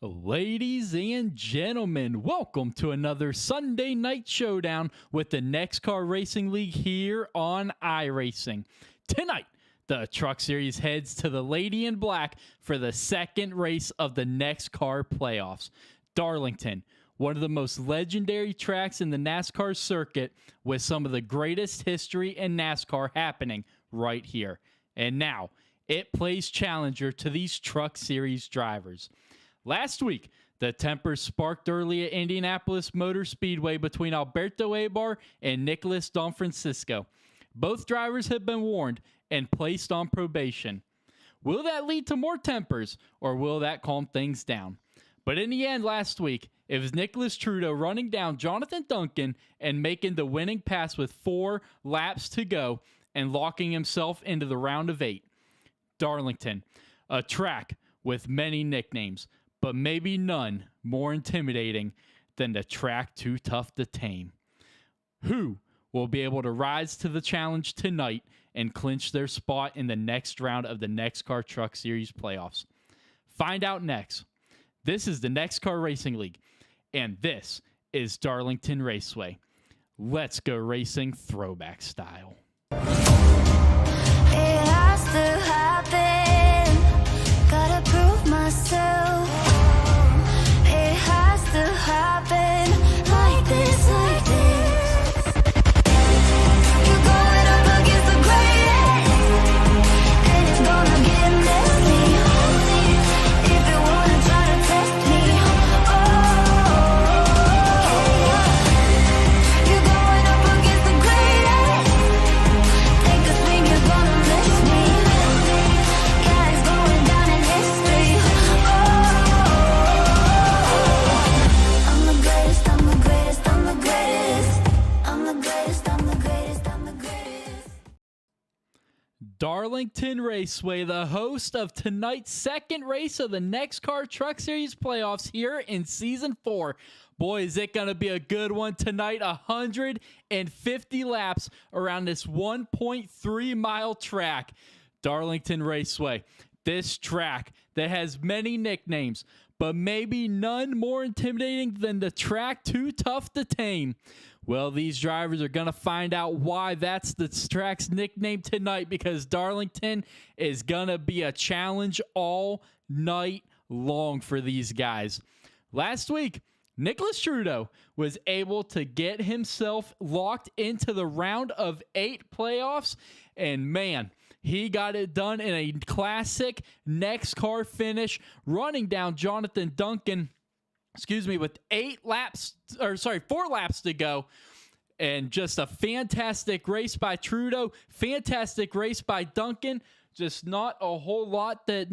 Ladies and gentlemen, welcome to another Sunday Night Showdown with the NEXXTCAR Racing League here on iRacing. Tonight, the Truck Series heads to the Lady in Black for the second race of the NEXXTCAR playoffs. Darlington, one of the most legendary tracks in the NASCAR circuit, with some of the greatest history in NASCAR happening right here. And now, it plays challenger to these Truck Series drivers. Last week, the tempers sparked early at Indianapolis Motor Speedway between Alberto Abar and Nicholas Donfrancisco. Both drivers have been warned and placed on probation. Will that lead to more tempers, or will that calm things down? But in the end last week, it was Nicholas Trudeau running down Jonathan Duncan and making the winning pass with 4 laps to go and locking himself into the round of 8. Darlington, a track with many nicknames, but maybe none more intimidating than the track too tough to tame. Who will be able to rise to the challenge tonight and clinch their spot in the next round of the NEXXTCAR Truck Series playoffs? Find out next. This is the NEXXTCAR Racing League, and this is Darlington Raceway. Let's go racing throwback style. It has to happen. Gotta prove myself. It has to happen like this, like this. You're going up against the greatest, and it's gonna get messy. If you wanna try to test me, you're going up against the greatest. Take a swing, you're gonna miss me. Yeah, it's going down in history. I'm the greatest, I'm the greatest, I'm the greatest. I'm the greatest, I'm the greatest, I'm the greatest. Darlington Raceway, the host of tonight's second race of the NEXXTCAR Truck Series playoffs here in Season 4. Boy, is it going to be a good one tonight. 150 laps around this 1.3-mile track. Darlington Raceway, this track that has many nicknames, but maybe none more intimidating than the track too tough to tame. Well, these drivers are going to find out why that's the track's nickname tonight, because Darlington is going to be a challenge all night long for these guys. Last week, Nicholas Trudeau was able to get himself locked into the round of 8 playoffs, and man, he got it done in a classic NEXXTCAR finish, running down Jonathan Duncan, with 4 laps to go. And just a fantastic race by Trudeau, fantastic race by Duncan. Just not a whole lot that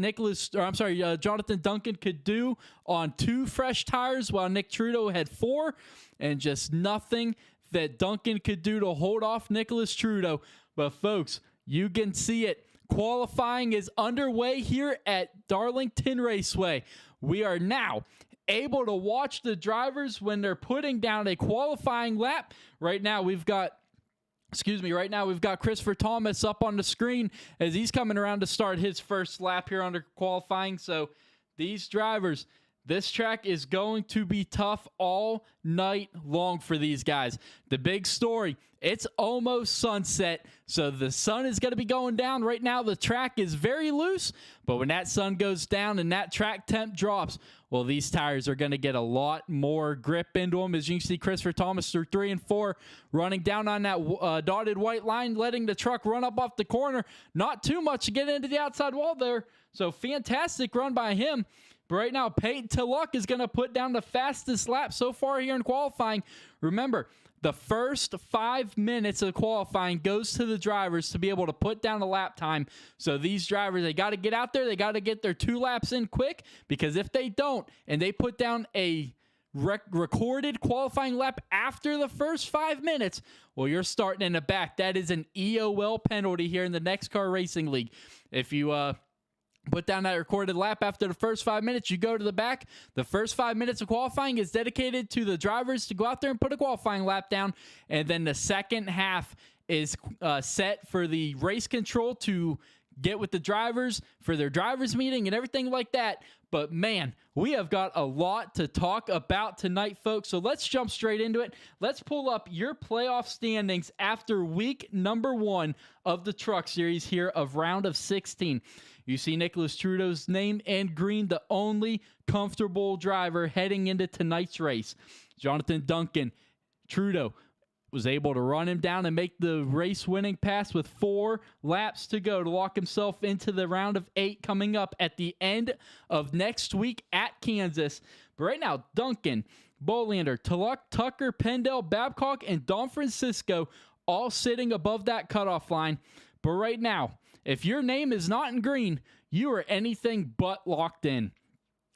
Jonathan Duncan could do on 2 fresh tires, while Nick Trudeau had 4, and just nothing that Duncan could do to hold off Nicholas Trudeau. But folks, you can see it. Qualifying is underway here at Darlington Raceway. We are now able to watch the drivers when they're putting down a qualifying lap. Right now we've got Christopher Thomas up on the screen as he's coming around to start his first lap here under qualifying. So these drivers, this track is going to be tough all night long for these guys. The big story, it's almost sunset, so the sun is going to be going down. Right now, the track is very loose, but when that sun goes down and that track temp drops, well, these tires are going to get a lot more grip into them. As you can see, Christopher Thomas through 3 and 4, running down on that dotted white line, letting the truck run up off the corner. Not too much to get into the outside wall there, so fantastic run by him. But right now, Peyton Tulloch is going to put down the fastest lap so far here in qualifying. Remember, the first 5 minutes of qualifying goes to the drivers to be able to put down a lap time. So these drivers, they got to get out there. They got to get their 2 laps in quick, because if they don't and they put down a recorded qualifying lap after the first 5 minutes, well, you're starting in the back. That is an EOL penalty here in the NEXXTCAR Racing League. If you put down that recorded lap after the first 5 minutes, you go to the back. The first 5 minutes of qualifying is dedicated to the drivers to go out there and put a qualifying lap down. And then the second half is set for the race control to get with the drivers for their drivers meeting and everything like that. But man, we have got a lot to talk about tonight, folks. So let's jump straight into it. Let's pull up your playoff standings after week number 1 of the Truck Series here of round of 16. You see Nicholas Trudeau's name in green, the only comfortable driver heading into tonight's race. Jonathan Duncan, Trudeau was able to run him down and make the race-winning pass with 4 laps to go to lock himself into the round of 8 coming up at the end of next week at Kansas. But right now, Duncan, Bolander, Tulloch, Tucker, Pendell, Babcock, and Don Francisco all sitting above that cutoff line. But right now, if your name is not in green, you are anything but locked in.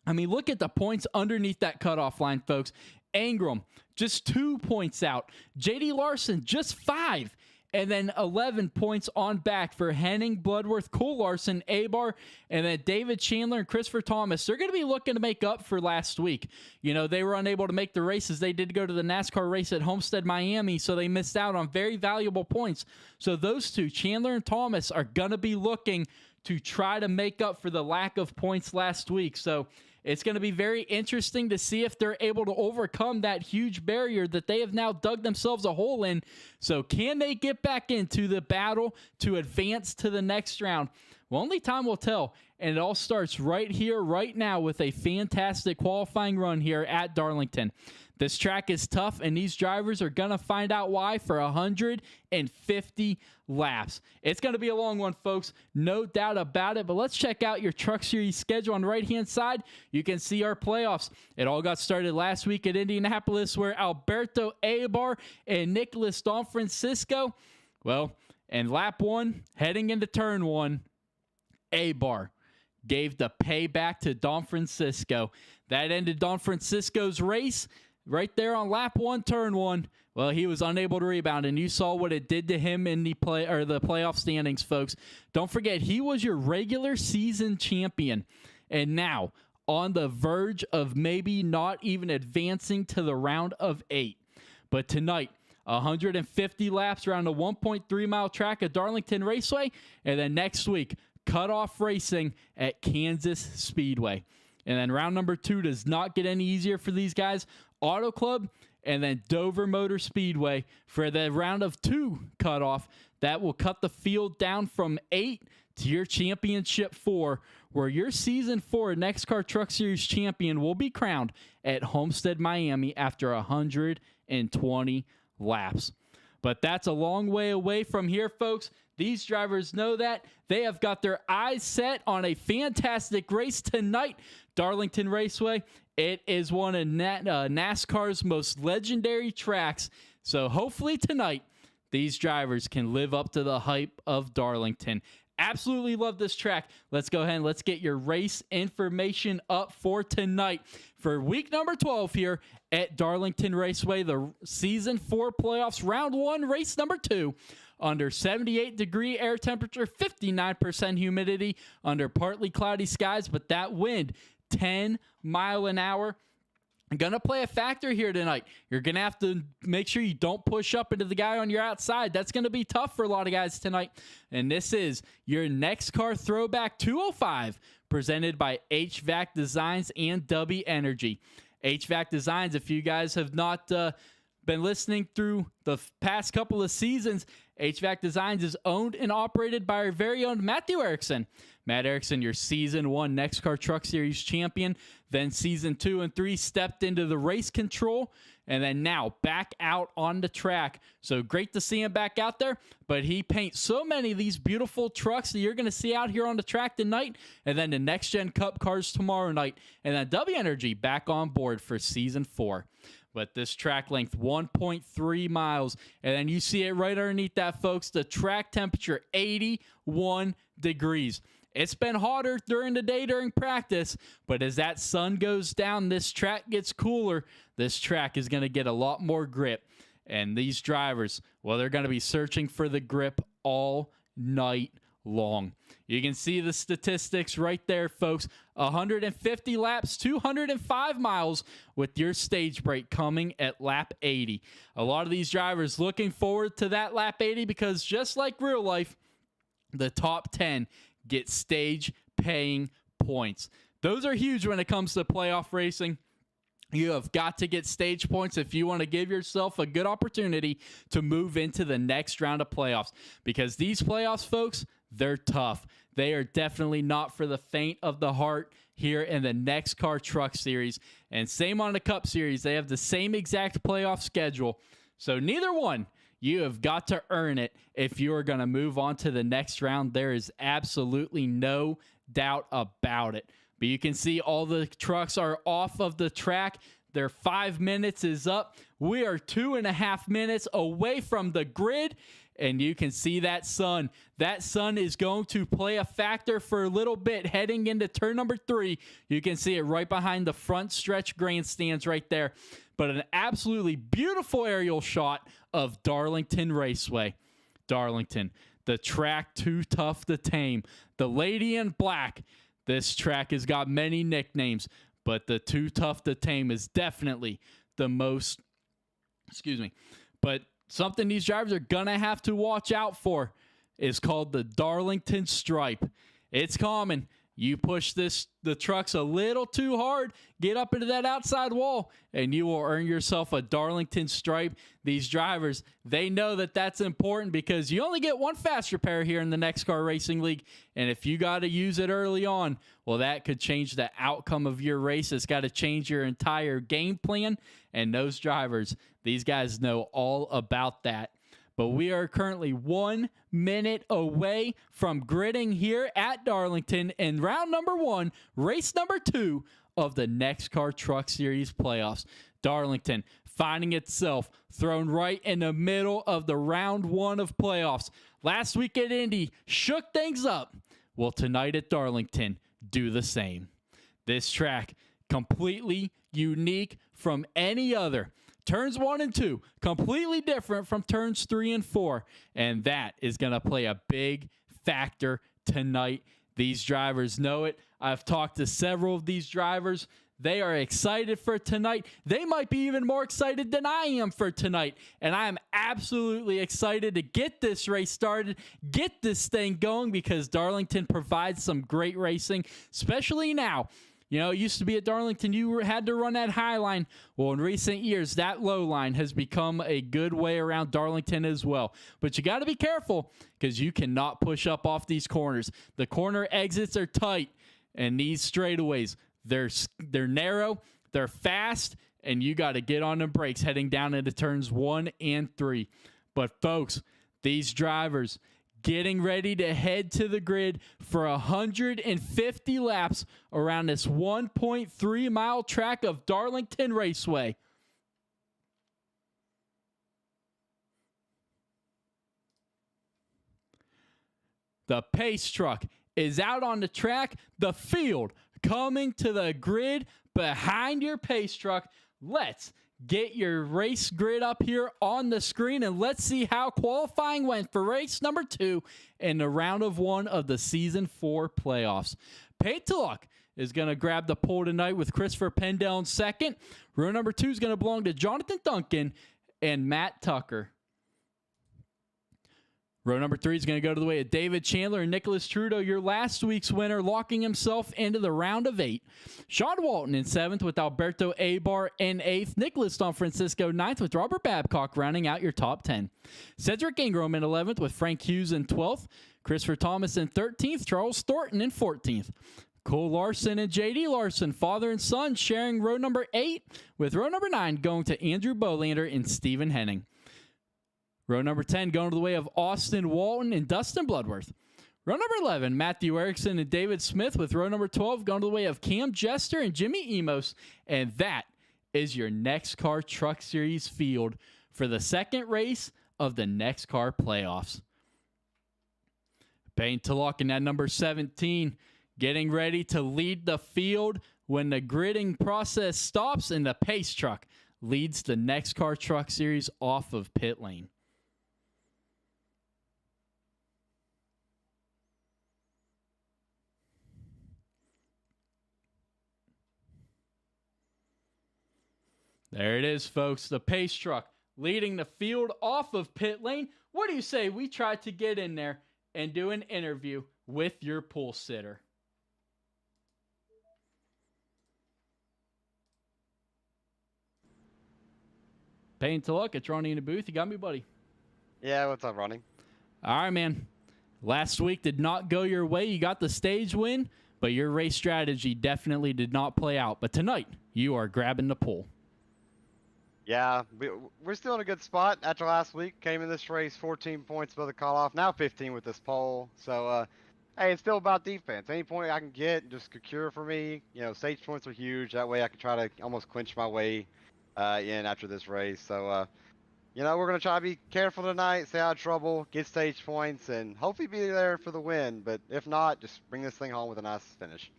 I mean, look at the points underneath that cutoff line, folks. Ingram, just 2 points out. J.D. Larson, just 5. And then 11 points on back for Henning, Bloodworth, Cole Larson, Abar, and then David Chandler and Christopher Thomas. They're going to be looking to make up for last week. You know, they were unable to make the races. They did go to the NASCAR race at Homestead, Miami, so they missed out on very valuable points. So those two, Chandler and Thomas, are going to be looking to try to make up for the lack of points last week. So it's going to be very interesting to see if they're able to overcome that huge barrier that they have now dug themselves a hole in. So can they get back into the battle to advance to the next round? Well, only time will tell. And it all starts right here, right now, with a fantastic qualifying run here at Darlington. This track is tough, and these drivers are going to find out why for 150 laps. It's going to be a long one, folks. No doubt about it. But let's check out your Truck Series schedule. On the right-hand side, you can see our playoffs. It all got started last week at Indianapolis, where Alberto Abar and Nicholas Don Francisco, well, in lap 1, heading into turn 1, Abar gave the payback to Don Francisco. That ended Don Francisco's race. Right there on lap 1, turn 1, well, he was unable to rebound, and you saw what it did to him in the playoff standings, folks. Don't forget, he was your regular season champion, and now on the verge of maybe not even advancing to the round of 8. But tonight, 150 laps around the 1.3-mile track at Darlington Raceway, and then next week, cutoff racing at Kansas Speedway. And then round number 2 does not get any easier for these guys. Auto Club, and then Dover Motor Speedway for the round of 2 cutoff. That will cut the field down from 8 to your championship 4, where your season 4 NEXXTCAR Truck Series champion will be crowned at Homestead, Miami after 120 laps. But that's a long way away from here, folks. These drivers know that. They have got their eyes set on a fantastic race tonight, Darlington Raceway. It is one of NASCAR's most legendary tracks. So hopefully tonight, these drivers can live up to the hype of Darlington. Absolutely love this track. Let's go ahead and let's get your race information up for tonight. For week number 12 here at Darlington Raceway, the Season 4 playoffs, Round 1, race number 2. Under 78-degree air temperature, 59% humidity, under partly cloudy skies, but that wind, 10 mile an hour. Going to play a factor here tonight. You're going to have to make sure you don't push up into the guy on your outside. That's going to be tough for a lot of guys tonight. And this is your NEXXTCAR Throwback 205, presented by HVAC Designs and W Energy. HVAC Designs, if you guys have not been listening through the past couple of seasons, HVAC Designs is owned and operated by our very own Matthew Erickson. Matt Erickson, your Season 1 NEXXTCAR Truck Series champion. Then Season 2 and 3 stepped into the race control, and then now back out on the track. So great to see him back out there, but he paints so many of these beautiful trucks that you're going to see out here on the track tonight, and then the Next Gen Cup cars tomorrow night, and then W Energy back on board for Season 4. But this track length, 1.3 miles. And then you see it right underneath that, folks. The track temperature, 81 degrees. It's been hotter during the day during practice, but as that sun goes down, this track gets cooler. This track is going to get a lot more grip. And these drivers, well, they're going to be searching for the grip all night long. You can see the statistics right there, folks. 150 laps, 205 miles with your stage break coming at lap 80. A lot of these drivers looking forward to that lap 80 because just like real life, the top 10 get stage paying points. Those are huge when it comes to playoff racing. You have got to get stage points if you want to give yourself a good opportunity to move into the next round of playoffs. Because these playoffs, folks, they're tough. They are definitely not for the faint of the heart here in the NEXXTCAR Truck Series. And same on the Cup Series. They have the same exact playoff schedule. So neither one, you have got to earn it if you are going to move on to the next round. There is absolutely no doubt about it. But you can see all the trucks are off of the track. Their 5 minutes is up. We are 2.5 minutes away from the grid. And you can see that sun. That sun is going to play a factor for a little bit heading into turn number 3. You can see it right behind the front stretch grandstands right there. But an absolutely beautiful aerial shot of Darlington Raceway. Darlington. The track too tough to tame. The Lady in Black. This track has got many nicknames, but the too tough to tame is definitely the most, but something these drivers are going to have to watch out for is called the Darlington Stripe. It's common. You push the trucks a little too hard, get up into that outside wall, and you will earn yourself a Darlington Stripe. These drivers, they know that that's important because you only get one fast repair here in the NEXXTCAR Racing League, and if you got to use it early on, well, that could change the outcome of your race. It's got to change your entire game plan, and those drivers, these guys know all about that. But we are currently 1 minute away from gridding here at Darlington in round number 1, race number 2 of the NEXXTCAR Truck Series playoffs. Darlington finding itself thrown right in the middle of the round 1 of playoffs. Last week at Indy shook things up. Well, tonight at Darlington, do the same. This track, completely unique from any other. Turns 1 and 2, completely different from turns 3 and 4. And that is going to play a big factor tonight. These drivers know it. I've talked to several of these drivers. They are excited for tonight. They might be even more excited than I am for tonight. And I am absolutely excited to get this race started, get this thing going, because Darlington provides some great racing, especially now. You know, it used to be at Darlington, you had to run that high line. Well, in recent years, that low line has become a good way around Darlington as well. But you got to be careful because you cannot push up off these corners. The corner exits are tight, and these straightaways, they're narrow, they're fast, and you got to get on the brakes heading down into turns 1 and 3. But, folks, these drivers getting ready to head to the grid for 150 laps around this 1.3 mile track of Darlington Raceway. The pace truck is out on the track. The field coming to the grid behind your pace truck. Let's get your race grid up here on the screen, and let's see how qualifying went for race number 2 in the round of 1 of the season 4 playoffs. Paid to Luck is going to grab the pole tonight with Christopher Pendell in second. Row number 2 is going to belong to Jonathan Duncan and Matt Tucker. Row number 3 is going to go to the way of David Chandler and Nicholas Trudeau, your last week's winner, locking himself into the round of 8. Sean Walton in 7th with Alberto Abar in 8th. Nicholas Don Francisco 9th with Robert Babcock rounding out your top 10. Cedric Ingram in 11th with Frank Hughes in 12th. Christopher Thomas in 13th. Charles Thornton in 14th. Cole Larson and J.D. Larson, father and son, sharing row number 8, with row number 9 going to Andrew Bolander and Stephen Henning. Row number 10 going to the way of Austin Walton and Dustin Bloodworth. Row number 11, Matthew Erickson and David Smith, with row number 12 going to the way of Cam Jester and Jimmy Emos. And that is your NEXXTCAR Truck Series field for the second race of the NEXXTCAR playoffs. Payne Tulloch in that number 17, getting ready to lead the field when the gridding process stops and the pace truck leads the NEXXTCAR Truck Series off of pit lane. There it is, folks. The pace truck leading the field off of pit lane. What do you say we try to get in there and do an interview with your pole sitter? Payne to luck. It's Ronnie in the booth. You got me, buddy? Yeah, what's up, Ronnie? All right, man. Last week did not go your way. You got the stage win, but your race strategy definitely did not play out. But tonight, you are grabbing the pole. Yeah, we're still in a good spot after last week. Came in this race 14 points above the call-off. Now 15 with this pole. So, hey, it's still about defense. Any point I can get, just secure for me. You know, stage points are huge. That way I can try to almost clinch my way in after this race. So, you know, we're going to try to be careful tonight, stay out of trouble, get stage points, and hopefully be there for the win. But if not, just bring this thing home with a nice finish.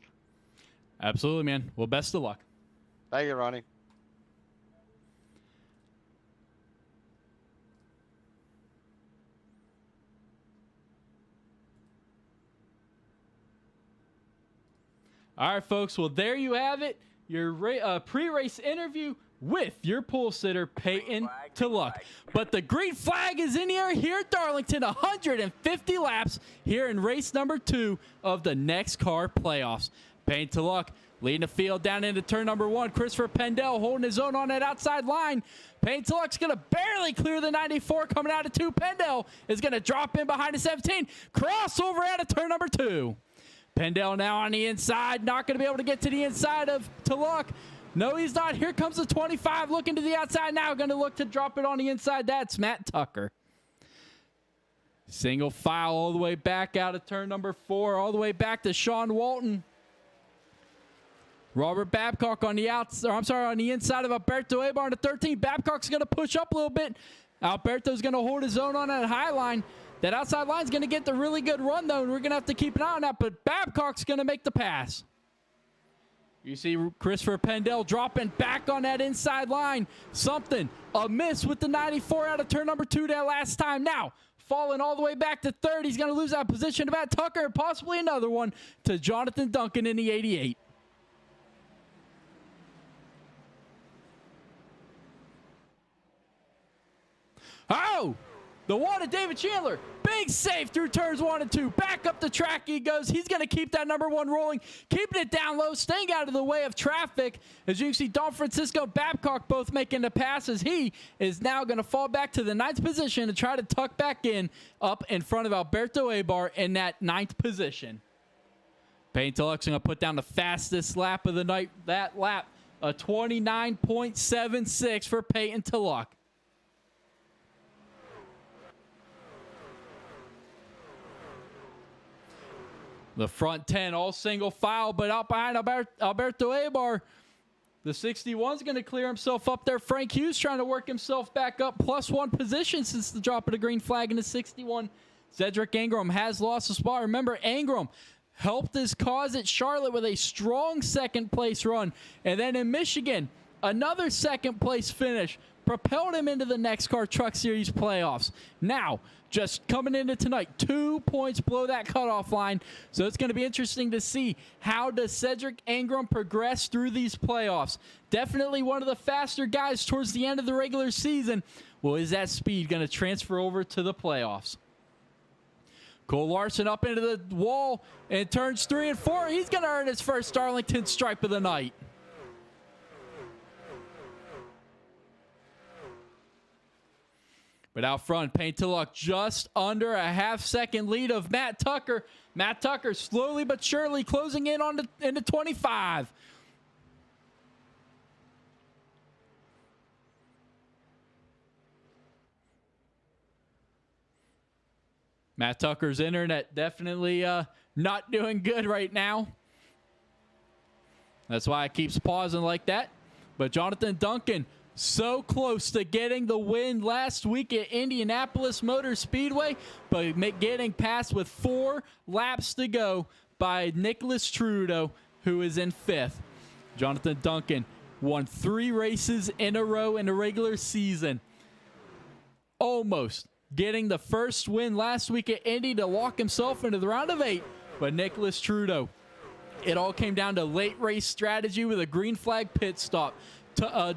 Absolutely, man. Well, best of luck. Thank you, Ronnie. All right, folks. Well, there you have it. Your pre-race interview with your pole sitter, Peyton Tulloch. But the green flag is in the air here at Darlington. 150 laps here in race number 2 of the NEXXTCAR playoffs. Peyton Tulloch leading the field down into turn number 1. Christopher Pendel holding his own on that outside line. Peyton Tulloch's going to barely clear the 94 coming out of 2. Pendel is going to drop in behind the 17. Crossover out of turn number 2. Pendel now on the inside. Not going to be able to get to the inside of Tulloch. No, he's not. Here comes the 25 looking to the outside now. Going to look to drop it on the inside. That's Matt Tucker. Single file all the way back out of turn number 4. All the way back to Sean Walton. Robert Babcock on the on the inside of Alberto Ebar on the 13. Babcock's going to push up a little bit. Alberto's going to hold his own on that high line. That outside line's going to get the really good run, though, and we're going to have to keep an eye on that. But Babcock's going to make the pass. You see Christopher Pendel dropping back on that inside line. A miss with the 94 out of turn number 2 that last time. Now, falling all the way back to 3rd. He's going to lose that position to Matt Tucker and possibly another one to Jonathan Duncan in the 88. Oh! The one of David Chandler. Big save through turns 1 and 2. Back up the track he goes. He's going to keep that number 1 rolling. Keeping it down low. Staying out of the way of traffic. As you can see, Don Francisco Babcock both making the passes. He is now going to fall back to the 9th position to try to tuck back in up in front of Alberto Ebar in that 9th position. Peyton Tulloch's going to put down the fastest lap of the night. That lap, a 29.76 for Peyton Tulloch. The front 10 all single file, but out behind Alberto Ebar, the 61's going to clear himself up there. Frank Hughes trying to work himself back up, +1 position since the drop of the green flag in the 61. Cedric Ingram has lost a spot. Remember, Ingram helped his cause at Charlotte with a strong second place run. And then in Michigan, another second place finish propelled him into the NEXXTCAR Truck Series playoffs. Now, just coming into tonight, 2 points below that cutoff line. So it's going to be interesting to see how does Cedric Ingram progress through these playoffs. Definitely one of the faster guys towards the end of the regular season. Well, is that speed going to transfer over to the playoffs? Cole Larson up into the wall in turns 3 and 4. He's going to earn his first Darlington stripe of the night. But out front, Peyton Tulloch just under a half-second lead of Matt Tucker. Matt Tucker slowly but surely closing in on into 25. Matt Tucker's internet definitely not doing good right now. That's why it keeps pausing like that. But Jonathan Duncan, so close to getting the win last week at Indianapolis Motor Speedway, but getting passed with 4 laps to go by Nicholas Trudeau, who is in 5th. Jonathan Duncan won 3 races in a row in the regular season. Almost getting the first win last week at Indy to lock himself into the round of 8, but Nicholas Trudeau. It all came down to late race strategy with a green flag pit stop.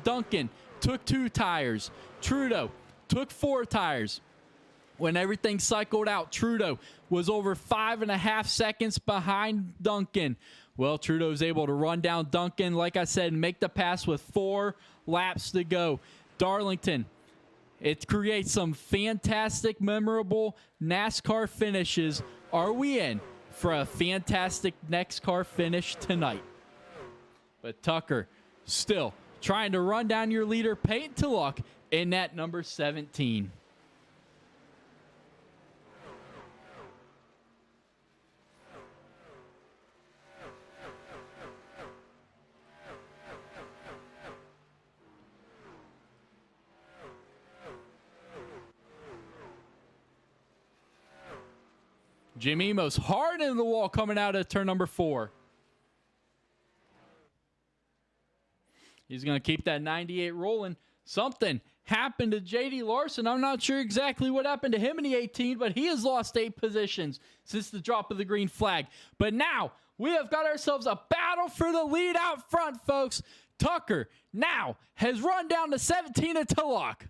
Duncan took 2 tires. Trudeau took 4 tires. When everything cycled out, Trudeau was over 5.5 seconds behind Duncan. Well, Trudeau's able to run down Duncan, like I said, and make the pass with 4 laps to go. Darlington, it creates some fantastic, memorable NASCAR finishes. Are we in for a fantastic NEXXTCAR finish tonight? But Tucker still trying to run down your leader, Peyton Tulloch, in that number 17. Jim Emos hard into the wall coming out of turn number 4. He's going to keep that 98 rolling. Something happened to J.D. Larson. I'm not sure exactly what happened to him in the 18, but he has lost 8 positions since the drop of the green flag. But now we have got ourselves a battle for the lead out front, folks. Tucker now has run down to 17 at Tulloch.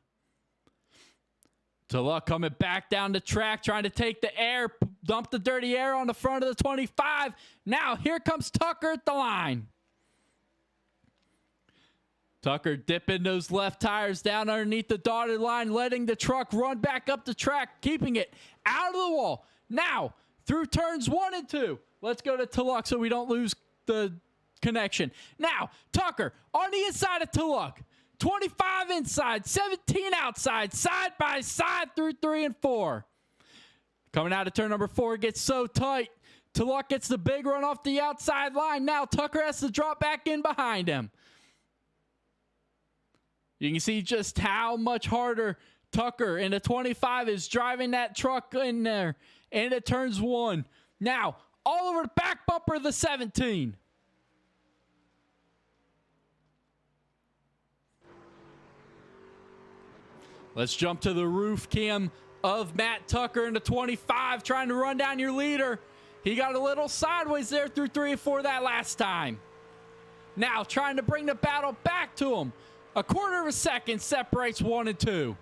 Tulloch coming back down the track, trying to take the air, dump the dirty air on the front of the 25. Now here comes Tucker at the line. Tucker dipping those left tires down underneath the dotted line, letting the truck run back up the track, keeping it out of the wall. Now, through turns 1 and 2. Let's go to Tulloch so we don't lose the connection. Now, Tucker on the inside of Tulloch. 25 inside, 17 outside, side by side through 3 and 4. Coming out of turn number 4, gets so tight. Tulloch gets the big run off the outside line. Now Tucker has to drop back in behind him. You can see just how much harder Tucker in the 25 is driving that truck in there. And it turns 1. Now, all over the back bumper of the 17. Let's jump to the roof cam of Matt Tucker in the 25, trying to run down your leader. He got a little sideways there through 3 and 4 that last time. Now, trying to bring the battle back to him. A quarter of a second separates 1 and 2.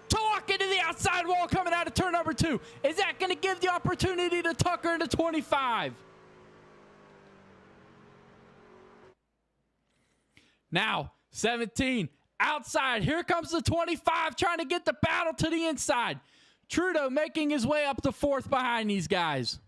Tulloch into the outside wall coming out of turn number 2. Is that going to give the opportunity to Tucker into 25? Now, 17 outside. Here comes the 25 trying to get the battle to the inside. Trudeau making his way up to 4th behind these guys.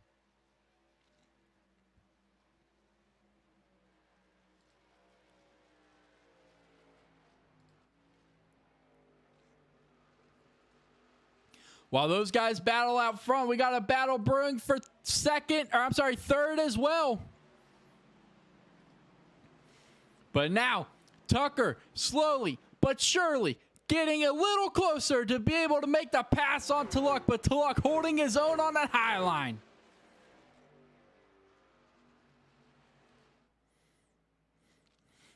While those guys battle out front, we got a battle brewing for third as well. But now, Tucker slowly but surely getting a little closer to be able to make the pass on Tulloch, but Tulloch holding his own on that high line.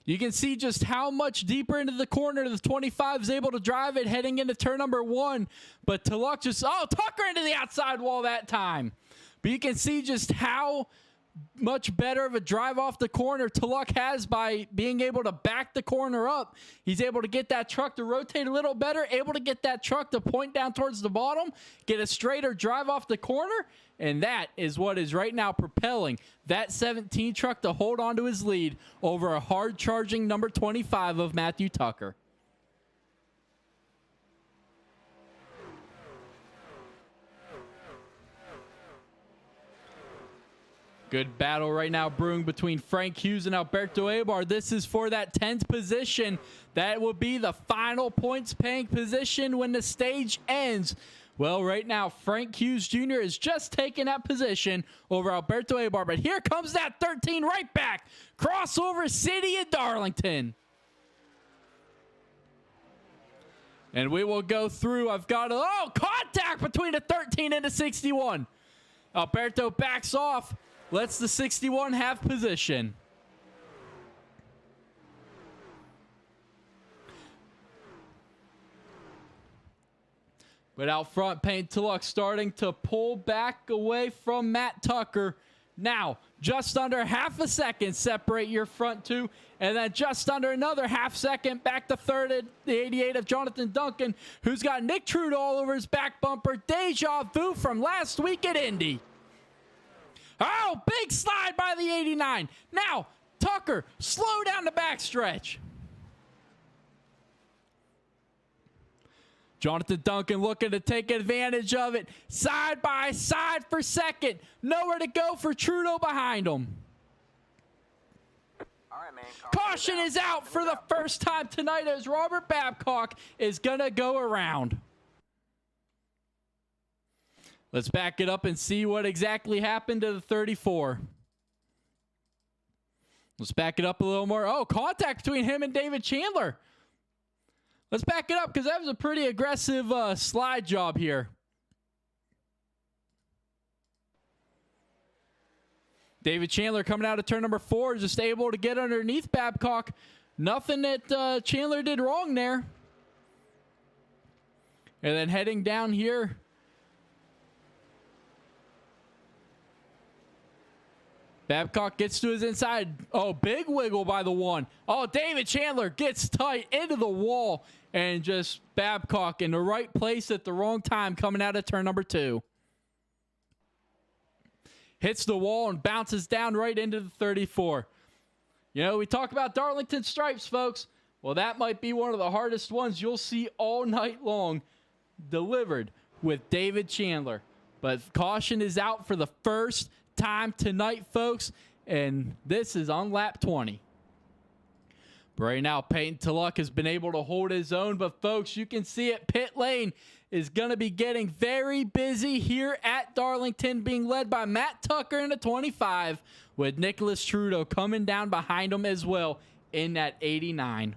You can see just how much deeper into the corner the 25 is able to drive it heading into turn number 1. But Tulloch Tucker into the outside wall that time. But you can see just how much better of a drive off the corner Tulloch has by being able to back the corner up. He's able to get that truck to rotate a little better, able to get that truck to point down towards the bottom, get a straighter drive off the corner, and that is what is right now propelling that 17 truck to hold on to his lead over a hard-charging number 25 of Matthew Tucker. Good battle right now brewing between Frank Hughes and Alberto Abar. This is for that 10th position. That will be the final points paying position when the stage ends. Well, right now, Frank Hughes Jr. is just taking that position over Alberto Abar. But here comes that 13 right back. Crossover City of Darlington. And we will go through. I've got contact between the 13 and the 61. Alberto backs off. Lets the 61 have position. But out front, Payne Tulloch starting to pull back away from Matt Tucker. Now, just under half a second separate your front two, and then just under another half second back to third at the 88 of Jonathan Duncan, who's got Nick Trudeau all over his back bumper. Deja vu from last week at Indy. Oh, big slide by the 89. Now, Tucker, slow down the backstretch. Jonathan Duncan looking to take advantage of it. Side by side for second. Nowhere to go for Trudeau behind him. All right, man. Caution is out for the first time tonight as Robert Babcock is going to go around. Let's back it up and see what exactly happened to the 34. Let's back it up a little more. Oh, contact between him and David Chandler. Let's back it up because that was a pretty aggressive slide job here. David Chandler coming out of turn number 4, just able to get underneath Babcock. Nothing that Chandler did wrong there. And then heading down here Babcock gets to his inside. Oh, big wiggle by the one. Oh, David Chandler gets tight into the wall, and just Babcock in the right place at the wrong time coming out of turn number 2. Hits the wall and bounces down right into the 34. You know, we talk about Darlington stripes, folks. Well, that might be one of the hardest ones you'll see all night long delivered with David Chandler. But caution is out for the first time tonight, folks, and this is on lap 20. But right now, Peyton Tulloch has been able to hold his own, but folks, you can see it. Pit lane is going to be getting very busy here at Darlington, being led by Matt Tucker in the 25, with Nicholas Trudeau coming down behind him as well in that 89.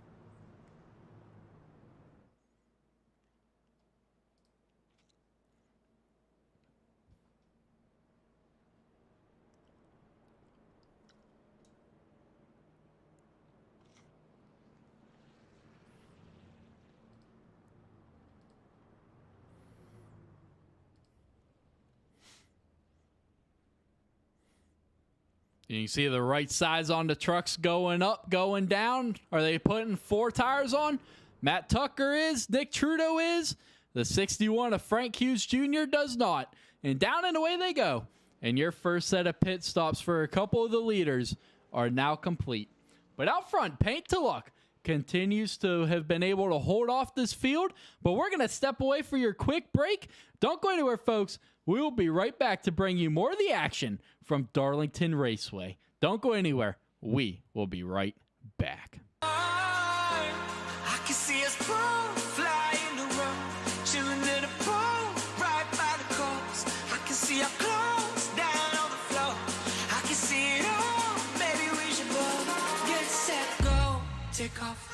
You can see the right sides on the trucks going up, going down. Are they putting 4 tires on? Matt Tucker is. Nick Trudeau is. The 61 of Frank Hughes Jr. does not. And down and away they go. And your first set of pit stops for a couple of the leaders are now complete. But out front, Peyton Tulloch continues to have been able to hold off this field. But we're going to step away for your quick break. Don't go anywhere, folks. We will be right back to bring you more of the action from Darlington Raceway. Don't go anywhere. We will be right back. I can see us both flying around, chilling in a pool right by the coast. I can see our clothes down on the floor. I can see it all. Maybe we should both get set, go, take off.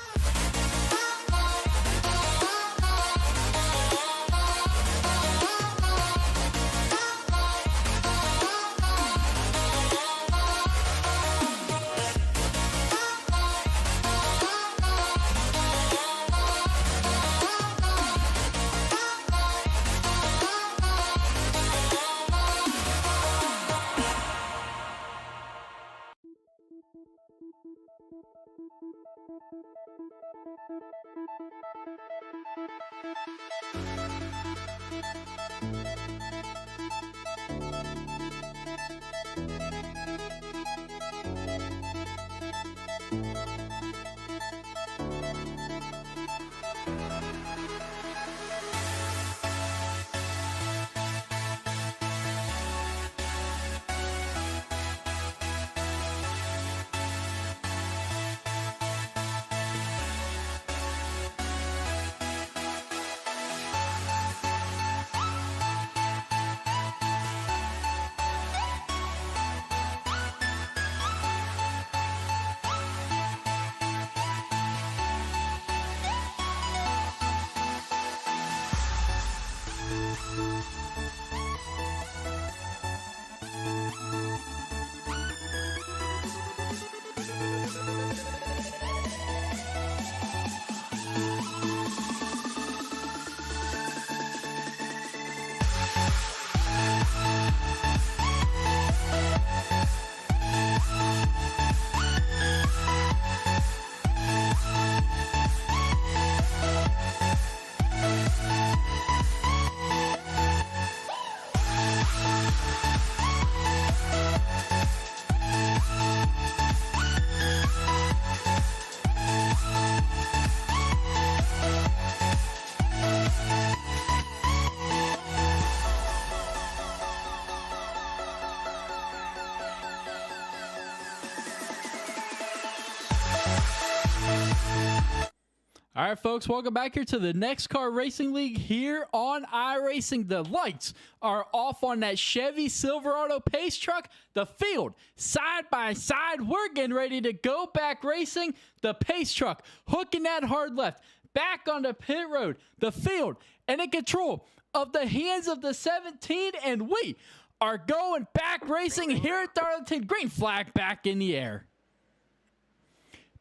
All right, folks, welcome back here to the NEXXTCAR Racing League here on iRacing. The lights are off on that Chevy Silverado pace truck. The field, side by side, we're getting ready to go back racing. The pace truck hooking that hard left, back on the pit road. The field and in control of the hands of the 17, and we are going back racing here at Darlington. Green flag back in the air.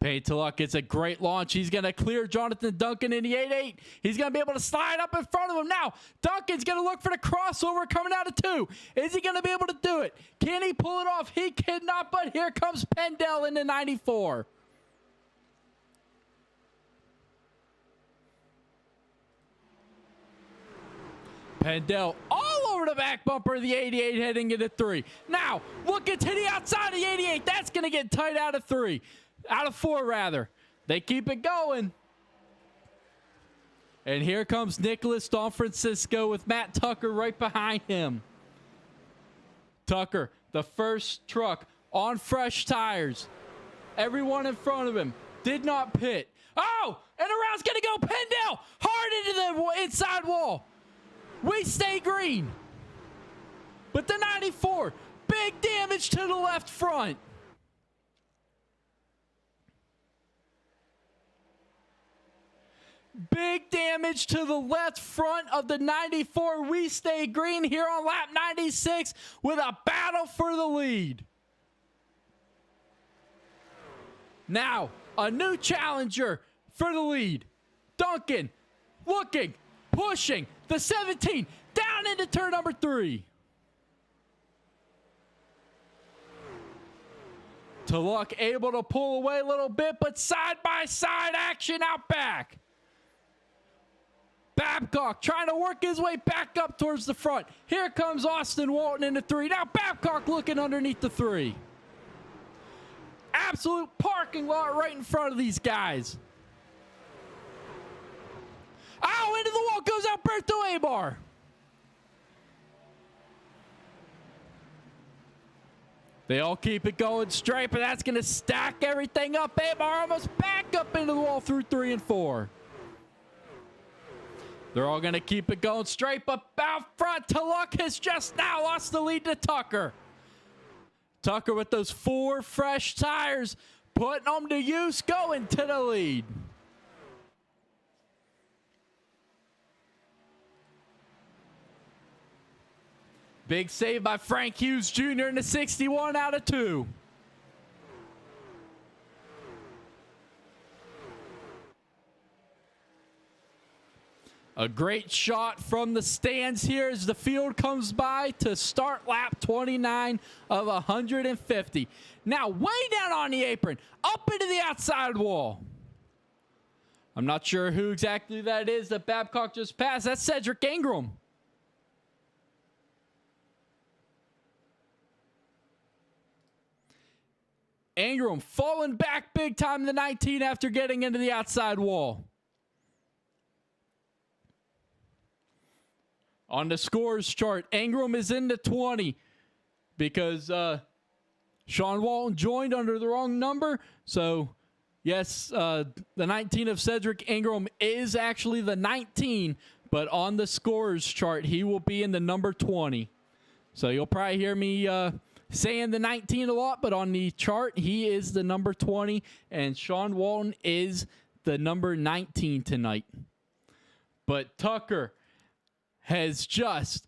Paid to Luck gets a great launch. He's going to clear Jonathan Duncan in the 8-8. He's going to be able to slide up in front of him. Now, Duncan's going to look for the crossover coming out of 2. Is he going to be able to do it? Can he pull it off? He cannot, but here comes Pendel in the 94. Pendel all over the back bumper of the 88 heading into 3. Now, looking to the outside of the 88. That's going to get tight out of 3. Out of 4, rather. They keep it going. And here comes Nicholas Don Francisco with Matt Tucker right behind him. Tucker, the first truck on fresh tires. Everyone in front of him did not pit. Oh, and around's going to go Pendel hard into the inside wall. We stay green. But the 94, big damage to the left front. Big damage to the left front of the 94. We stay green here on lap 96 with a battle for the lead. Now, a new challenger for the lead. Duncan looking, pushing the 17 down into turn number 3. To Luck able to pull away a little bit, but side-by-side action out back. Babcock trying to work his way back up towards the front. Here comes Austin Walton into 3. Now Babcock looking underneath the 3. Absolute parking lot right in front of these guys. Oh, into the wall goes Alberto Abar. They all keep it going straight, but that's going to stack everything up. Abar almost back up into the wall through 3 and 4. They're all going to keep it going straight, but out front, To Luck has just now lost the lead to Tucker. Tucker with those 4 fresh tires, putting them to use, going to the lead. Big save by Frank Hughes Jr. in the 61 out of 2. A great shot from the stands here as the field comes by to start lap 29 of 150. Now way down on the apron, up into the outside wall. I'm not sure who exactly that is that Babcock just passed. That's Cedric Ingram. Ingram falling back big time in the 19 after getting into the outside wall. On the scores chart, Ingram is in the 20 because Sean Walton joined under the wrong number. So, yes, the 19 of Cedric Ingram is actually the 19, but on the scores chart, he will be in the number 20. So you'll probably hear me saying the 19 a lot, but on the chart, he is the number 20, and Sean Walton is the number 19 tonight. But Tucker has just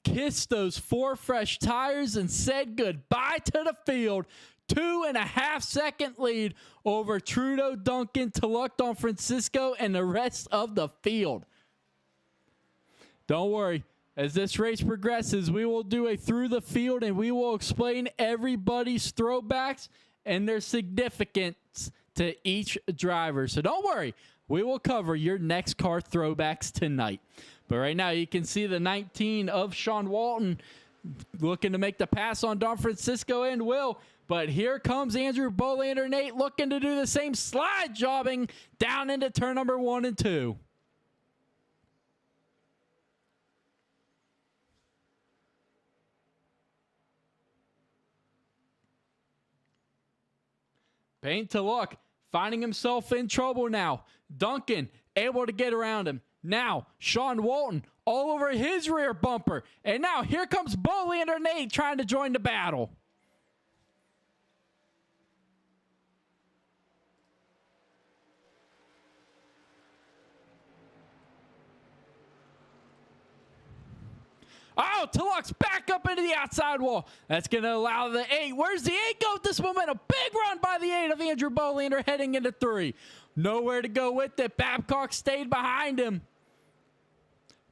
kissed those 4 fresh tires and said goodbye to the field. 2.5 second lead over Trudeau, Duncan, To Luck, Don Francisco, and the rest of the field. Don't worry. As this race progresses, we will do a through the field and we will explain everybody's throwbacks and their significance to each driver. So don't worry. We will cover your NEXXTCAR throwbacks tonight. But right now you can see the 19 of Sean Walton looking to make the pass on Don Francisco and Will. But here comes Andrew Bolander Nate looking to do the same, slide jobbing down into turn number 1 and 2. Paint To Luck finding himself in trouble now. Duncan able to get around him. Now, Sean Walton all over his rear bumper. And now here comes Bolander Nate trying to join the battle. Oh, Tulloch's back up into the outside wall. That's going to allow the 8. Where's the 8 go with this momentum? Big run by the 8 of Andrew Bolander heading into 3. Nowhere to go with it. Babcock stayed behind him.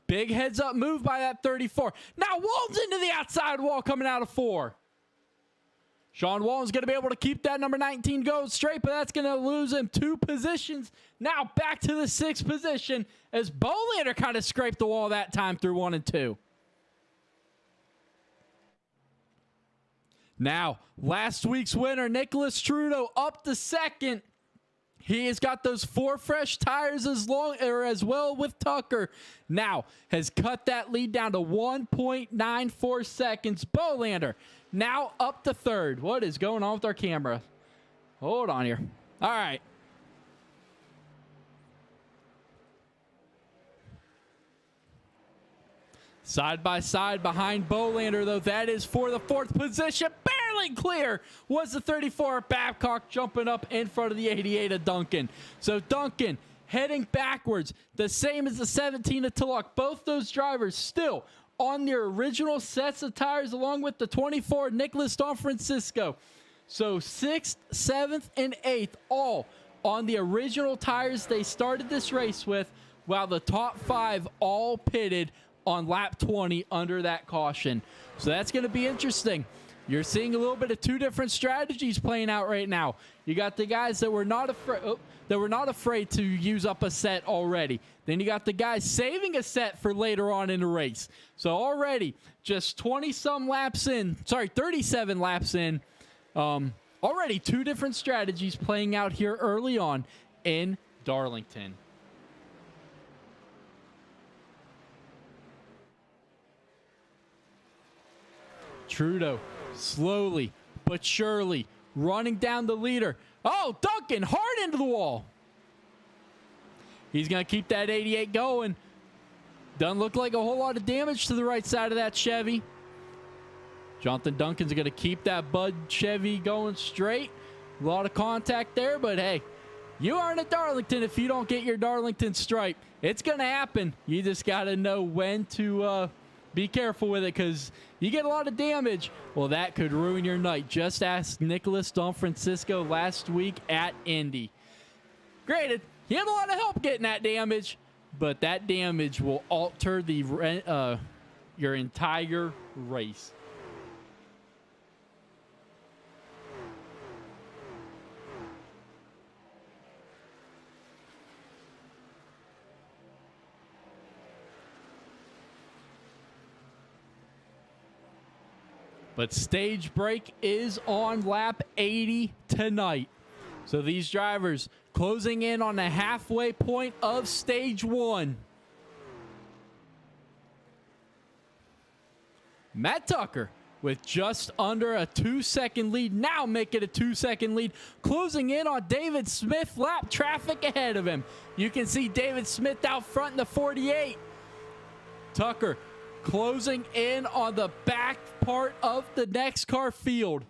Big heads up move by that 34. Now Walton's into the outside wall coming out of 4. Sean Walton's going to be able to keep that number 19 going straight, but that's going to lose him 2 positions. Now back to the 6th position as Bolander kind of scraped the wall that time through 1 and 2. Now, last week's winner, Nicholas Trudeau, up to 2nd. He has got those 4 fresh tires as well with Tucker. Now has cut that lead down to 1.94 seconds. Bolander now up to 3rd. What is going on with our camera? Hold on here. All right. Side by side behind Bolander, though. That is for the 4th position. Barely clear was the 34 Babcock jumping up in front of the 88 of Duncan. So Duncan heading backwards, the same as the 17 of Tulloch. Both those drivers still on their original sets of tires along with the 24 Nicholas Don Francisco. So 6th, 7th, and 8th all on the original tires they started this race with, while the top 5 all pitted on lap 20 under that caution. So that's going to be interesting. You're seeing a little bit of 2 different strategies playing out right now. You got the guys that were not afraid to use up a set already. Then you got the guys saving a set for later on in the race. So already just 37 laps in. Already 2 different strategies playing out here early on in Darlington. Trudeau slowly but surely running down the leader. Oh, Duncan hard into the wall. He's going to keep that 88 going. Doesn't look like a whole lot of damage to the right side of that Chevy. Jonathan Duncan's going to keep that Bud Chevy going straight. A lot of contact there, but hey, you aren't at Darlington if you don't get your Darlington stripe. It's going to happen. You just got to know when to be careful with it, because you get a lot of damage. Well, that could ruin your night. Just ask Nicholas Don Francisco last week at Indy. Granted, he had a lot of help getting that damage, but that damage will alter the your entire race. But stage break is on lap 80 tonight. So these drivers closing in on the halfway point of stage 1. Matt Tucker with just under a 2-second lead. Now make it a 2-second lead. Closing in on David Smith. Lap traffic ahead of him. You can see David Smith out front in the 48. Tucker closing in on the back part of the NEXXTCAR field.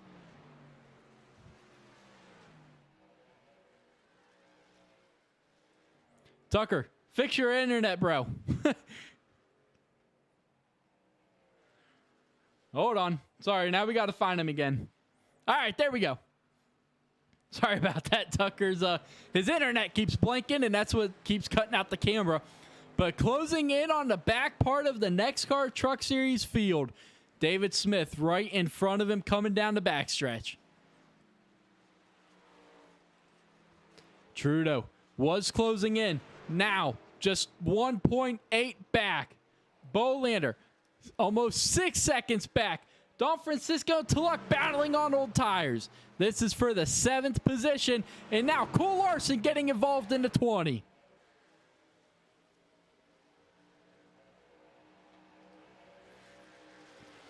Tucker, fix your internet, bro. Hold on. Sorry, now we got to find him again. All right, there we go. Sorry about that, Tucker's. His internet keeps blinking, and that's what keeps cutting out the camera. But closing in on the back part of the NEXXTCAR Truck Series field, David Smith right in front of him coming down the backstretch. Trudeau was closing in. Now just 1.8 back. Bolander almost 6 seconds back. Don Francisco and Tulloch battling on old tires. This is for the 7th position. And now Cole Larson getting involved in the 20.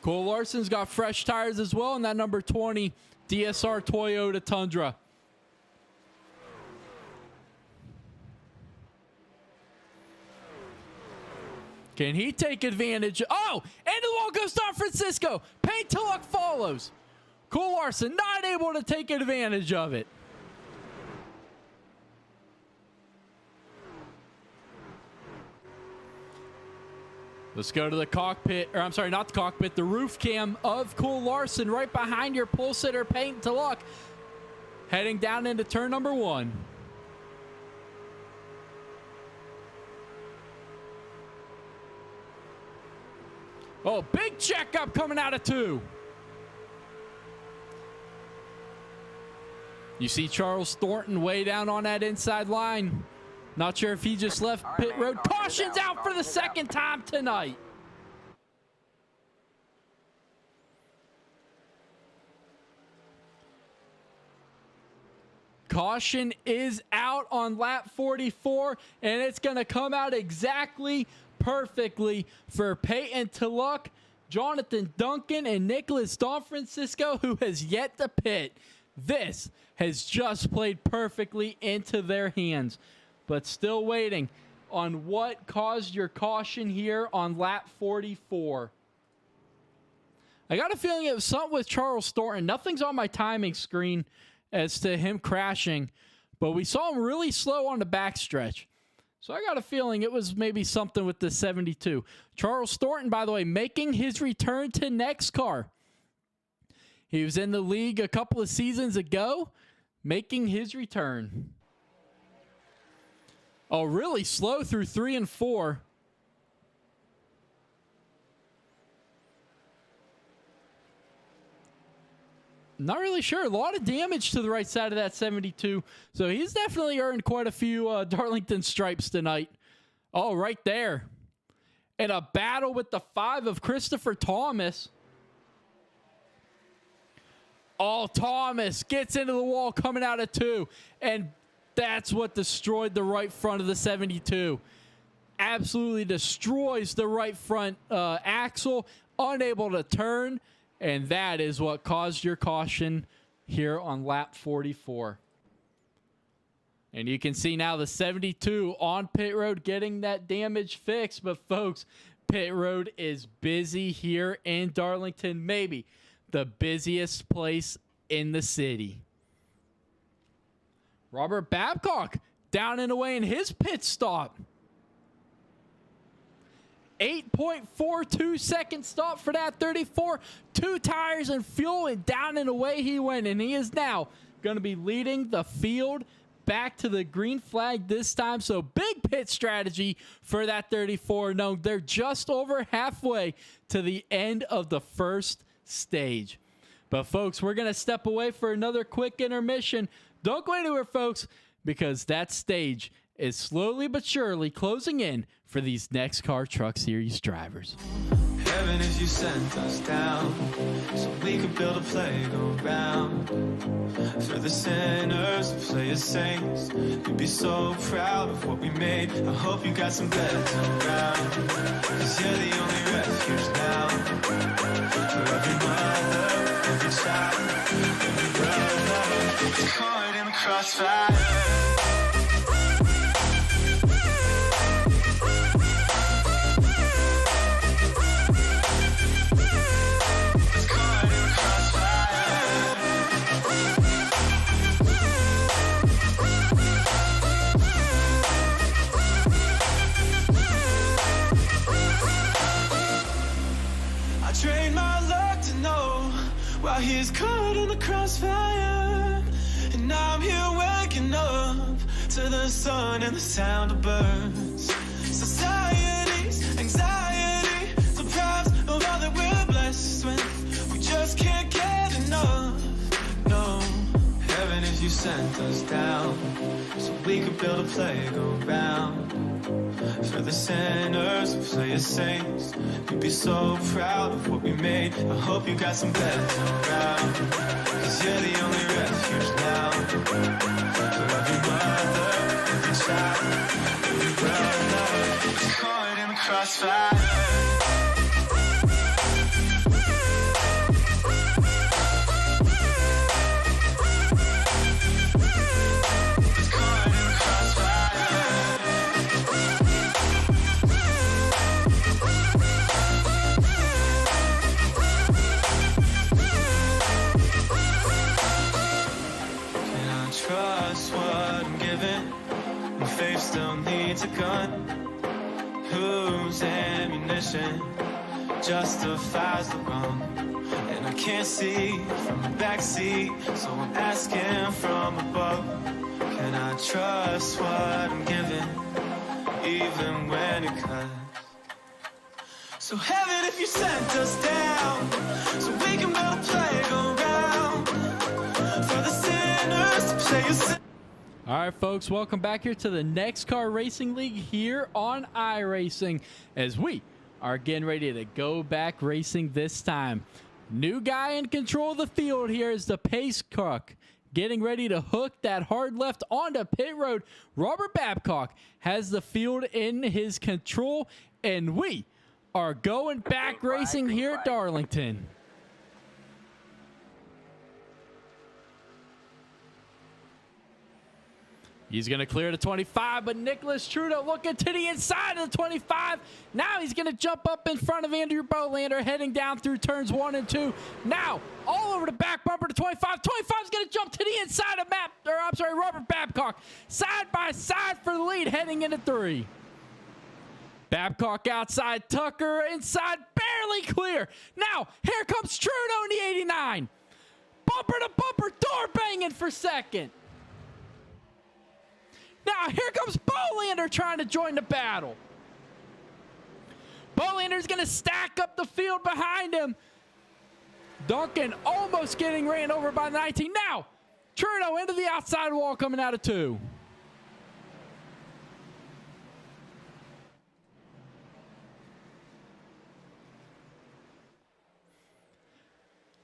Cole Larson's got fresh tires as well in that number 20 DSR Toyota Tundra. Can he take advantage? Oh, into the wall goes Don Francisco. Payne Tulloch follows. Cole Larson not able to take advantage of it. Let's go to the cockpit, or I'm sorry, not the cockpit, the roof cam of Cole Larson right behind your pole sitter, Peyton Tulloch, heading down into turn number 1. Oh, big checkup coming out of 2. You see Charles Thornton way down on that inside line. Not sure if he just left pit road. Caution's out for the second time tonight. Caution is out on lap 44, and it's going to come out exactly perfectly for Peyton Tulloch, Jonathan Duncan, and Nicholas Don Francisco, who has yet to pit. This has just played perfectly into their hands, but still waiting on what caused your caution here on lap 44. I got a feeling it was something with Charles Thornton. Nothing's on my timing screen as to him crashing, but we saw him really slow on the backstretch. So I got a feeling it was maybe something with the 72. Charles Thornton, by the way, making his return to NEXXTCAR. He was in the league a couple of seasons ago, making his return. Oh, really slow through 3 and 4. Not really sure. A lot of damage to the right side of that 72. So he's definitely earned quite a few Darlington stripes tonight. Oh, right there. And a battle with the 5 of Christopher Thomas. Oh, Thomas gets into the wall coming out of 2. And that's what destroyed the right front of the 72. Absolutely destroys the right front axle. Unable to turn. And that is what caused your caution here on lap 44. And you can see now the 72 on pit road getting that damage fixed. But folks, pit road is busy here in Darlington. Maybe the busiest place in the city. Robert Babcock down and away in his pit stop. 8.42 second stop for that 34. 2 tires and fuel, and down and away he went. And he is now going to be leading the field back to the green flag this time. So big pit strategy for that 34. No, they're just over halfway to the end of the first stage. But folks, we're going to step away for another quick intermission. Don't go anywhere, folks, because that stage is slowly but surely closing in for these NEXXTCAR Truck Series drivers. Heaven, if you sent us down so we could build a playground for the sinners who play as saints. You'd be so proud of what we made. I hope you got some beds around, 'cause you're the only refuge now for every mother, every child, every brother caught in the crossfire. Train my luck to know while he's caught in the crossfire. And I'm here waking up to the sun and the sound of birds. Society's anxiety, deprives of all that we're blessed with. We just can't get enough. No, heaven, if you sent us down so we could build a playground for the sinners who play as saints. You'd be so proud of what we made. I hope you got some beds around, 'cause you're the only refuge now for every mother, every child, every brother caught in the crossfire. Trust what I'm given. My faith still needs a gun. Whose ammunition? ignition justifies the wrong. And I can't see from the backseat, so I'm asking from above. Can I trust what I'm given, even when it cuts? So heaven, if you sent us down, so we can build a playground for the sinners to play a sin. All right, folks, welcome back here to the NEXXTCAR Racing League here on iRacing as we are getting ready to go back racing this time. New guy in control of the field here is the pace cook, getting ready to hook that hard left onto pit road. Robert Babcock has the field in his control, and we are going back racing here at Darlington. He's going to clear the 25, but Nicholas Trudeau looking to the inside of the 25. Now he's going to jump up in front of Andrew Bolander, heading down through turns 1 and 2. Now, all over the back bumper to 25. 25 is going to jump to the inside of Robert Babcock. Side by side for the lead, heading into 3. Babcock outside, Tucker inside, barely clear. Now, here comes Trudeau in the 89. Bumper to bumper, door banging for second. Now, here comes Bolander trying to join the battle. Bolander's going to stack up the field behind him. Duncan almost getting ran over by the 19. Now, Trudeau into the outside wall coming out of 2.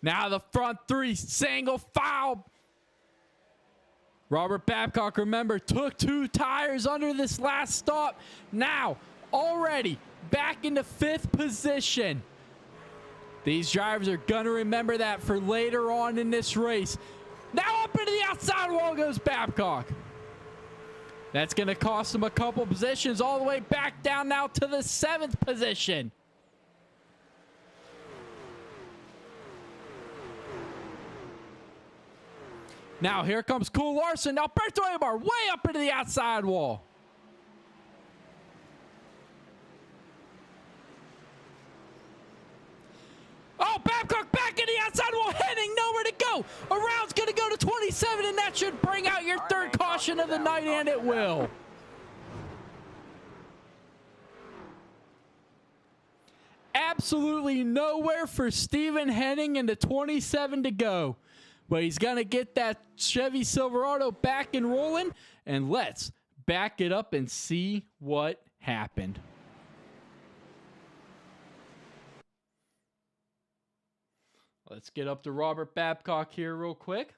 Now the front 3 single file. Robert Babcock, remember, took 2 tires under this last stop. Now, already back into 5th position. These drivers are going to remember that for later on in this race. Now up into the outside wall goes Babcock. That's going to cost him a couple positions all the way back down now to the 7th position. Now here comes Cool Larson. Now Alberto Abar way up into the outside wall. Oh, Babcock back in the outside wall, heading nowhere to go. Around's going to go to 27, and that should bring out your 3rd caution of the night, and it will. Absolutely nowhere for Stephen Henning and the 27 to go. But he's going to get that Chevy Silverado back and rolling, and let's back it up and see what happened. Let's get up to Robert Babcock here real quick.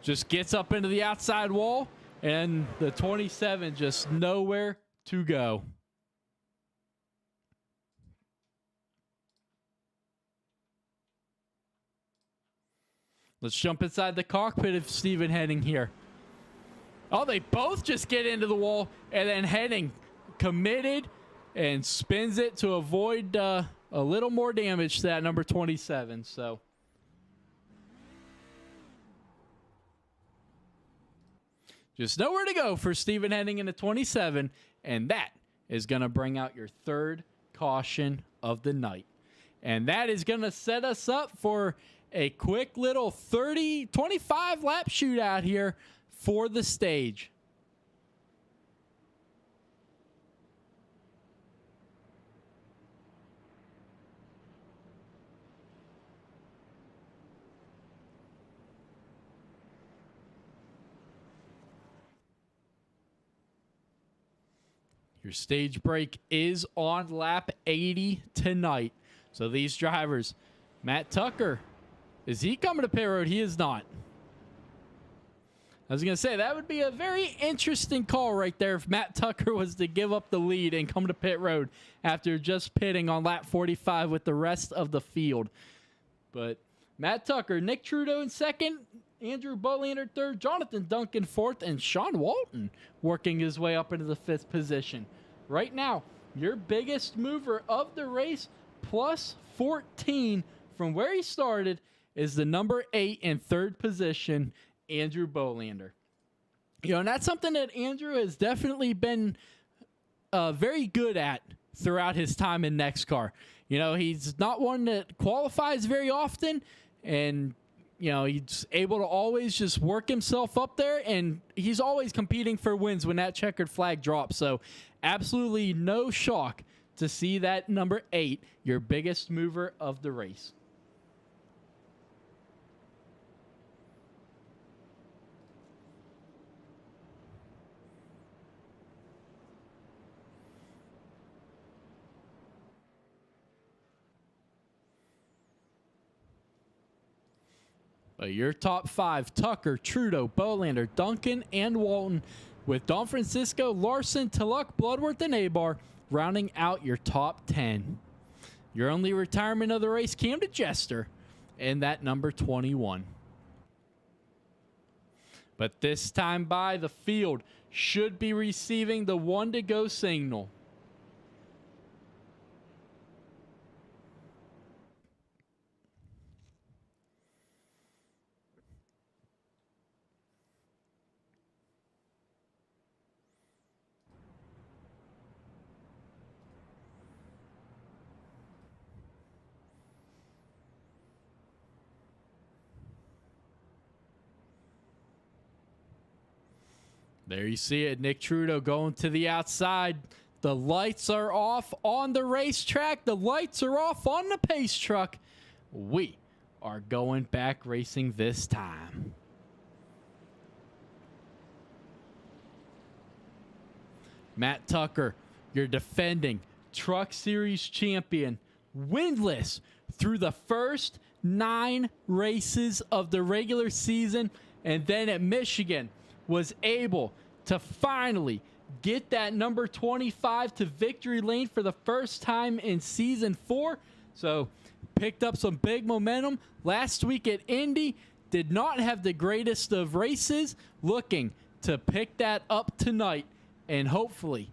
Just gets up into the outside wall, and the 27 just nowhere to go. Let's jump inside the cockpit of Stephen Henning here. Oh, they both just get into the wall, and then Henning committed and spins it to avoid a little more damage to that number 27. So just nowhere to go for Stephen Henning in the 27, and that is going to bring out your 3rd caution of the night. And that is going to set us up for a quick little 25 lap shootout here for the stage. Your stage break is on lap 80 tonight. So these drivers, Matt Tucker, is he coming to pit road? He is not. I was going to say, that would be a very interesting call right there if Matt Tucker was to give up the lead and come to pit road after just pitting on lap 45 with the rest of the field. But Matt Tucker, Nick Trudeau in 2nd, Andrew Bolander 3rd, Jonathan Duncan 4th, and Sean Walton working his way up into the 5th position. Right now, your biggest mover of the race, plus 14 from where he started, is the number 8 in 3rd position, Andrew Bolander. You know, and that's something that Andrew has definitely been very good at throughout his time in NEXXTCAR. You know, he's not one that qualifies very often, and you know, he's able to always just work himself up there, and he's always competing for wins when that checkered flag drops. So absolutely no shock to see that number 8, your biggest mover of the race. But your top 5, Tucker, Trudeau, Bolander, Duncan, and Walton, with Don Francisco, Larson, Tulloch, Bloodworth, and Abar rounding out your top 10. Your only retirement of the race came to Jester in that number 21. But this time by the field should be receiving the 1 to go signal. There you see it, Nick Trudeau going to the outside. The lights are off on the racetrack. The lights are off on the pace truck. We are going back racing this time. Matt Tucker, your defending Truck Series champion, winless through the first 9 races of the regular season, and then at Michigan was able to finally get that number 25 to victory lane for the first time in season 4. So picked up some big momentum last week at Indy. Did not have the greatest of races. Looking to pick that up tonight and hopefully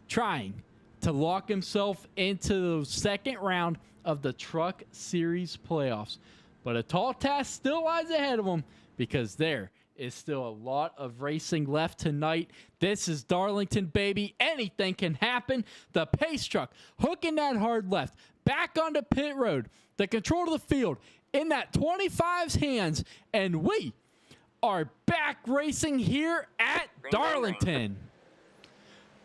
trying to lock himself into the second round of the Truck Series playoffs. But a tall task still lies ahead of him, because there is still a lot of racing left tonight. This is Darlington, baby. Anything can happen. The pace truck hooking that hard left back onto pit road. The control of the field in that 25's hands, and we are back racing here at Darlington.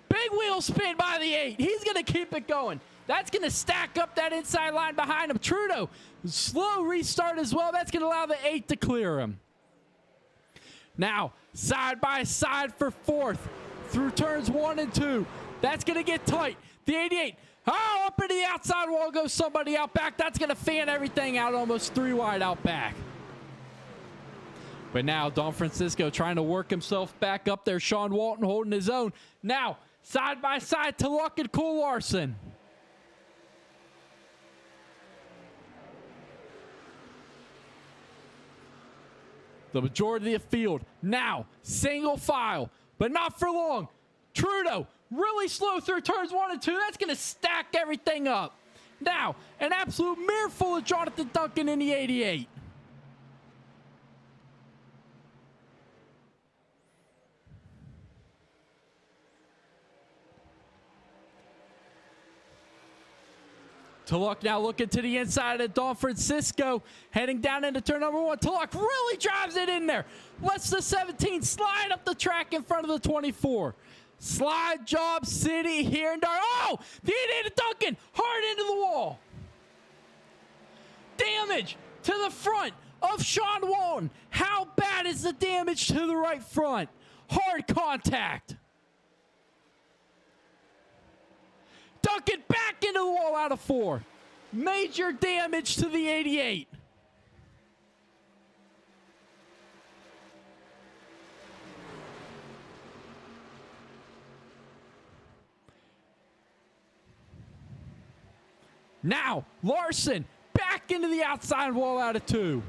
Big wheel spin by the 8. He's going to keep it going. That's going to stack up that inside line behind him. Trudeau, slow restart as well. That's going to allow the 8 to clear him. Now, side by side for 4th through turns 1 and 2. That's going to get tight. The 88. Oh, up into the outside wall goes somebody out back. That's going to fan everything out, almost 3 wide out back. But now Don Francisco trying to work himself back up there. Sean Walton holding his own. Now, side by side to Luck and Cole Larson. The majority of the field now single file, but not for long. Trudeau really slow through turns 1 and 2. That's going to stack everything up. Now, an absolute mirror of Jonathan Duncan in the 88. Tulloch now looking to the inside of Don Francisco, heading down into turn number 1. Tulloch really drives it in there. Lets the 17 slide up the track in front of the 24. Slide job city here in Dar. Oh, the 88 Duncan hard into the wall. Damage to the front of Sean Walton. How bad is the damage to the right front? Hard contact. Duncan back into the wall out of 4. Major damage to the 88. Now, Larson back into the outside wall out of 2.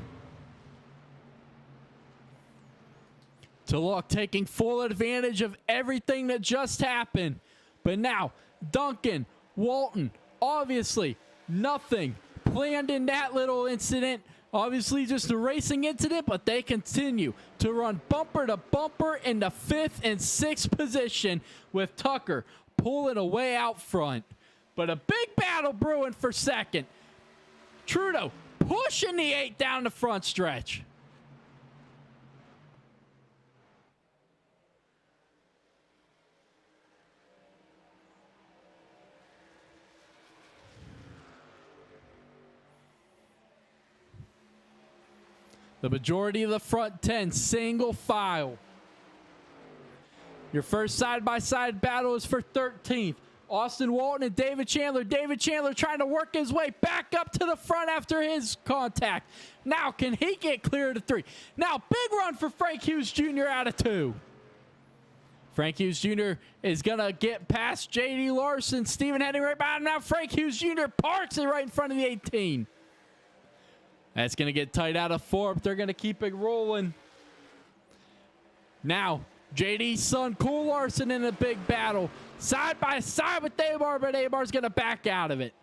Tulloch taking full advantage of everything that just happened. But now, Duncan, Walton, obviously nothing planned in that little incident. Obviously just a racing incident, but they continue to run bumper to bumper in the 5th and 6th position, with Tucker pulling away out front. But a big battle brewing for second. Trudeau pushing the 8 down the front stretch. The majority of the front 10 single file. Your first side-by-side battle is for 13th. Austin Walton and David Chandler. David Chandler trying to work his way back up to the front after his contact. Now, can he get clear to 3? Now, big run for Frank Hughes Jr. out of 2. Frank Hughes Jr. is going to get past J.D. Larson. Stephen heading right behind him. Now, Frank Hughes Jr. parks it right in front of the 18. That's going to get tight out of 4, but they're going to keep it rolling. Now, JD's son, Cole Larson, in a big battle. Side by side with Abar, but Abar's going to back out of it.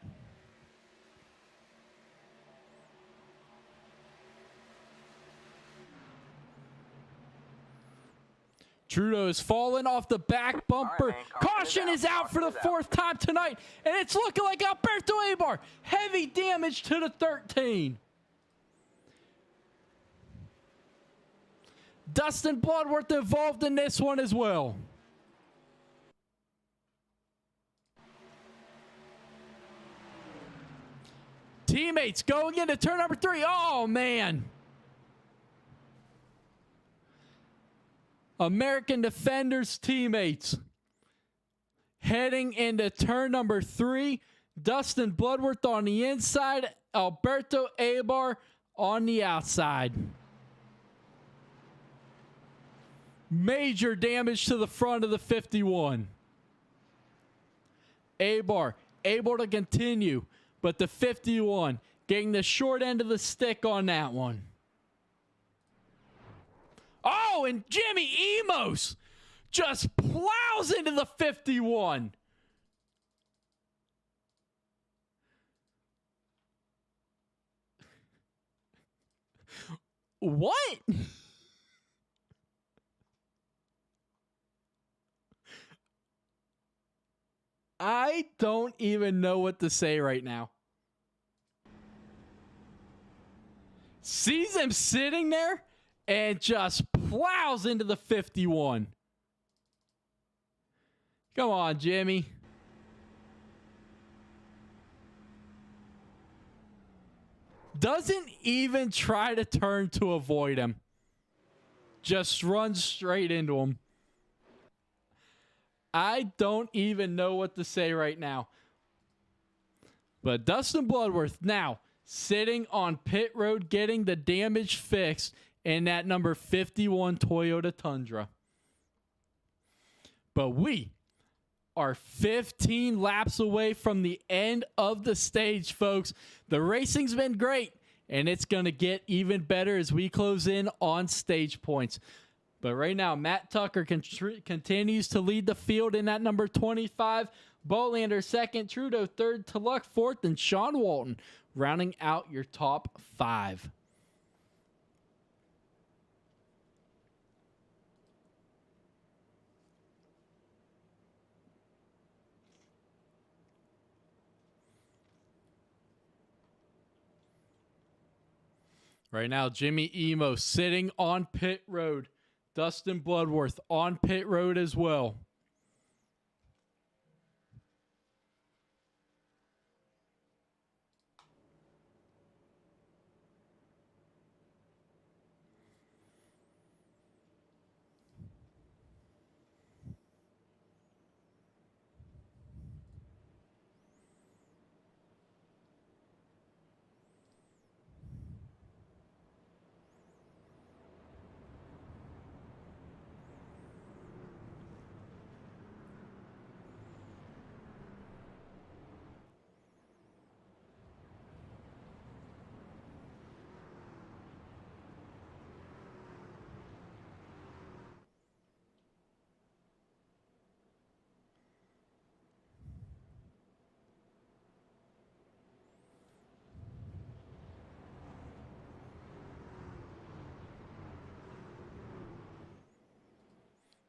Trudeau is falling off the back bumper. Right, Caution is out for the 4th time tonight, and it's looking like Alberto Abar. Heavy damage to the 13. Dustin Bloodworth involved in this one as well. Teammates going into turn number 3. Oh, man. American Defenders teammates heading into turn number 3. Dustin Bloodworth on the inside. Alberto Abar on the outside. Major damage to the front of the 51. Abar able to continue, but the 51 getting the short end of the stick on that one. Oh, and Jimmy Emos just plows into the 51. What? I don't even know what to say right now. Sees him sitting there and just plows into the 51. Come on, Jimmy. Doesn't even try to turn to avoid him. Just runs straight into him. I don't even know what to say right now. But Dustin Bloodworth now sitting on pit road getting the damage fixed in that number 51 Toyota Tundra. But we are 15 laps away from the end of the stage, folks. The racing's been great, and it's going to get even better as we close in on stage points. But right now, Matt Tucker continues to lead the field in that number 25. Bolander second, Trudeau third, Tulloch fourth, and Sean Walton rounding out your top 5. Right now, Jimmy Emo sitting on pit road. Dustin Bloodworth on pit road as well.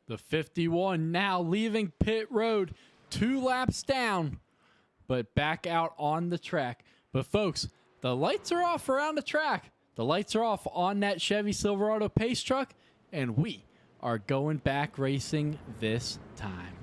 The 51 now leaving pit road 2 laps down, but back out on the track. But folks, the lights are off around the track. The lights are off on that Chevy Silverado pace truck, and we are going back racing this time.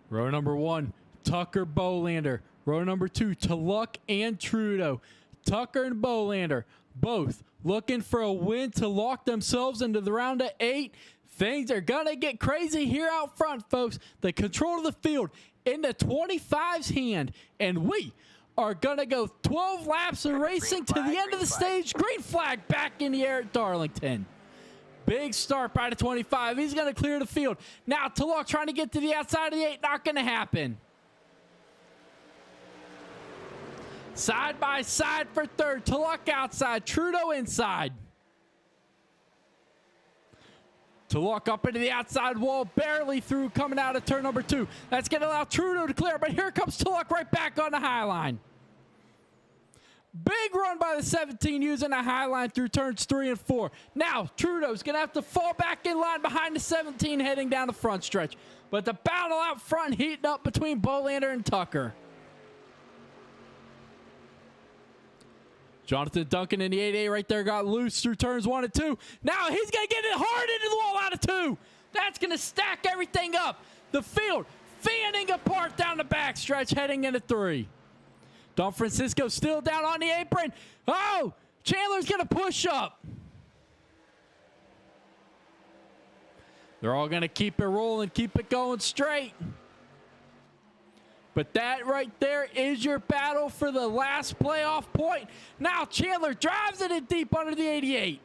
Row number 1, Tucker Bolander. Row number 2, Tulloch and Trudeau. Tucker and Bolander both looking for a win to lock themselves into the round of 8. Things are going to get crazy here out front, folks. The control of the field in the 25's hand, and we are going to go 12 laps of racing to the end of the stage. Green flag back in the air at Darlington. Big start by the 25. He's going to clear the field. Now Tulloch trying to get to the outside of the 8. Not going to happen. Side by side for third. Tulloch outside. Trudeau inside. Tulloch up into the outside wall. Barely through coming out of turn number 2. That's going to allow Trudeau to clear. But here comes Tulloch right back on the high line. Big run by the 17 using a high line through turns 3 and 4. Now, Trudeau's going to have to fall back in line behind the 17 heading down the front stretch. But the battle out front heating up between Bolander and Tucker. Jonathan Duncan in the 8A right there got loose through turns 1 and 2. Now he's going to get it hard into the wall out of 2. That's going to stack everything up. The field fanning apart down the back stretch heading into 3. Don Francisco still down on the apron. Oh, Chandler's going to push up. They're all going to keep it rolling, keep it going straight. But that right there is your battle for the last playoff point. Now Chandler drives it in deep under the 88.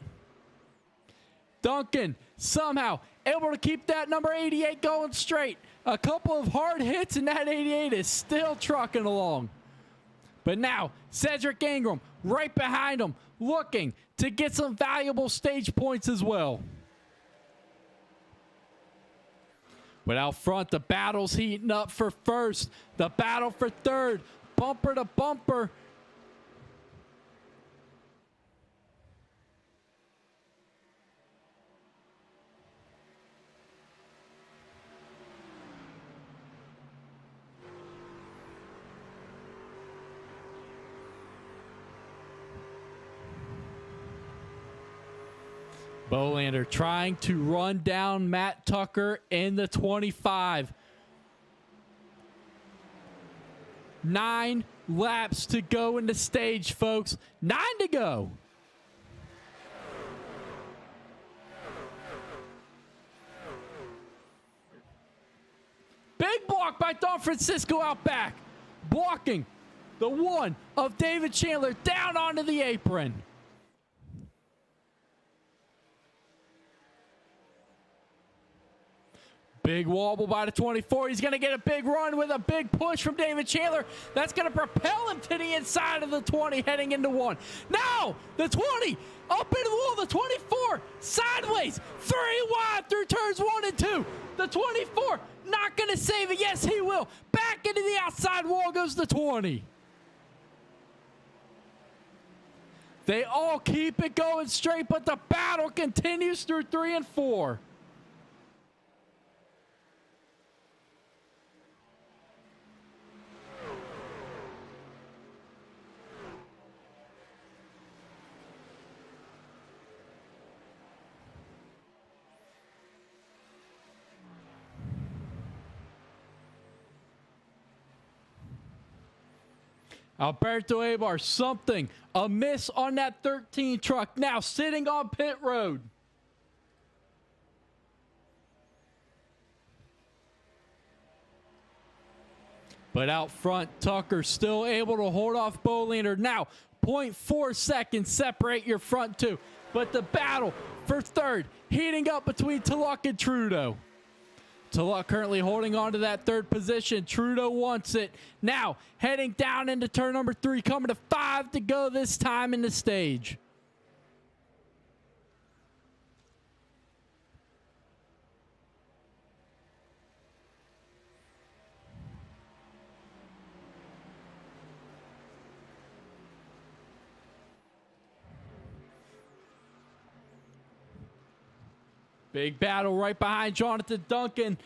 Duncan somehow able to keep that number 88 going straight. A couple of hard hits and that 88 is still trucking along. But now, Cedric Ingram right behind him, looking to get some valuable stage points as well. But out front, the battle's heating up for first. The battle for third. Bumper to bumper. Bolander trying to run down Matt Tucker in the 25. 9 laps to go in the stage, folks. 9 to go. Big block by Don Francisco out back. Blocking the 1 of David Chandler down onto the apron. Big wobble by the 24. He's going to get a big run with a big push from David Chandler. That's going to propel him to the inside of the 20 heading into 1. Now, the 20 up into the wall. The 24 sideways. 3 wide through turns 1 and 2. The 24 not going to save it. Yes, he will. Back into the outside wall goes the 20. They all keep it going straight, but the battle continues through 3 and 4. Alberto Abar, something amiss on that 13 truck. Now sitting on pit road. But out front, Tucker still able to hold off Bolander. Now, 0.4 seconds separate your front two. But the battle for third, heating up between Tulloch and Trudeau. Tulloch currently holding on to that third position. Trudeau wants it. Now heading down into turn number 3, coming to 5 to go this time in the stage. Big battle right behind Jonathan Duncan.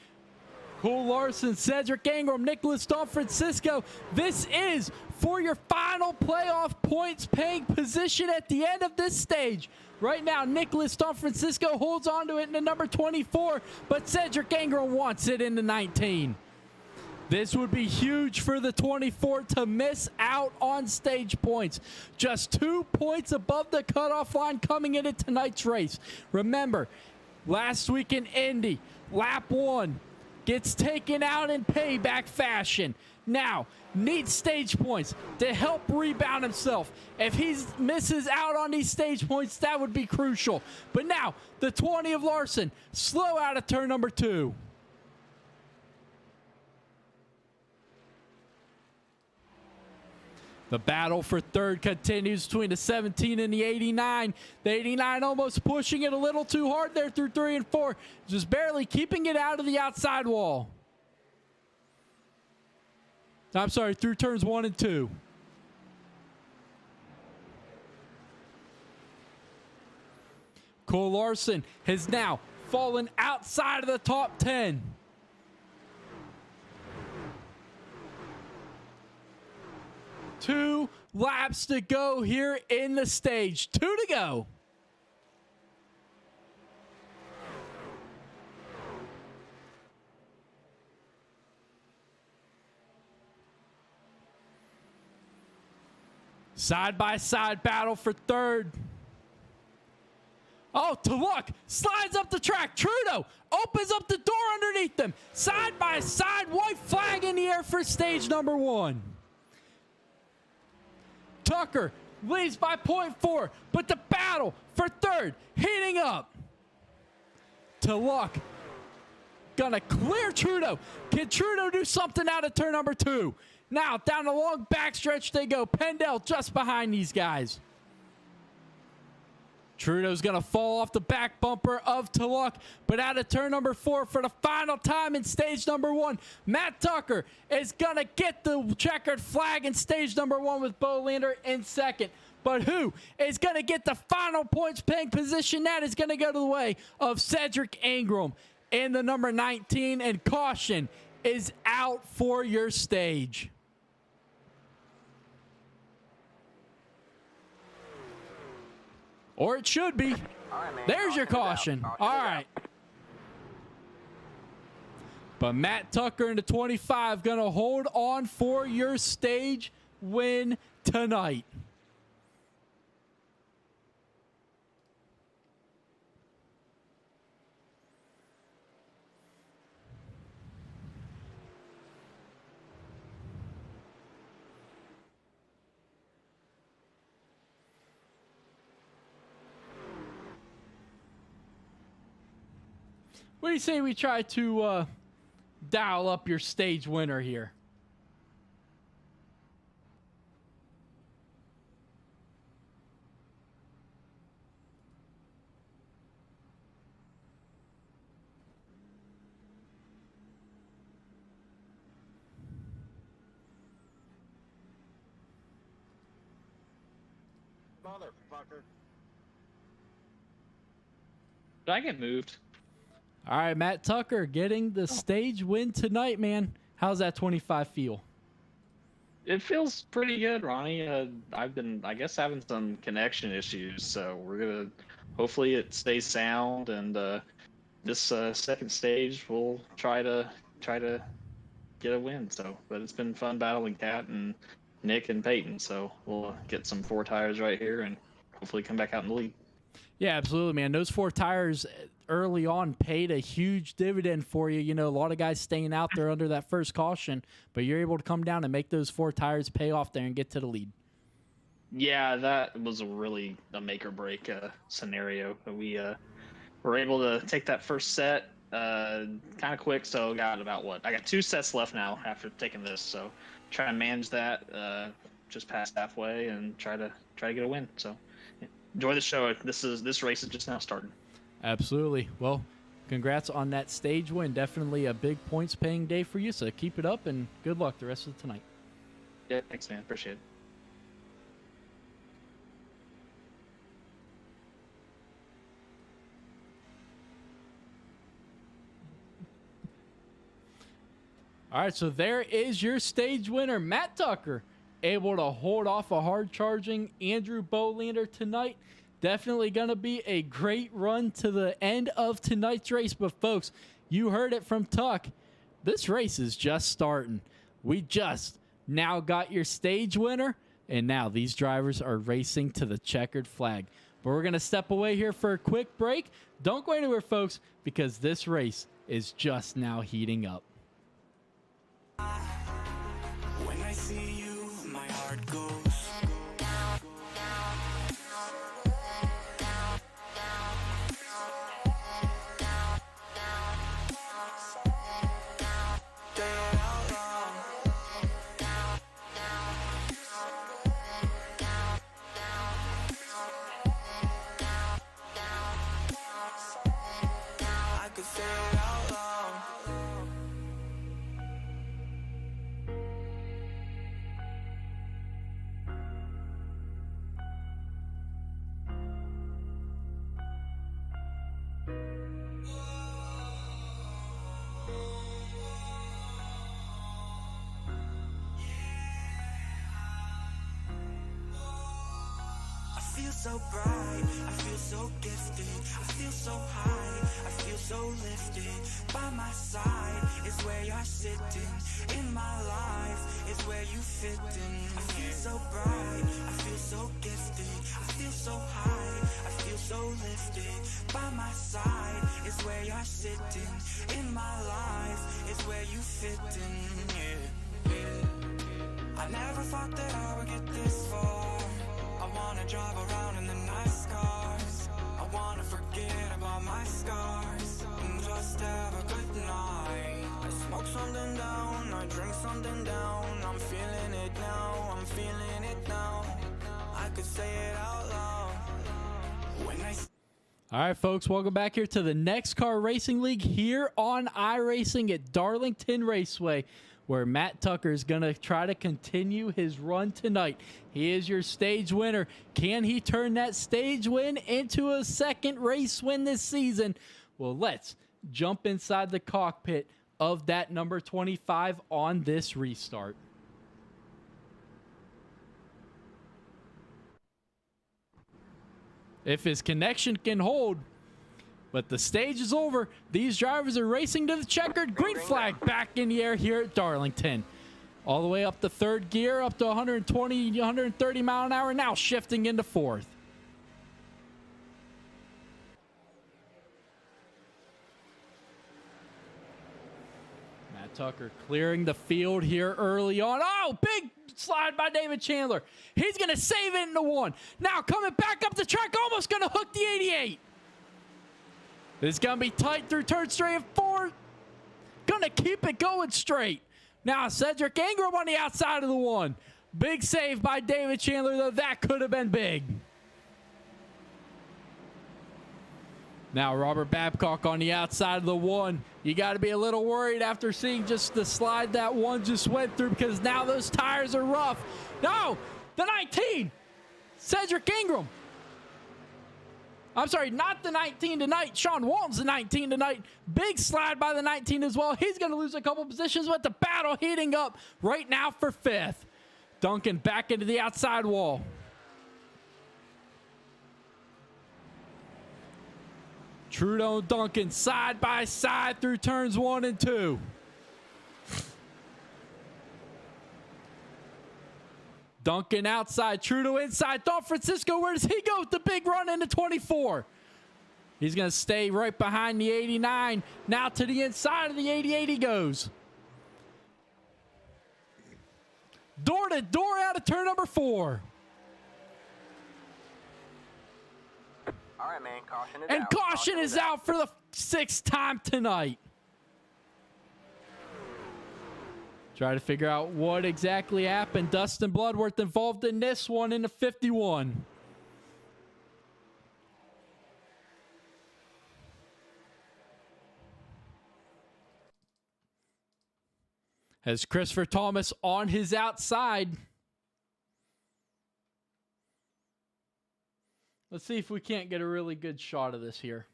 Cole Larson, Cedric Ingram, Nicholas Don Francisco. This is for your final playoff points paying position at the end of this stage. Right now, Nicholas Don Francisco holds on to it in the number 24, but Cedric Ingram wants it in the 19. This would be huge for the 24 to miss out on stage points. Just 2 points above the cutoff line coming into tonight's race. Remember, last week in Indy, lap 1 gets taken out in payback fashion. Now, needs stage points to help rebound himself. If he misses out on these stage points, that would be crucial. But now, the 20 of Larson, slow out of turn number 2. The battle for third continues between the 17 and the 89. The 89 almost pushing it a little too hard there through 3 and 4. Just barely keeping it out of the outside wall. I'm sorry, through turns 1 and 2. Cole Larson has now fallen outside of the top 10. Two laps to go here in the stage. 2 to go. Side-by-side battle for third. Oh, Tulloch slides up the track. Trudeau opens up the door underneath them. Side-by-side, white flag in the air for stage number 1. Tucker leads by 0.4, but the battle for third heating up. Tulloch gonna clear Trudeau. Can Trudeau do something out of turn number 2? Now down the long backstretch they go. Pendel just behind these guys. Trudeau's gonna fall off the back bumper of Tulloch, but out of turn number 4 for the final time in stage number 1, Matt Tucker is gonna get the checkered flag in stage number 1 with Bo Lander in second. But who is gonna get the final points paying position? That is gonna go to the way of Cedric Ingram in the number 19, and caution is out for your stage. Or it should be. There's your caution. All right. But Matt Tucker in the 25 going to hold on for your stage win tonight. What do you say we try to dial up your stage winner here? Motherfucker. Did I get moved? All right, Matt Tucker getting the stage win tonight, man. How's that 25 feel? It feels pretty good, Ronnie. I've been, I guess, having some connection issues, so we're gonna hopefully it stays sound, and this second stage we'll try to get a win. So, but it's been fun battling Kat and Nick and Peyton. So we'll get some 4 tires right here and hopefully come back out in the lead. Yeah, absolutely, man. Those 4 tires early on paid a huge dividend for you. You know, a lot of guys staying out there under that first caution, but you're able to come down and make those 4 tires pay off there and get to the lead. Yeah, that was a make or break scenario. We were able to take that first set kind of quick, so got about I got 2 sets left now after taking this, so try and manage that just past halfway and try to get a win. So enjoy the show. This race is just now starting. Absolutely. Well, congrats on that stage win. Definitely a big points paying day for you, so keep it up and good luck the rest of tonight. Yeah, thanks, man. Appreciate it. All right, so there is your stage winner, Matt Tucker, able to hold off a hard-charging Andrew Bolander tonight. Definitely going to be a great run to the end of tonight's race. But, folks, you heard it from Tuck. This race is just starting. We just now got your stage winner, and now these drivers are racing to the checkered flag. But we're going to step away here for a quick break. Don't go anywhere, folks, because this race is just now heating up. When I see you, my heart goes. I could say it out loud. I feel so bright, I feel so gifted, I feel so high, I feel so lifted. By my side is where you're sitting, in my life is where you fit in. I feel so bright, I feel so gifted, I feel so high, I feel so lifted. By my side is where you're sitting, in my life is where you fit in. Yeah. I never thought that I would get this far. I wanna drive around in the nice cars. I wanna forget about my scars and just have a good night. I smoke something down, I drink something down. I'm feeling it now, I'm feeling it now. I could say it out loud when I. All right, folks, welcome back here to the NEXXTCAR Racing League here on iRacing at Darlington Raceway, where Matt Tucker is going to try to continue his run tonight. He is your stage winner. Can he turn that stage win into a second race win this season? Well, let's jump inside the cockpit of that number 25 on this restart. If his connection can hold, but the stage is over. These drivers are racing to the checkered. Green flag back in the air here at Darlington. All the way up to third gear, up to 120, 130 mile an hour, now shifting into fourth. Matt Tucker clearing the field here early on. Oh, big slide by David Chandler. He's going to save it into one. Now coming back up the track, almost going to hook the 88. This is going to be tight through turn straight of 4. Going to keep it going straight. Now Cedric Ingram on the outside of the 1. Big save by David Chandler, though that could have been big. Now Robert Babcock on the outside of the 1. You got to be a little worried after seeing just the slide that 1 just went through, because now those tires are rough. No, the 19. Cedric Ingram. I'm sorry, not the 19 tonight. Sean Walton's the 19 tonight. Big slide by the 19 as well. He's going to lose a couple positions, but the battle heating up right now for 5th. Duncan back into the outside wall. Trudeau and Duncan side by side through turns 1 and 2. Duncan outside, Trudeau inside. Don Francisco, where does he go with the big run into 24? He's going to stay right behind the 89. Now to the inside of the 88 he goes. Door to door out of turn number 4. All right, man. Caution is And out. caution is out for the 6th time tonight. Try to figure out what exactly happened. Dustin Bloodworth involved in this one in the 51. As Christopher Thomas on his outside. Let's see if we can't get a really good shot of this here.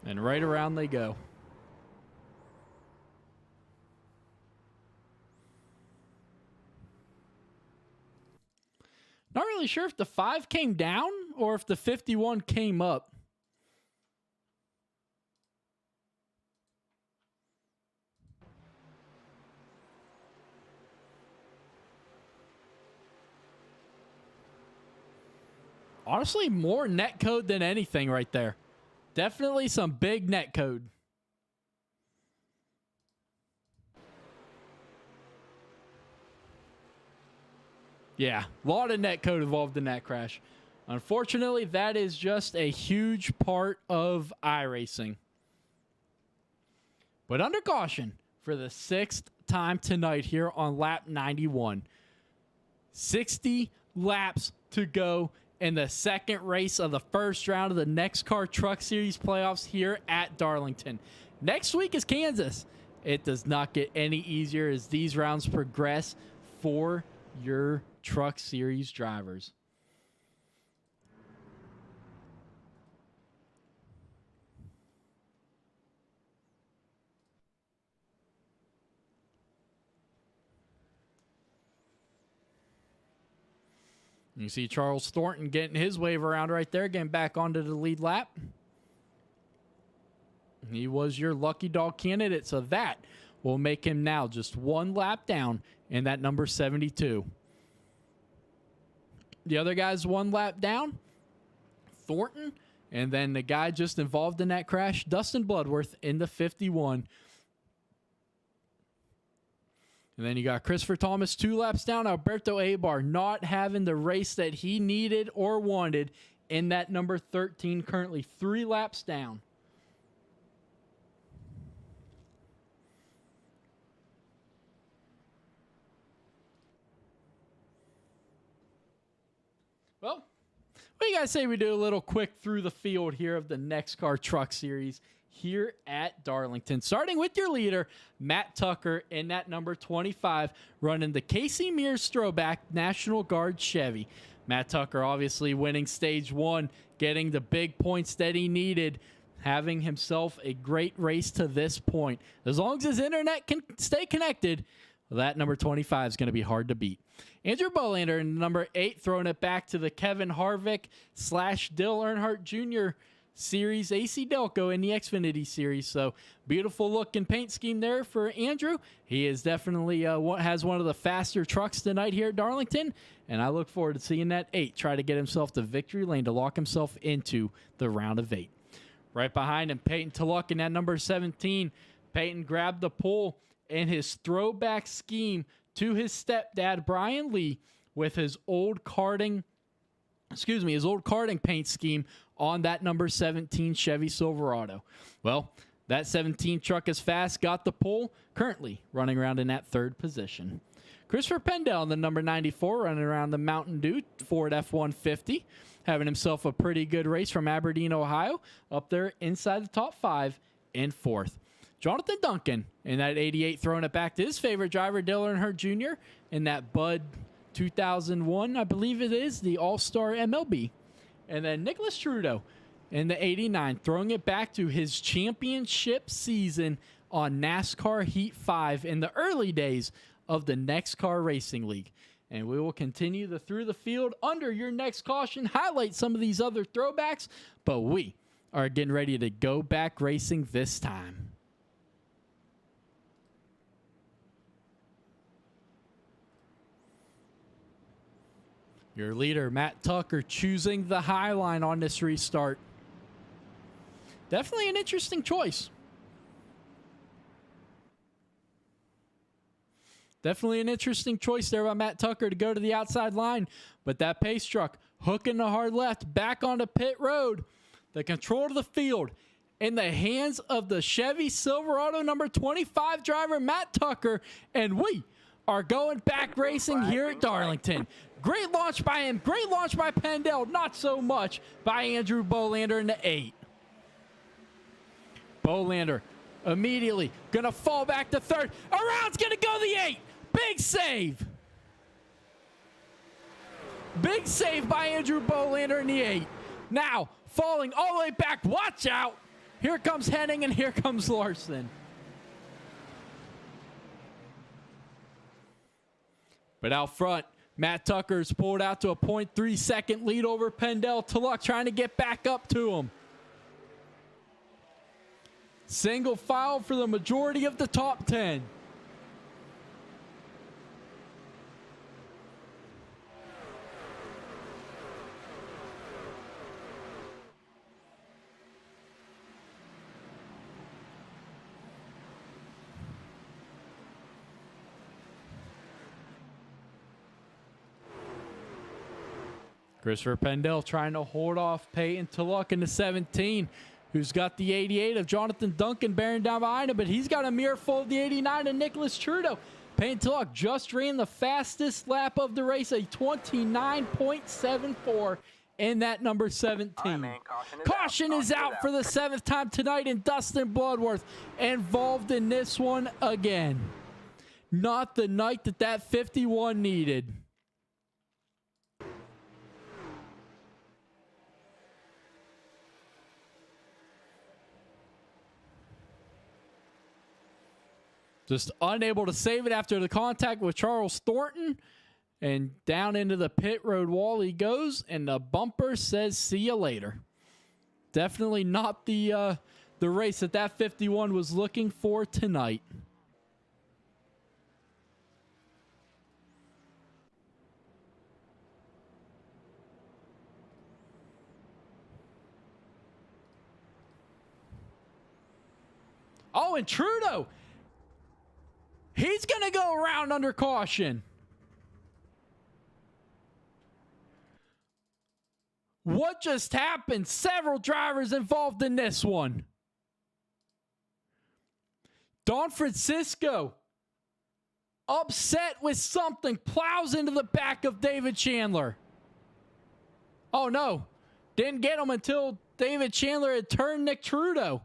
And right around they go. Not really sure if the 5 came down or if the 51 came up. Honestly, more net code than anything right there. Definitely some big net code. Yeah, a lot of net code involved in that crash. Unfortunately, that is just a huge part of iRacing. But under caution for the 6th time tonight here on lap 91. 60 laps to go in the second race of the first round of the NEXXTCAR Truck Series playoffs here at Darlington. Next week is Kansas. It does not get any easier as these rounds progress for your Truck Series drivers. You see Charles Thornton getting his wave around right there, getting back onto the lead lap. He was your lucky dog candidate, so that will make him now just one lap down in that number 72. The other guy's one lap down, Thornton, and then the guy just involved in that crash, Dustin Bloodworth, in the 51. And then you got Christopher Thomas 2 laps down. Alberto Abar not having the race that he needed or wanted in that number 13, currently 3 laps down. Well, what do you guys say we do a little quick through the field here of the NEXXTCAR Truck Series here at Darlington? Starting with your leader, Matt Tucker, in that number 25, running the Casey Mears throwback National Guard Chevy. Matt Tucker obviously winning stage 1, getting the big points that he needed, having himself a great race to this point. As long as his internet can stay connected, that number 25 is going to be hard to beat. Andrew Bolander in number 8, throwing it back to the Kevin Harvick / Dale Earnhardt Jr. Series AC Delco in the Xfinity Series. So beautiful looking paint scheme there for Andrew. He is definitely has one of the faster trucks tonight here at Darlington, and I look forward to seeing that 8 try to get himself to victory lane to lock himself into the round of 8. Right behind him, Peyton Tulloch in that number 17. Peyton grabbed the pole in his throwback scheme to his stepdad, Brian Lee, with his old karting paint scheme on that number 17 Chevy Silverado. Well, that 17 truck is fast, got the pole, currently running around in that 3rd position. Christopher Pendell in the number 94, running around the Mountain Dew Ford F-150, having himself a pretty good race from Aberdeen, Ohio, up there inside the top 5 in 4th. Jonathan Duncan in that 88, throwing it back to his favorite driver, Dale Earnhardt Jr., in that Bud 2001, I believe it is, the All-Star MLB. And then Nicholas Trudeau in the 89, throwing it back to his championship season on NASCAR Heat 5 in the early days of the NEXXTCAR Racing League. And we will continue through the field under your next caution, highlight some of these other throwbacks, but we are getting ready to go back racing this time. Your leader, Matt Tucker, choosing the high line on this restart. Definitely an interesting choice. Definitely an interesting choice there by Matt Tucker to go to the outside line. But that pace truck hooking the hard left back onto pit road. The control of the field in the hands of the Chevy Silverado number 25 driver, Matt Tucker. And we are going back racing here at Darlington. Great launch by him. Great launch by Pendel. Not so much by Andrew Bolander in the 8. Bolander immediately going to fall back to third. Around's going to go the 8. Big save. Big save by Andrew Bolander in the 8. Now, falling all the way back. Watch out. Here comes Henning and here comes Larson. But out front, Matt Tucker's pulled out to a 0.3 second lead over Pendel. Tulloch trying to get back up to him. Single file for the majority of the top 10. Christopher Pendel trying to hold off Peyton Tulloch in the 17, who's got the 88 of Jonathan Duncan bearing down behind him, but he's got a mirror full of the 89 of Nicholas Trudeau. Peyton Tulloch just ran the fastest lap of the race, a 29.74 in that number 17. Caution is out for the 7th time tonight, and Dustin Bloodworth involved in this one again. Not the night that 51 needed. Just unable to save it after the contact with Charles Thornton. And down into the pit road wall he goes. And the bumper says, see you later. Definitely not the race that 51 was looking for tonight. Oh, and Trudeau. He's going to go around under caution. What just happened? Several drivers involved in this one. Don Francisco, upset with something, plows into the back of David Chandler. Oh, no. Didn't get him until David Chandler had turned Nick Trudeau.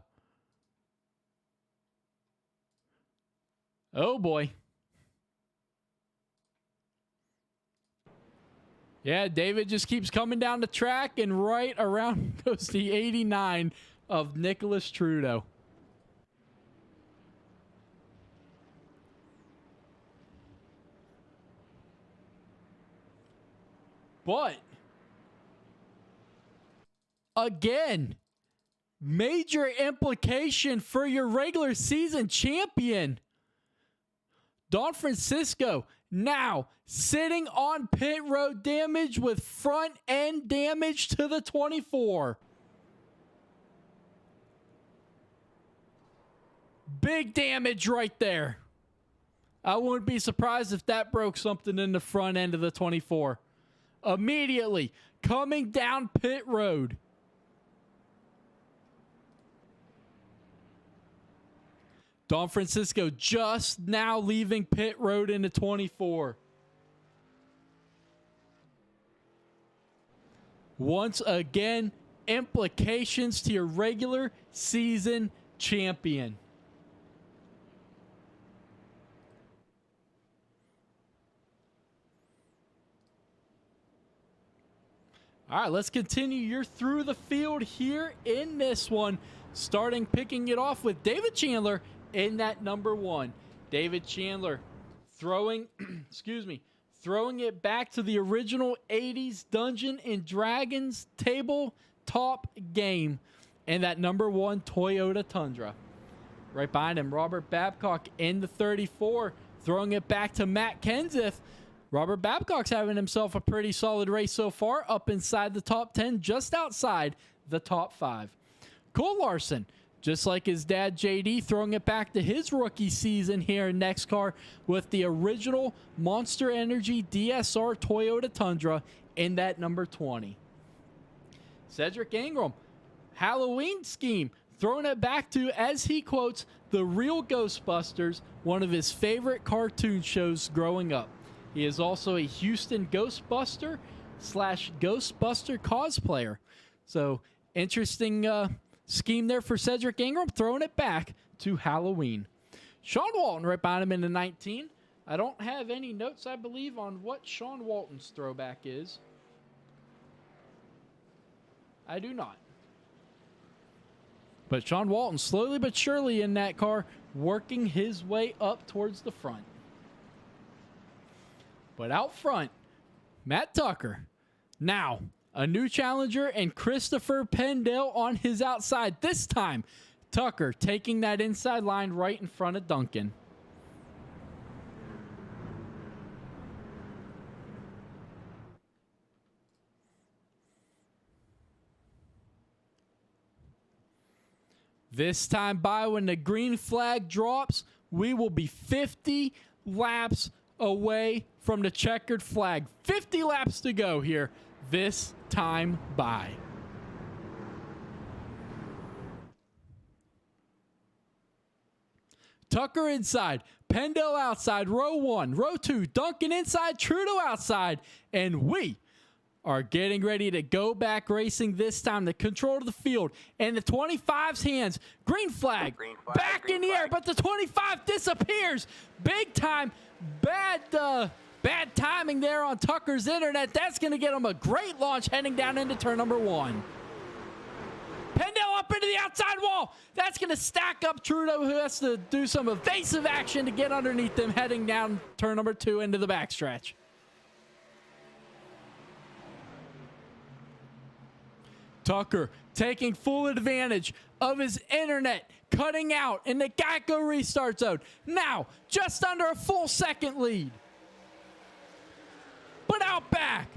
Oh, boy. Yeah, David just keeps coming down the track, and right around goes the 89 of Nicholas Trudeau. But, again, major implication for your regular season champion. Don Francisco now sitting on pit road damage with front end damage to the 24. Big damage right there. I wouldn't be surprised if that broke something in the front end of the 24. Immediately coming down pit road. Don Francisco just now leaving pit road in the 24. Once again, implications to your regular season champion. All right, let's continue. You're through the field here in this one, starting picking it off with David Chandler in that number 1. David Chandler throwing, throwing it back to the original 80s Dungeons and Dragons tabletop game in that number 1 Toyota Tundra. Right behind him, Robert Babcock in the 34, throwing it back to Matt Kenseth. Robert Babcock's having himself a pretty solid race so far, up inside the top 10, just outside the top 5. Cole Larson just like his dad JD, throwing it back to his rookie season here in NEXXTCAR with the original Monster Energy DSR Toyota Tundra in that number 20. Cedric Ingram, Halloween scheme, throwing it back to, as he quotes, the real Ghostbusters, one of his favorite cartoon shows growing up. He is also a Houston Ghostbuster / Ghostbuster cosplayer. So interesting scheme there for Cedric Ingram, throwing it back to Halloween. Sean Walton right behind him in the 19. I don't have any notes, I believe, on what Sean Walton's throwback is. I do not. But Sean Walton slowly but surely in that car, working his way up towards the front. But out front, Matt Tucker. Now, a new challenger and Christopher Pendell on his outside. This time, Tucker taking that inside line right in front of Duncan. This time by, when the green flag drops, we will be 50 laps away from the checkered flag. 50 laps to go here this time by. Tucker inside, Pendell outside, row 1, row 2, Duncan inside, Trudeau outside, and we are getting ready to go back racing this time. The control of the field and the 25's hands. Green flag, back in the air, but the 25 disappears. Big time, bad timing there on Tucker's internet. That's going to get him a great launch heading down into turn number 1. Pendell up into the outside wall. That's going to stack up Trudeau, who has to do some evasive action to get underneath them heading down turn number 2 into the backstretch. Tucker taking full advantage of his internet, cutting out in the Geico restart zone. Now, just under a full second lead. But out back,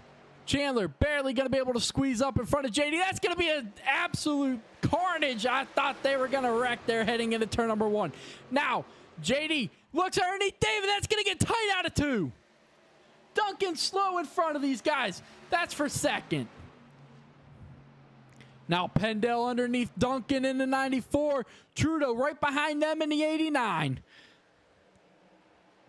Chandler barely going to be able to squeeze up in front of JD. That's going to be an absolute carnage. I thought they were going to wreck there heading into turn number 1. Now, JD looks underneath David. That's going to get tight out of 2. Duncan slow in front of these guys. That's for second. Now Pendell underneath Duncan in the 94. Trudeau right behind them in the 89.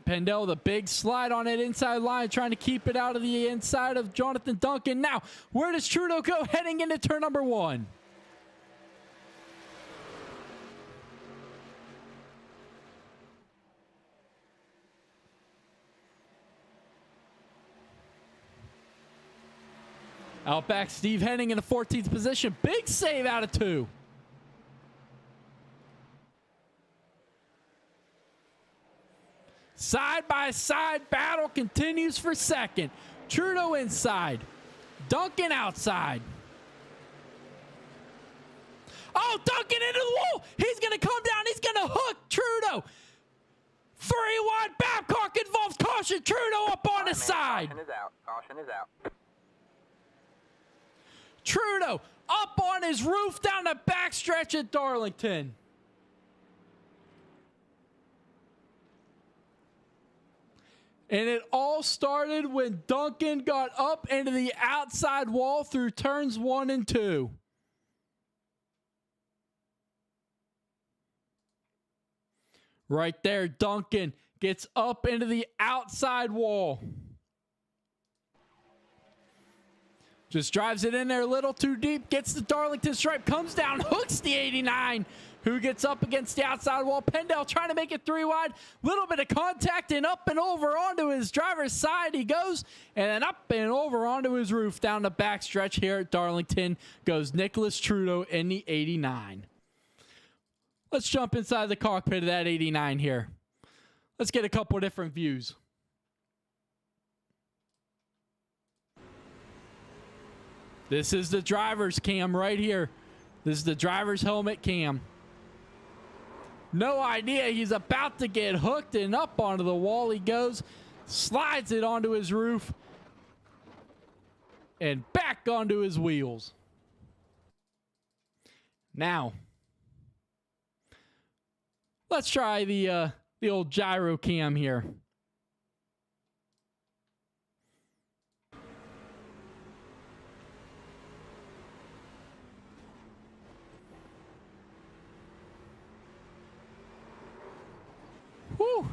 Pendell, the big slide on that inside line, trying to keep it out of the inside of Jonathan Duncan. Now, where does Trudeau go heading into turn number 1? Out back, Steve Henning in the 14th position. Big save out of 2. Side-by-side battle continues for second. Trudeau inside. Duncan outside. Oh, Duncan into the wall. He's going to come down. He's going to hook Trudeau. 3 wide. Babcock involves caution. Trudeau up on his side. Caution is out. Caution is out. Trudeau up on his roof down the backstretch at Darlington. And it all started when Duncan got up into the outside wall through turns 1 and 2. Right there, Duncan gets up into the outside wall. Just drives it in there a little too deep, gets the Darlington stripe, comes down, hooks the 89, who gets up against the outside wall. Pendell trying to make it 3 wide. Little bit of contact, and up and over onto his driver's side he goes, and then up and over onto his roof down the backstretch here at Darlington goes Nicholas Trudeau in the 89. Let's jump inside the cockpit of that 89 here. Let's get a couple different views. This is the driver's cam right here. This is the driver's helmet cam. No idea. He's about to get hooked, and up onto the wall he goes. Slides it onto his roof. And back onto his wheels. Now, Let's try the old gyro cam here. Whew.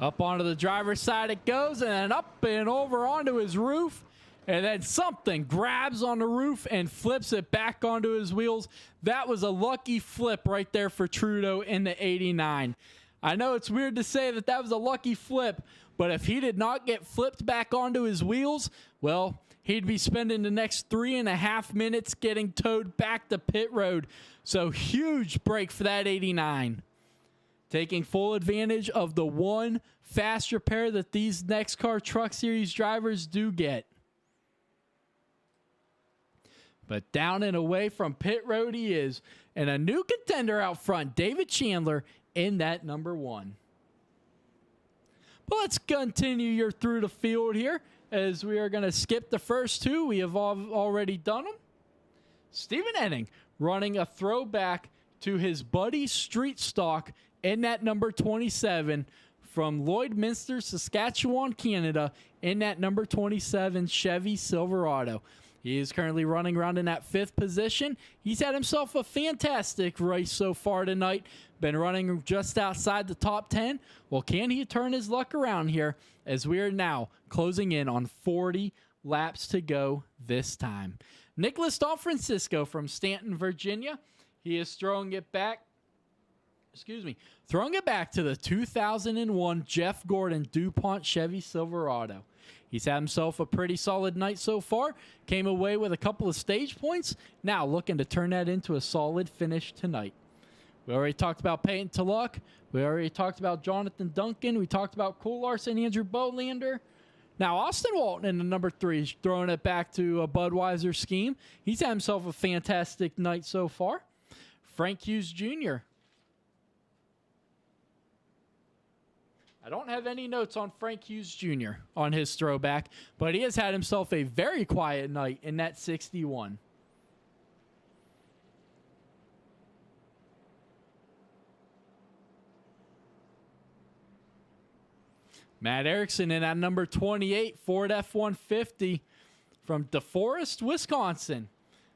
Up onto the driver's side it goes, and then up and over onto his roof. And then something grabs on the roof and flips it back onto his wheels. That was a lucky flip right there for Trudeau in the 89. I know it's weird to say that that was a lucky flip, but if he did not get flipped back onto his wheels, well, he'd be spending the next 3.5 minutes getting towed back to pit road. So huge break for that 89. Taking full advantage of the one fast repair that these NEXXTCAR Truck Series drivers do get. But down and away from pit road he is. And a new contender out front, David Chandler in that number 1. But let's continue your through the field here as we are going to skip the first two. We have already done them. Stephen Enning running a throwback to his buddy Street Stock in that number 27 from Lloydminster, Saskatchewan, Canada in that number 27 Chevy Silverado. He is currently running around in that 5th position. He's had himself a fantastic race so far tonight. Been running just outside the top 10. Well, can he turn his luck around here as we are now closing in on 40 laps to go this time? Nicholas DeFrancisco from Stanton, Virginia. He is throwing it back to the 2001 Jeff Gordon DuPont Chevy Silverado. He's had himself a pretty solid night so far. Came away with a couple of stage points. Now looking to turn that into a solid finish tonight. We already talked about Peyton Tulloch. We already talked about Jonathan Duncan. We talked about Cole Larson, Andrew Bolander. Now Austin Walton in the number 3 is throwing it back to a Budweiser scheme. He's had himself a fantastic night so far. Frank Hughes Jr. I don't have any notes on Frank Hughes Jr. on his throwback, but he has had himself a very quiet night in that 61. Matt Erickson in at number 28, Ford F-150 from DeForest, Wisconsin.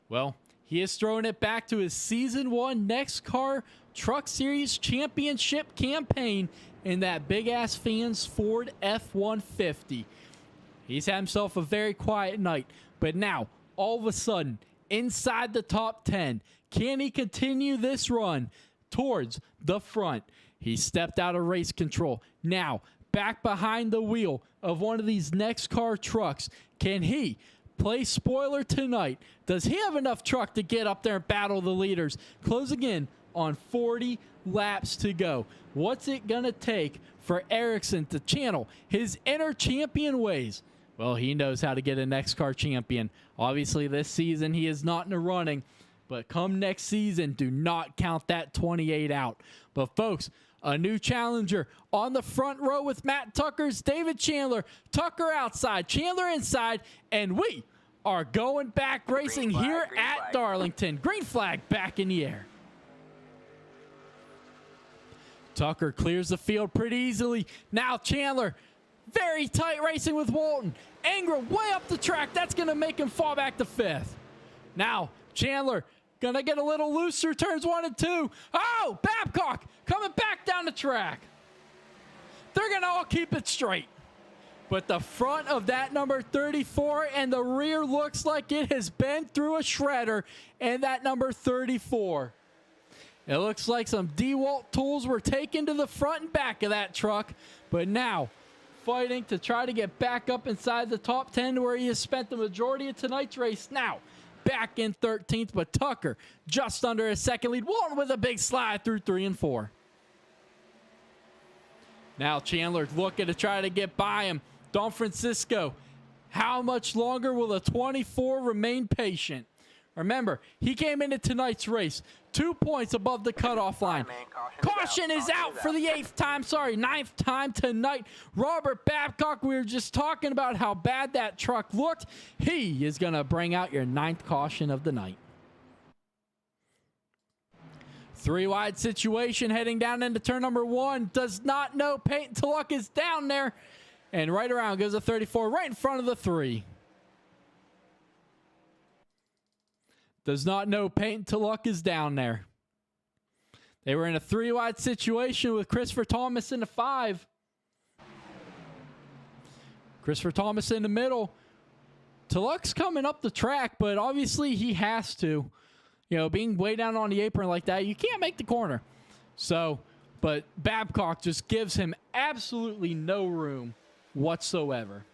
Well, he is throwing it back to his Season 1 NEXXTCAR Truck Series Championship campaign in that big-ass fans Ford F-150. He's had himself a very quiet night, but now, all of a sudden, inside the top 10, can he continue this run towards the front? He stepped out of race control. Now, back behind the wheel of one of these NEXXTCAR trucks. Can he play spoiler tonight? Does he have enough truck to get up there and battle the leaders? Closing in on 40 laps to go. What's it going to take for Erickson to channel his inner champion ways? Well, he knows how to get a NEXXTCAR champion. Obviously, this season he is not in the running, but come next season, do not count that 28 out. But folks, a new challenger on the front row with Matt Tucker's David Chandler. Tucker outside, Chandler inside, and we are going back racing here at Darlington. Green flag back in the air. Tucker clears the field pretty easily. Now Chandler, very tight racing with Walton. Ingram way up the track. That's going to make him fall back to 5th. Now Chandler going to get a little looser, turns 1 and 2. Oh, Babcock coming back down the track. They're going to all keep it straight. But the front of that number 34 and the rear looks like it has been through a shredder, and that number 34. It looks like some DeWalt tools were taken to the front and back of that truck, but now fighting to try to get back up inside the top 10 where he has spent the majority of tonight's race. Now back in 13th, but Tucker just under his second lead. Walton with a big slide through 3 and 4. Now Chandler looking to try to get by him. Don Francisco, how much longer will the 24 remain patient? Remember, he came into tonight's race 2 points above the cutoff line. Caution is out for the 9th time tonight. Robert Babcock, we were just talking about how bad that truck looked. He is going to bring out your 9th caution of the night. 3 wide situation heading down into turn number 1. Does not know Peyton Tulloch is down there. And right around goes a 34 right in front of the 3. Does not know Peyton Tulloch is down there. They were in a 3 wide situation with Christopher Thomas in the 5. Christopher Thomas in the middle. Tulloch's coming up the track, but obviously he has to. You know, being way down on the apron like that, you can't make the corner. So, but Babcock just gives him absolutely no room whatsoever.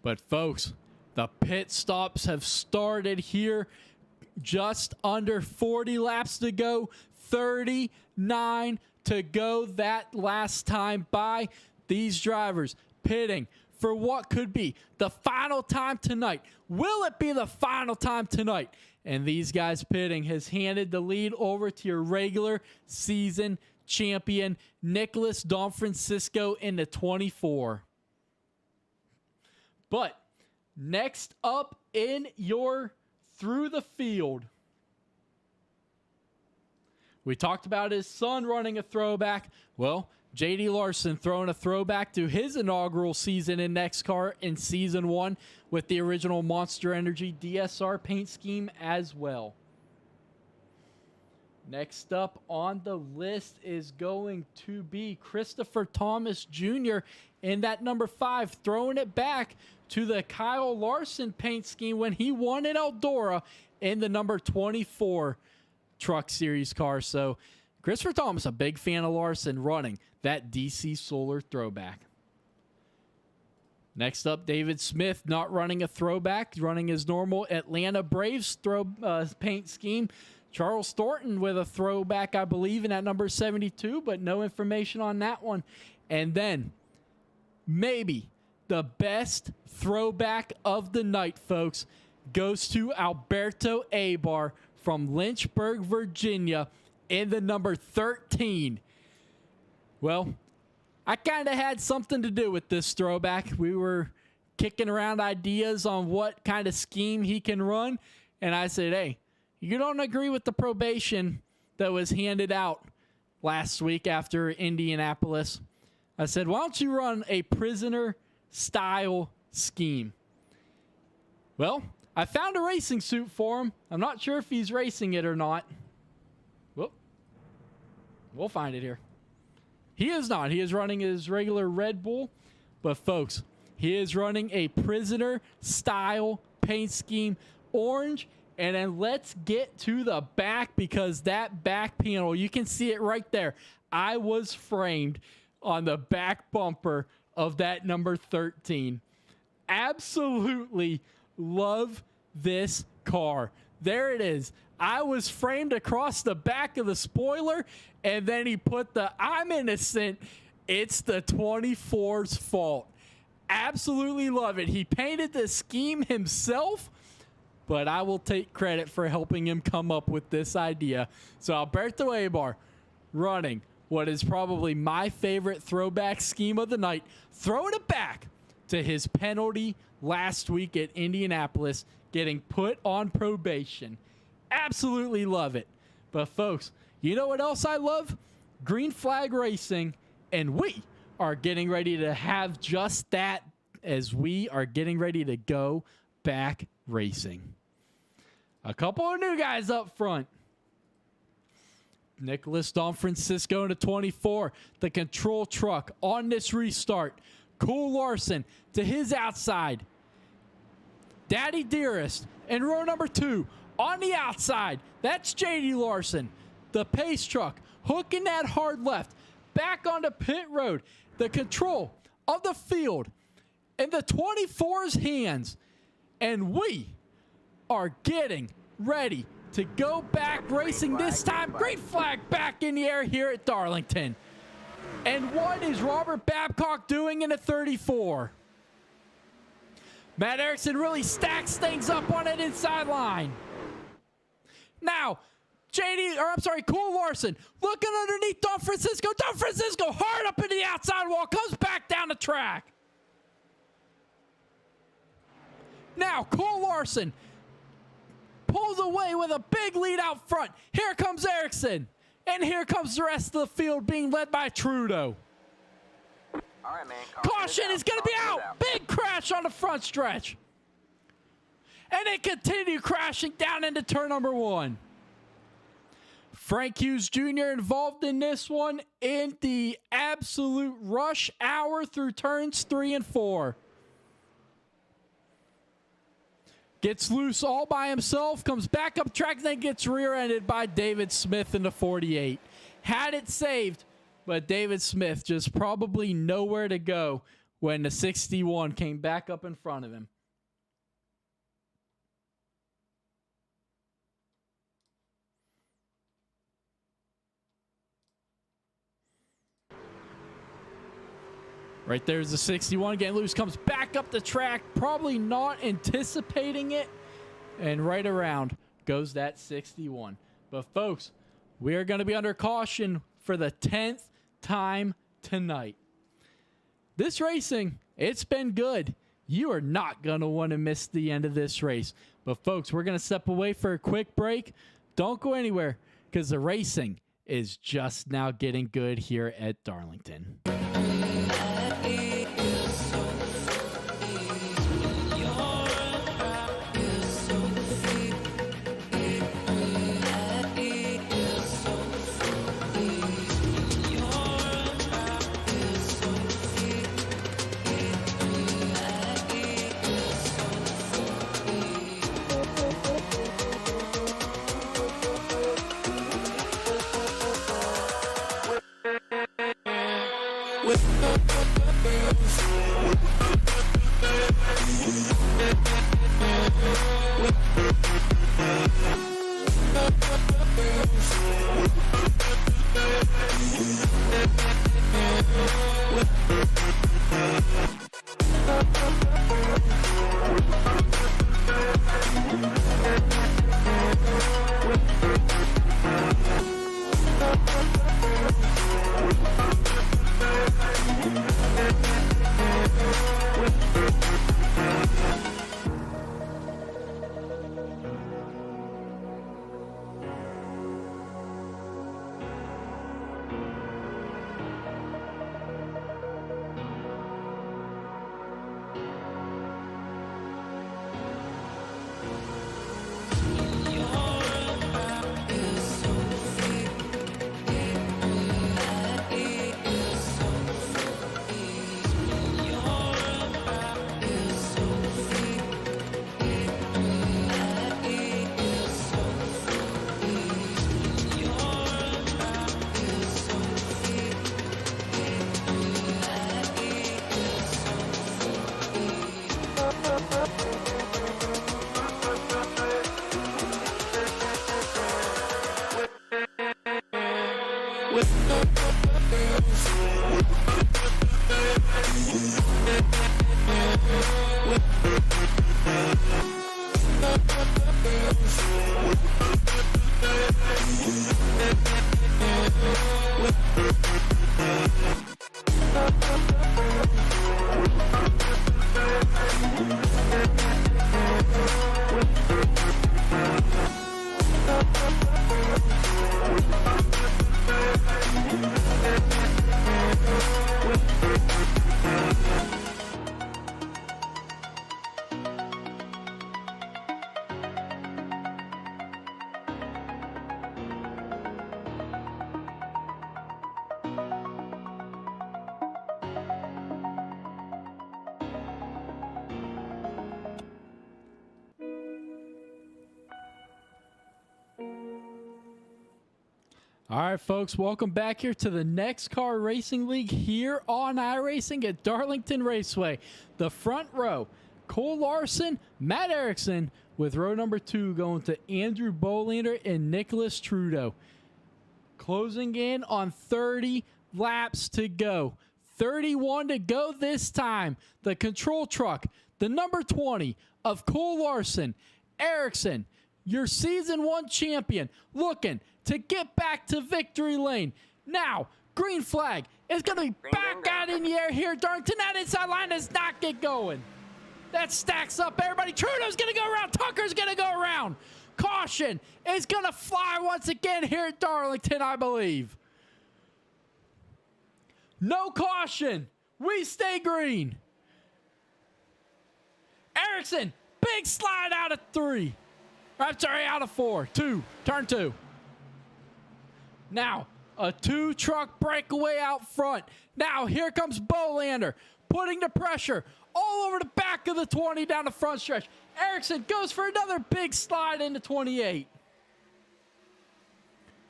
But folks, the pit stops have started here. Just under 40 laps to go. 39 to go that last time by. These drivers pitting for what could be the final time tonight. Will it be the final time tonight? And these guys pitting has handed the lead over to your regular season champion, Nicholas Don Francisco, in the 24. But next up in your through the field, we talked about his son running a throwback. Well, J.D. Larson throwing a throwback to his inaugural season in NEXXTCAR in Season 1 with the original Monster Energy DSR paint scheme as well. Next up on the list is going to be Christopher Thomas Jr. in that number 5, throwing it back to the Kyle Larson paint scheme when he won in Eldora in the number 24 Truck Series car. So Christopher Thomas, a big fan of Larson, running that DC Solar throwback. Next up, David Smith not running a throwback, running his normal Atlanta Braves paint scheme. Charles Thornton with a throwback, I believe, in at number 72, but no information on that one. And then maybe the best throwback of the night, folks, goes to Alberto Abar from Lynchburg, Virginia, in the number 13. Well, I kind of had something to do with this throwback. We were kicking around ideas on what kind of scheme he can run, and I said, hey, you don't agree with the probation that was handed out last week after Indianapolis. I said, why don't you run a prisoner-style scheme? Well, I found a racing suit for him. I'm not sure if he's racing it or not. Whoop. We'll find it here. He is not. He is running his regular Red Bull. But, folks, he is running a prisoner-style paint scheme, orange. And then let's get to the back, because that back panel, you can see it right there. I was framed on the back bumper of that number 13. Absolutely love this car. There it is. I was framed across the back of the spoiler, and then he put the I'm innocent, it's the 24's fault. Absolutely love it. He painted the scheme himself, but I will take credit for helping him come up with this idea. So Alberto Abar running what is probably my favorite throwback scheme of the night, throwing it back to his penalty last week at Indianapolis, getting put on probation. Absolutely love it. But folks, you know what else I love? Green Flag Racing, and we are getting ready to have just that as we are getting ready to go back racing. A couple of new guys up front. Nicholas Don Francisco in a 24, the control truck on this restart. Cole Larson to his outside. Daddy Dearest in row number 2 on the outside. That's J.D. Larson. The pace truck hooking that hard left. Back onto pit road. The control of the field in the 24's hands. And we are getting ready to go back racing this time. Green flag back in the air here at Darlington. And what is Robert Babcock doing in a 34? Matt Erickson really stacks things up on that inside line. Now, Cole Larson looking underneath Don Francisco. Don Francisco hard up into the outside wall, comes back down the track. Now, Cole Larson pulls away with a big lead out front. Here comes Erickson. And here comes the rest of the field being led by Trudeau. All right, man. Caution is going to be Caution is out. Big crash on the front stretch. And they continue crashing down into turn number 1. Frank Hughes Jr. involved in this one in the absolute rush hour through turns 3 and 4. Gets loose all by himself, comes back up track, then gets rear-ended by David Smith in the 48. Had it saved, but David Smith just probably nowhere to go when the 61 came back up in front of him. Right there's the 61 getting loose, comes back up the track, probably not anticipating it, and right around goes that 61. But folks, we are going to be under caution for the 10th time tonight. This racing, it's been good. You are not going to want to miss the end of this race. But folks, we're going to step away for a quick break. Don't go anywhere, because the racing is just now getting good here at Darlington. All right, folks, welcome back here to the NEXXTCAR Racing League here on iRacing at Darlington Raceway. The front row, Cole Larson, Matt Erickson, with row number 2 going to Andrew Bolander and Nicholas Trudeau. Closing in on 30 laps to go. 31 to go this time. The control truck, the number 20 of Cole Larson, Erickson, your season 1 champion, looking to get back to victory lane. Now, green flag is going to be back out in the air here. Darlington, that inside line does not get going. That stacks up everybody. Trudeau's going to go around. Tucker's going to go around. caution is going to fly once again here at Darlington, I believe. No caution. We stay green. Erickson, big slide out of 3. I'm sorry, out of 4. 2, turn 2. Now, a 2-truck breakaway out front. Now, here comes Bolander, putting the pressure all over the back of the 20 down the front stretch. Erickson goes for another big slide into 28.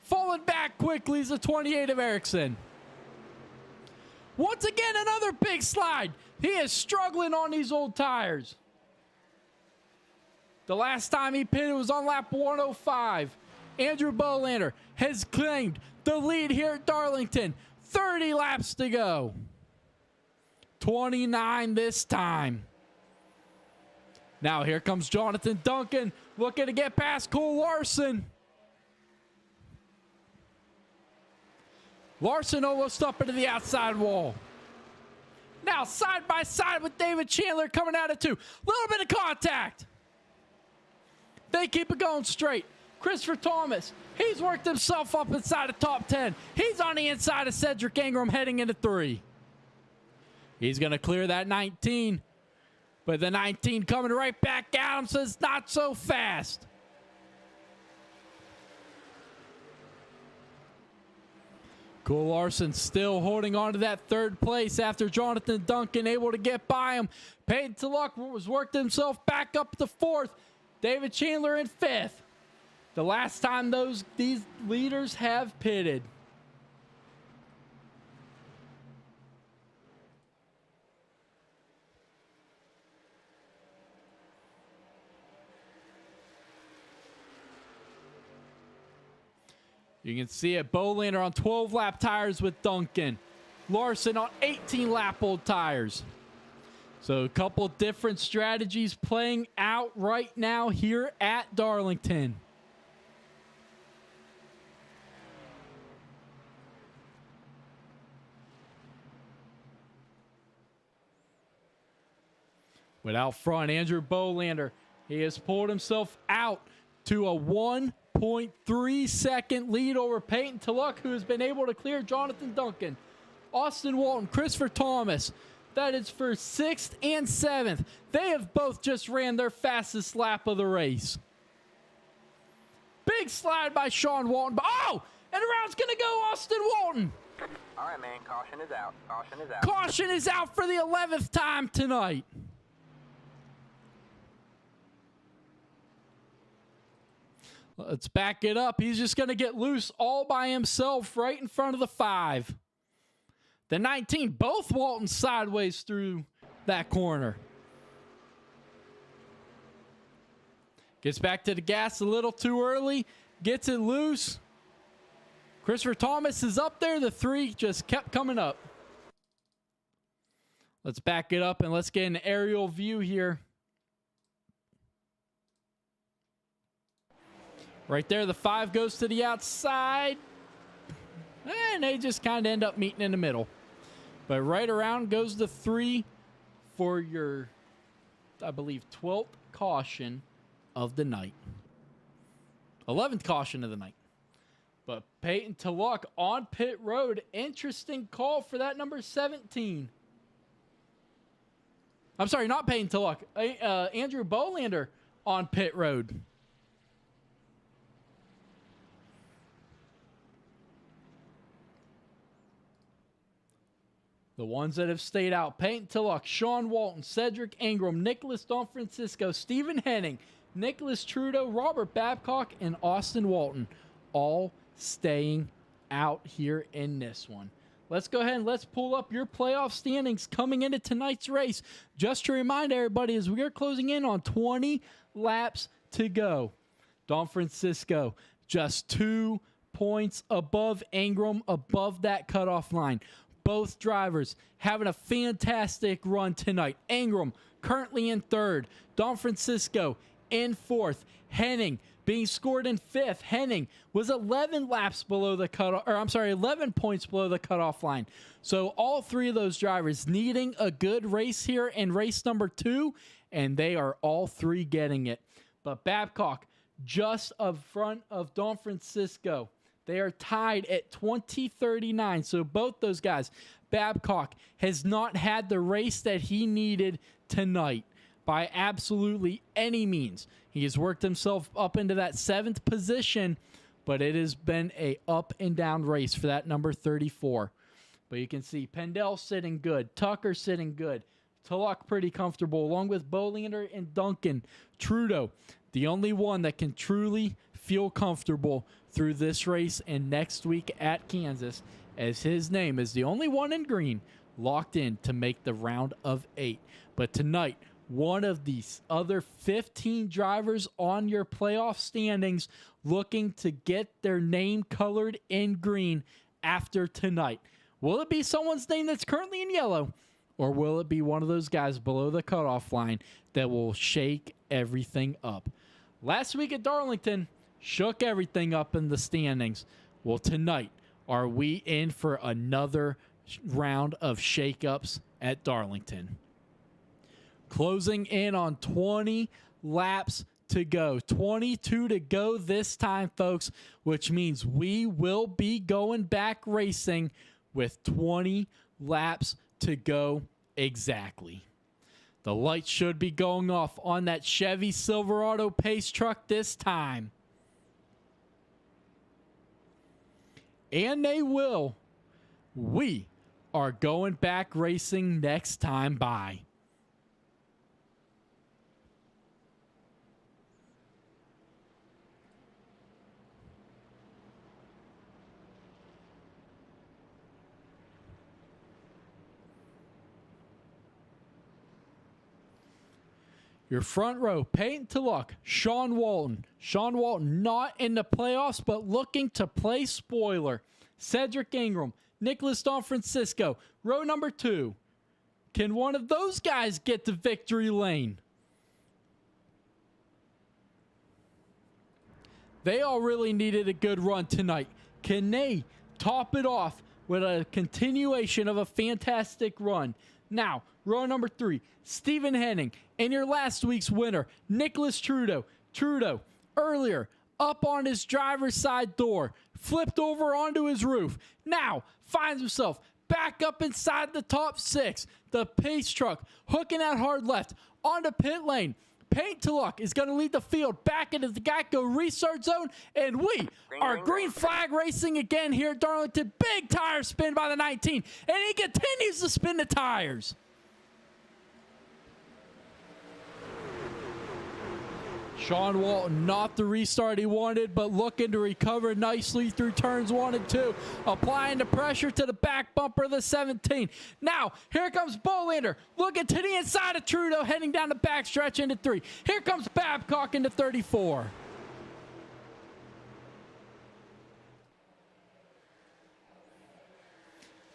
Falling back quickly is the 28 of Erickson. Once again, another big slide. He is struggling on these old tires. The last time he pitted was on lap 105. Andrew Bolander has claimed the lead here at Darlington. 30 laps to go. 29 this time. Now here comes Jonathan Duncan looking to get past Cole Larson. Larson almost up into the outside wall. Now side by side with David Chandler coming out of 2. Little bit of contact. They keep it going straight. Christopher Thomas, he's worked himself up inside the top 10. He's on the inside of Cedric Ingram heading into 3. He's going to clear that 19. But the 19 coming right back at him says not so fast. Cole Larson still holding on to that 3rd place after Jonathan Duncan able to get by him. Peyton Tulloch was worked himself back up to 4th. David Chandler in 5th. The last time these leaders have pitted. You can see it. Bolander on 12-lap tires with Duncan. Larson on 18-lap-old tires. So a couple different strategies playing out right now here at Darlington. But out front, Andrew Bolander, he has pulled himself out to a 1.3-second lead over Peyton Tulloch, who has been able to clear Jonathan Duncan. Austin Walton, Christopher Thomas, that is for 6th and 7th. They have both just ran their fastest lap of the race. Big slide by Sean Walton. Oh, and around's going to go Austin Walton. All right, man. Caution is out. Caution is out. Caution is out for the 11th time tonight. Let's back it up. He's just going to get loose all by himself right in front of the 5. The 19, both Walton sideways through that corner. Gets back to the gas a little too early. Gets it loose. Christopher Thomas is up there. The 3 just kept coming up. Let's back it up and let's get an aerial view here. Right there, the 5 goes to the outside. And they just kind of end up meeting in the middle. But right around goes the 3 for your, I believe, 12th caution of the night. 11th caution of the night. But Peyton Tulloch on pit road. Interesting call for that number 17. I'm sorry, not Peyton Tulloch. Andrew Bolander on pit road. The ones that have stayed out: Peyton Tulloch, Sean Walton, Cedric Ingram, Nicholas Don Francisco, Stephen Henning, Nicholas Trudeau, Robert Babcock, and Austin Walton, all staying out here in this one. Let's go ahead and let's pull up your playoff standings coming into tonight's race. Just to remind everybody, as we are closing in on 20 laps to go, Don Francisco just 2 points above Ingram, above that cutoff line. Both drivers having a fantastic run tonight. Ingram currently in 3rd. Don Francisco in 4th. Henning being scored in 5th. Henning was 11 laps below the cutoff, or I'm sorry, 11 points below the cutoff line. So all 3 of those drivers needing a good race here in race number 2, and they are all 3 getting it. But Babcock just up front of Don Francisco. They are tied at 20:39. So both those guys, Babcock has not had the race that he needed tonight by absolutely any means. He has worked himself up into that 7th position, but it has been a up and down race for that number 34. But you can see Pendel sitting good, Tucker sitting good, Tulloch pretty comfortable, along with Bolander and Duncan. Trudeau, the only one that can truly feel comfortable through this race and next week at Kansas, as his name is the only one in green locked in to make the round of 8. But tonight, one of these other 15 drivers on your playoff standings looking to get their name colored in green after tonight. Will it be someone's name that's currently in yellow, or will it be one of those guys below the cutoff line that will shake everything up? Last week at Darlington, shook everything up in the standings. Well, tonight, are we in for another round of shakeups at Darlington? Closing in on 20 laps to go. 22 to go this time, folks, which means we will be going back racing with 20 laps to go exactly. The lights should be going off on that Chevy Silverado pace truck this time. And they will. We are going back racing next time by. Your front row, Peyton Tulloch, Sean Walton. Sean Walton not in the playoffs, but looking to play spoiler. Cedric Ingram, Nicholas Don Francisco, row number 2. Can one of those guys get to victory lane? They all really needed a good run tonight. Can they top it off with a continuation of a fantastic run? Now, row number 3, Stephen Henning, and your last week's winner, Nicholas Trudeau. Trudeau, earlier, up on his driver's side door, flipped over onto his roof. Now, finds himself back up inside the top 6. The pace truck, hooking out hard left, onto pit lane. Peyton Tulloch is going to lead the field back into the Geico restart zone, and we are green flag racing again here at Darlington. Big tire spin by the 19, and he continues to spin the tires. Sean Walton, not the restart he wanted, but looking to recover nicely through turns 1 and 2. Applying the pressure to the back bumper of the 17. Now, here comes Bolander, looking to the inside of Trudeau, heading down the backstretch into 3. Here comes Babcock into 34.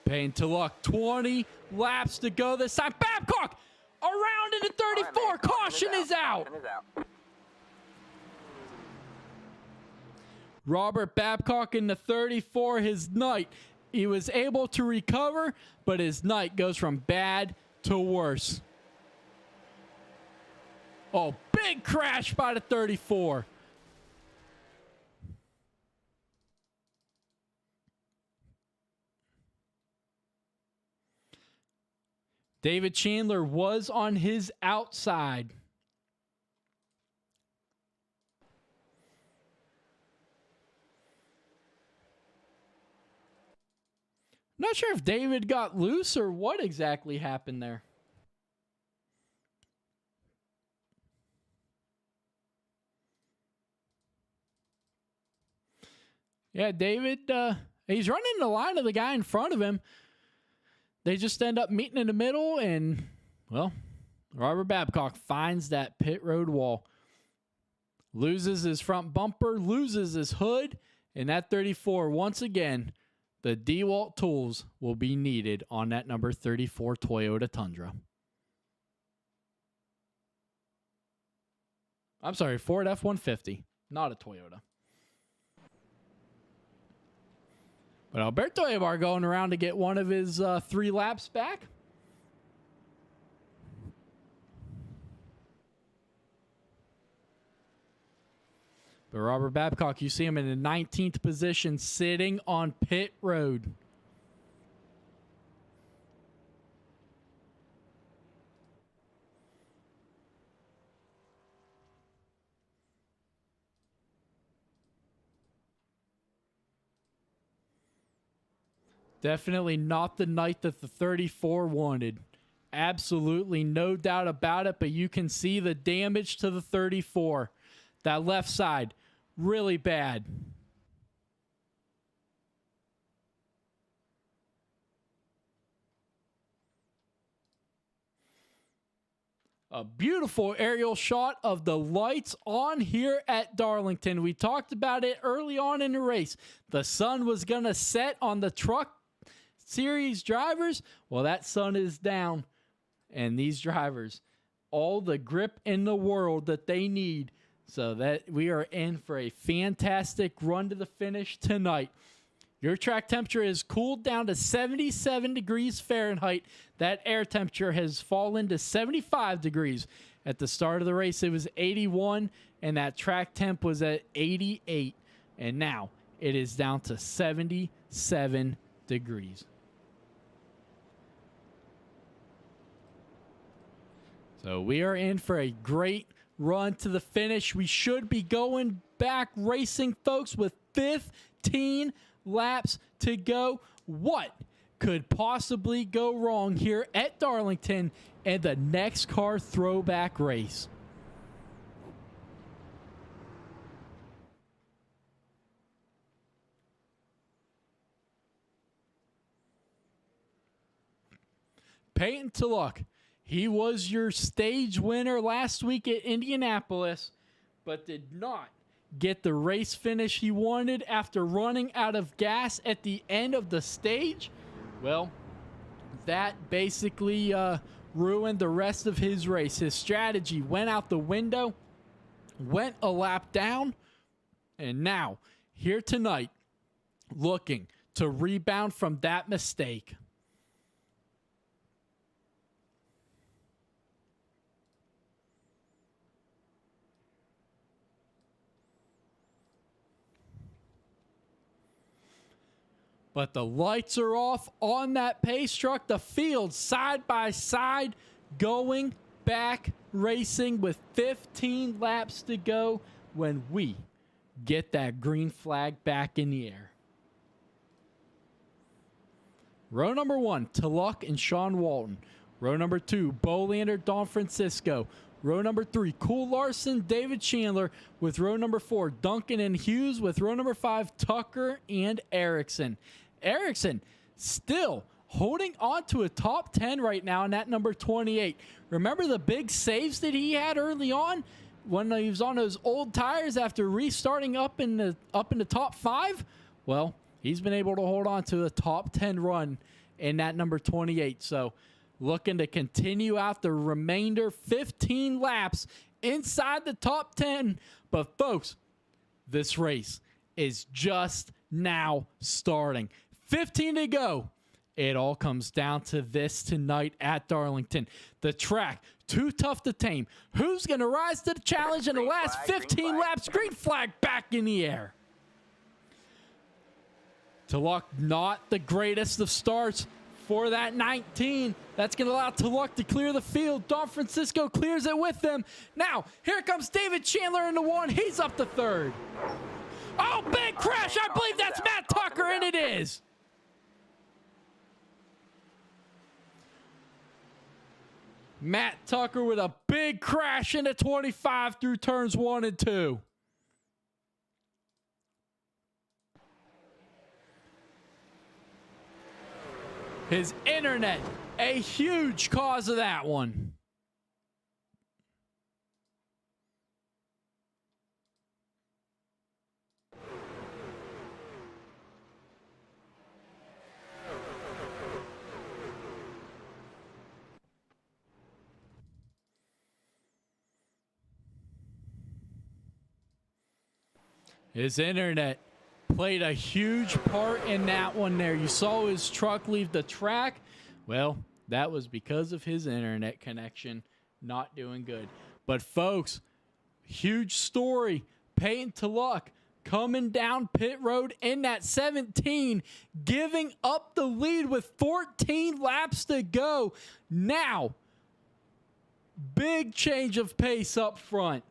Payne to luck, 20 laps to go this time. Babcock, around into 34. Right, caution is out. Robert Babcock in the 34, his night. He was able to recover, but his night goes from bad to worse. Oh, big crash by the 34. David Chandler was on his outside. Not sure if David got loose or what exactly happened there. Yeah, David, he's running the line of the guy in front of him. They just end up meeting in the middle, and, well, Robert Babcock finds that pit road wall. Loses his front bumper, loses his hood, and that 34, once again, the DeWalt tools will be needed on that number 34 Toyota Tundra. I'm sorry, Ford F-150, not a Toyota. But Alberto Ebar going around to get one of his 3 laps back. But Robert Babcock, you see him in the 19th position sitting on pit road. Definitely not the night that the 34 wanted. Absolutely no doubt about it, but you can see the damage to the 34. That left side, really bad. A beautiful aerial shot of the lights on here at Darlington. We talked about it early on in the race. The sun was going to set on the truck series drivers. Well, that sun is down. And these drivers, all the grip in the world that they need, so that we are in for a fantastic run to the finish tonight. Your track temperature is cooled down to 77 degrees Fahrenheit. That air temperature has fallen to 75 degrees. At the start of the race, it was 81, and that track temp was at 88. And now it is down to 77 degrees. So we are in for a great run to the finish. We should be going back racing, folks, with 15 laps to go. What could possibly go wrong here at Darlington and the NEXXTCAR throwback race? Peyton Tulloch. He was your stage winner last week at Indianapolis, but did not get the race finish he wanted after running out of gas at the end of the stage. Well, that basically ruined the rest of his race. His strategy went out the window, went a lap down, and now, here tonight, looking to rebound from that mistake. But the lights are off on that pace truck. The field side by side going back racing with 15 laps to go when we get that green flag back in the air. Row number 1, Tulloch and Sean Walton. Row number 2, Bolander, Don Francisco. Row number 3, Cool Larson, David Chandler. With row number 4, Duncan and Hughes. With row number 5, Tucker and Erickson. Erickson still holding on to a top 10 right now in that number 28. Remember the big saves that he had early on when he was on those old tires after restarting up in the top 5? Well, he's been able to hold on to a top 10 run in that number 28. So looking to continue out the remainder 15 laps inside the top 10. But folks, this race is just now starting. 15 to go. It all comes down to this tonight at Darlington. The track, too tough to tame. Who's going to rise to the challenge in the last 15 laps? Green flag back in the air. Tulloch, not the greatest of starts for that 19. That's going to allow Tulloch to clear the field. Don Francisco clears it with them. Now, here comes David Chandler in the 1. He's up to 3rd. Oh, big crash. I believe that's Matt Tucker, and it is. Matt Tucker with a big crash into 25 through turns 1 and 2. His internet, a huge cause of that one. His internet played a huge part in that one there. You saw his truck leave the track. Well, that was because of his internet connection not doing good. But folks, huge story. Peyton to Luck coming down pit road in that 17, giving up the lead with 14 laps to go. Now, big change of pace up front.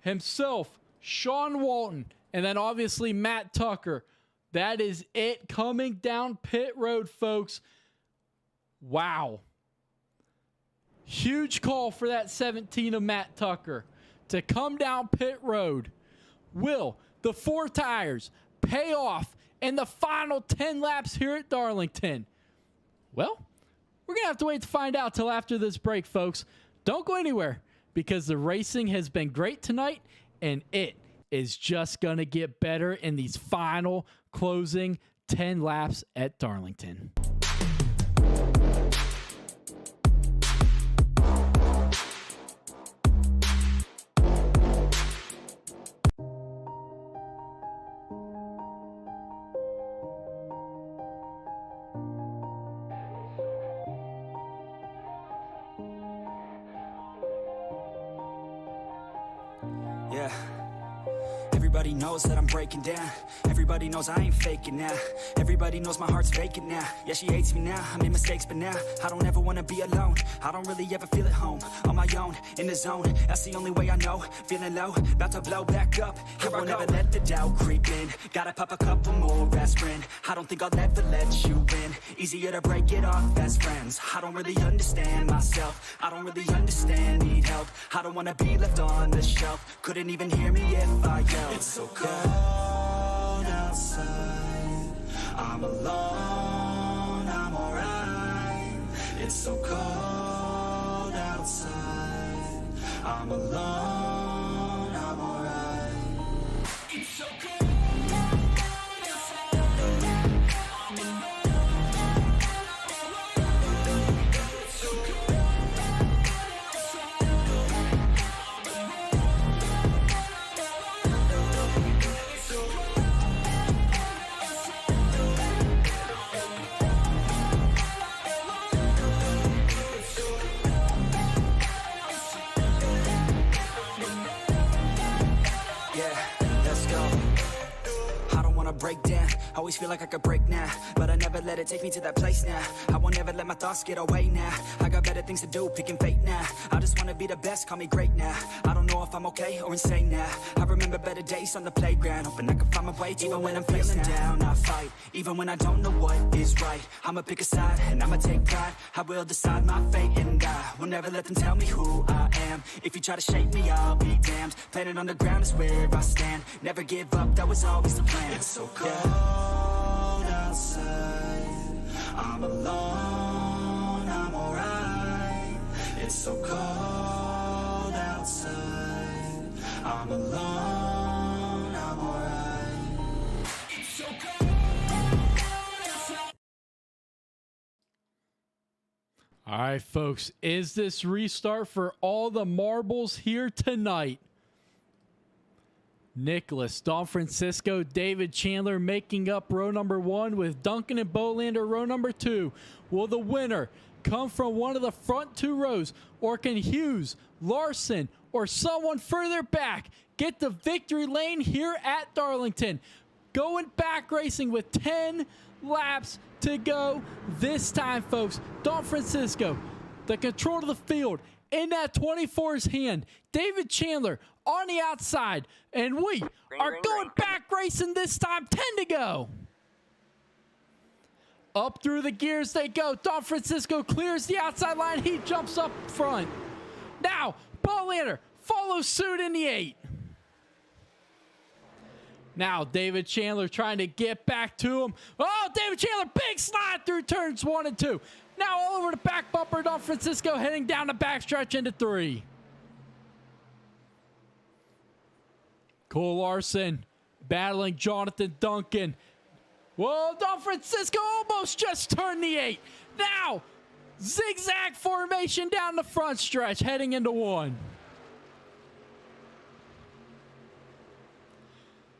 Himself, Sean Walton, and then obviously Matt Tucker. That is it coming down pit road, folks. Wow. Huge call for that 17 of Matt Tucker to come down pit road. Will the 4 tires pay off in the final 10 laps here at Darlington? Well, we're going to have to wait to find out till after this break, folks. Don't go anywhere because the racing has been great tonight and it is just going to get better in these final closing 10 laps at Darlington. Yeah. Everybody knows that I'm breaking down. Everybody knows I ain't faking now. Everybody knows my heart's vacant now. Yeah, she hates me now. I made mistakes, but now I don't ever wanna be alone. I don't really ever feel at home. On my own, in the zone. That's the only way I know. Feeling low, about to blow back up. I won't ever let the doubt creep in. Gotta pop a couple more aspirin. I don't think I'll ever let you in. Easier to break it off best friends. I don't really understand myself. I don't really understand, need help. I don't wanna be left on the shelf. Couldn't even hear me if I yelled. It's so cold outside. I'm alone, I'm alright. It's so cold outside. I'm alone, I'm alright. It's so cold. Break down, always feel like I could break now, but I never let it take me to that place now. I won't ever let my thoughts get away now. I got better things to do, picking fate now. I just wanna be the best, call me great now. I don't know if I'm okay or insane now. I remember better days on the playground, hoping I can find my way. Even when I'm feeling down, I fight. Even when I don't know what is right, I'ma pick a side and I'ma take pride. I will decide my fate and I will never let them tell me who I am. If you try to shape me, I'll be damned. Planet on the ground is where I stand. Never give up, that was always the plan. It's so cold outside. I'm alone, I'm alright. It's so cold outside. I'm alone, I'm alright. It's so cold outside. All right, folks, is this restart for all the marbles here tonight? Nicholas, Don Francisco, David Chandler making up row number 1 with Duncan and Bolander row number 2. Will the winner come from one of the front 2 rows, or can Hughes, Larson, or someone further back get the victory lane here at Darlington? Going back racing with 10 laps to go this time, folks. Don Francisco, the control of the field in that 24's hand. David Chandler on the outside, and we are going back racing this time. 10 to go. Up through the gears they go. Don Francisco clears the outside line. He jumps up front. Now, Bolander follows suit in the 8. Now, David Chandler trying to get back to him. Oh, David Chandler, big slide through turns 1 and 2. Now all over the back bumper, Don Francisco heading down the backstretch into 3. Cole Larson battling Jonathan Duncan. Whoa, Don Francisco almost just turned the 8. Now, zigzag formation down the front stretch, heading into 1.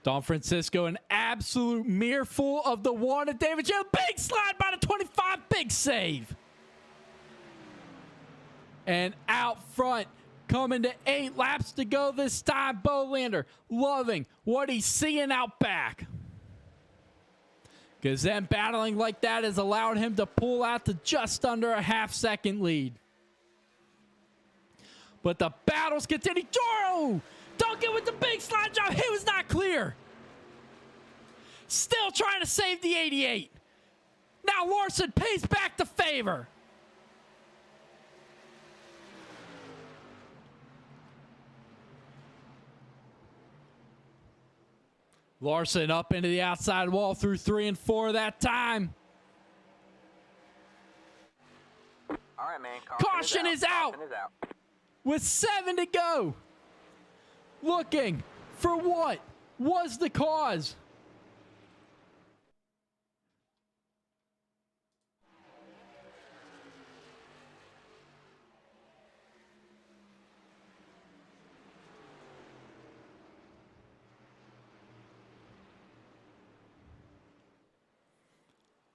Don Francisco, an absolute mirror of the 1 of David Chandler. Big slide by the 25, big save. And out front, Coming to 8 laps to go this time. Bolander loving what he's seeing out back. Because then battling like that has allowed him to pull out to just under a half-second lead. But the battles continue. Joro! Duncan with the big slide job. He was not clear. Still trying to save the 88. Now Larson pays back the favor. Larson up into the outside wall through 3 and 4 that time. All right, man. Caution is out. Caution is out. With 7 to go. Looking for what was the cause.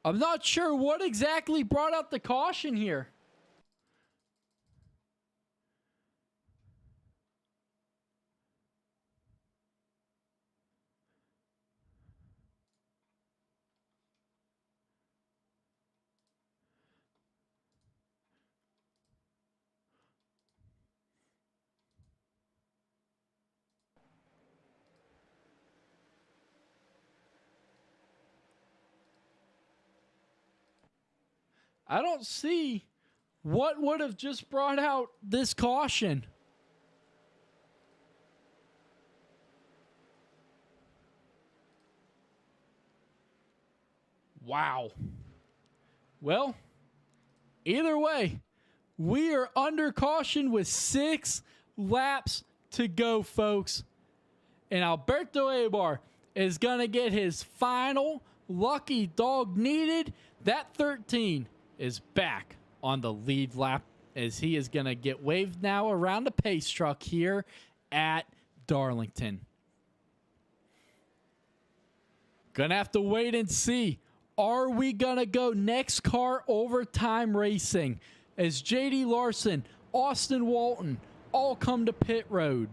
I'm not sure what exactly brought out the caution here. I don't see what would have just brought out this caution. Wow. Well, either way, we are under caution with 6 laps to go, folks. And Alberto Eibar is going to get his final lucky dog needed. That 13 is back on the lead lap as he is going to get waved now around the pace truck here at Darlington. Gonna have to wait and see. Are we gonna go NEXXTCAR overtime racing as JD Larson, Austin Walton all come to pit road?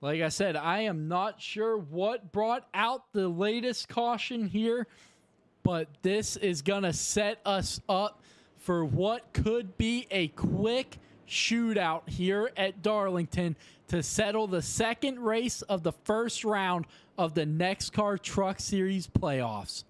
Like I said, I am not sure what brought out the latest caution here, but this is going to set us up for what could be a quick shootout here at Darlington to settle the second race of the first round of the NEXXTCAR Truck Series playoffs.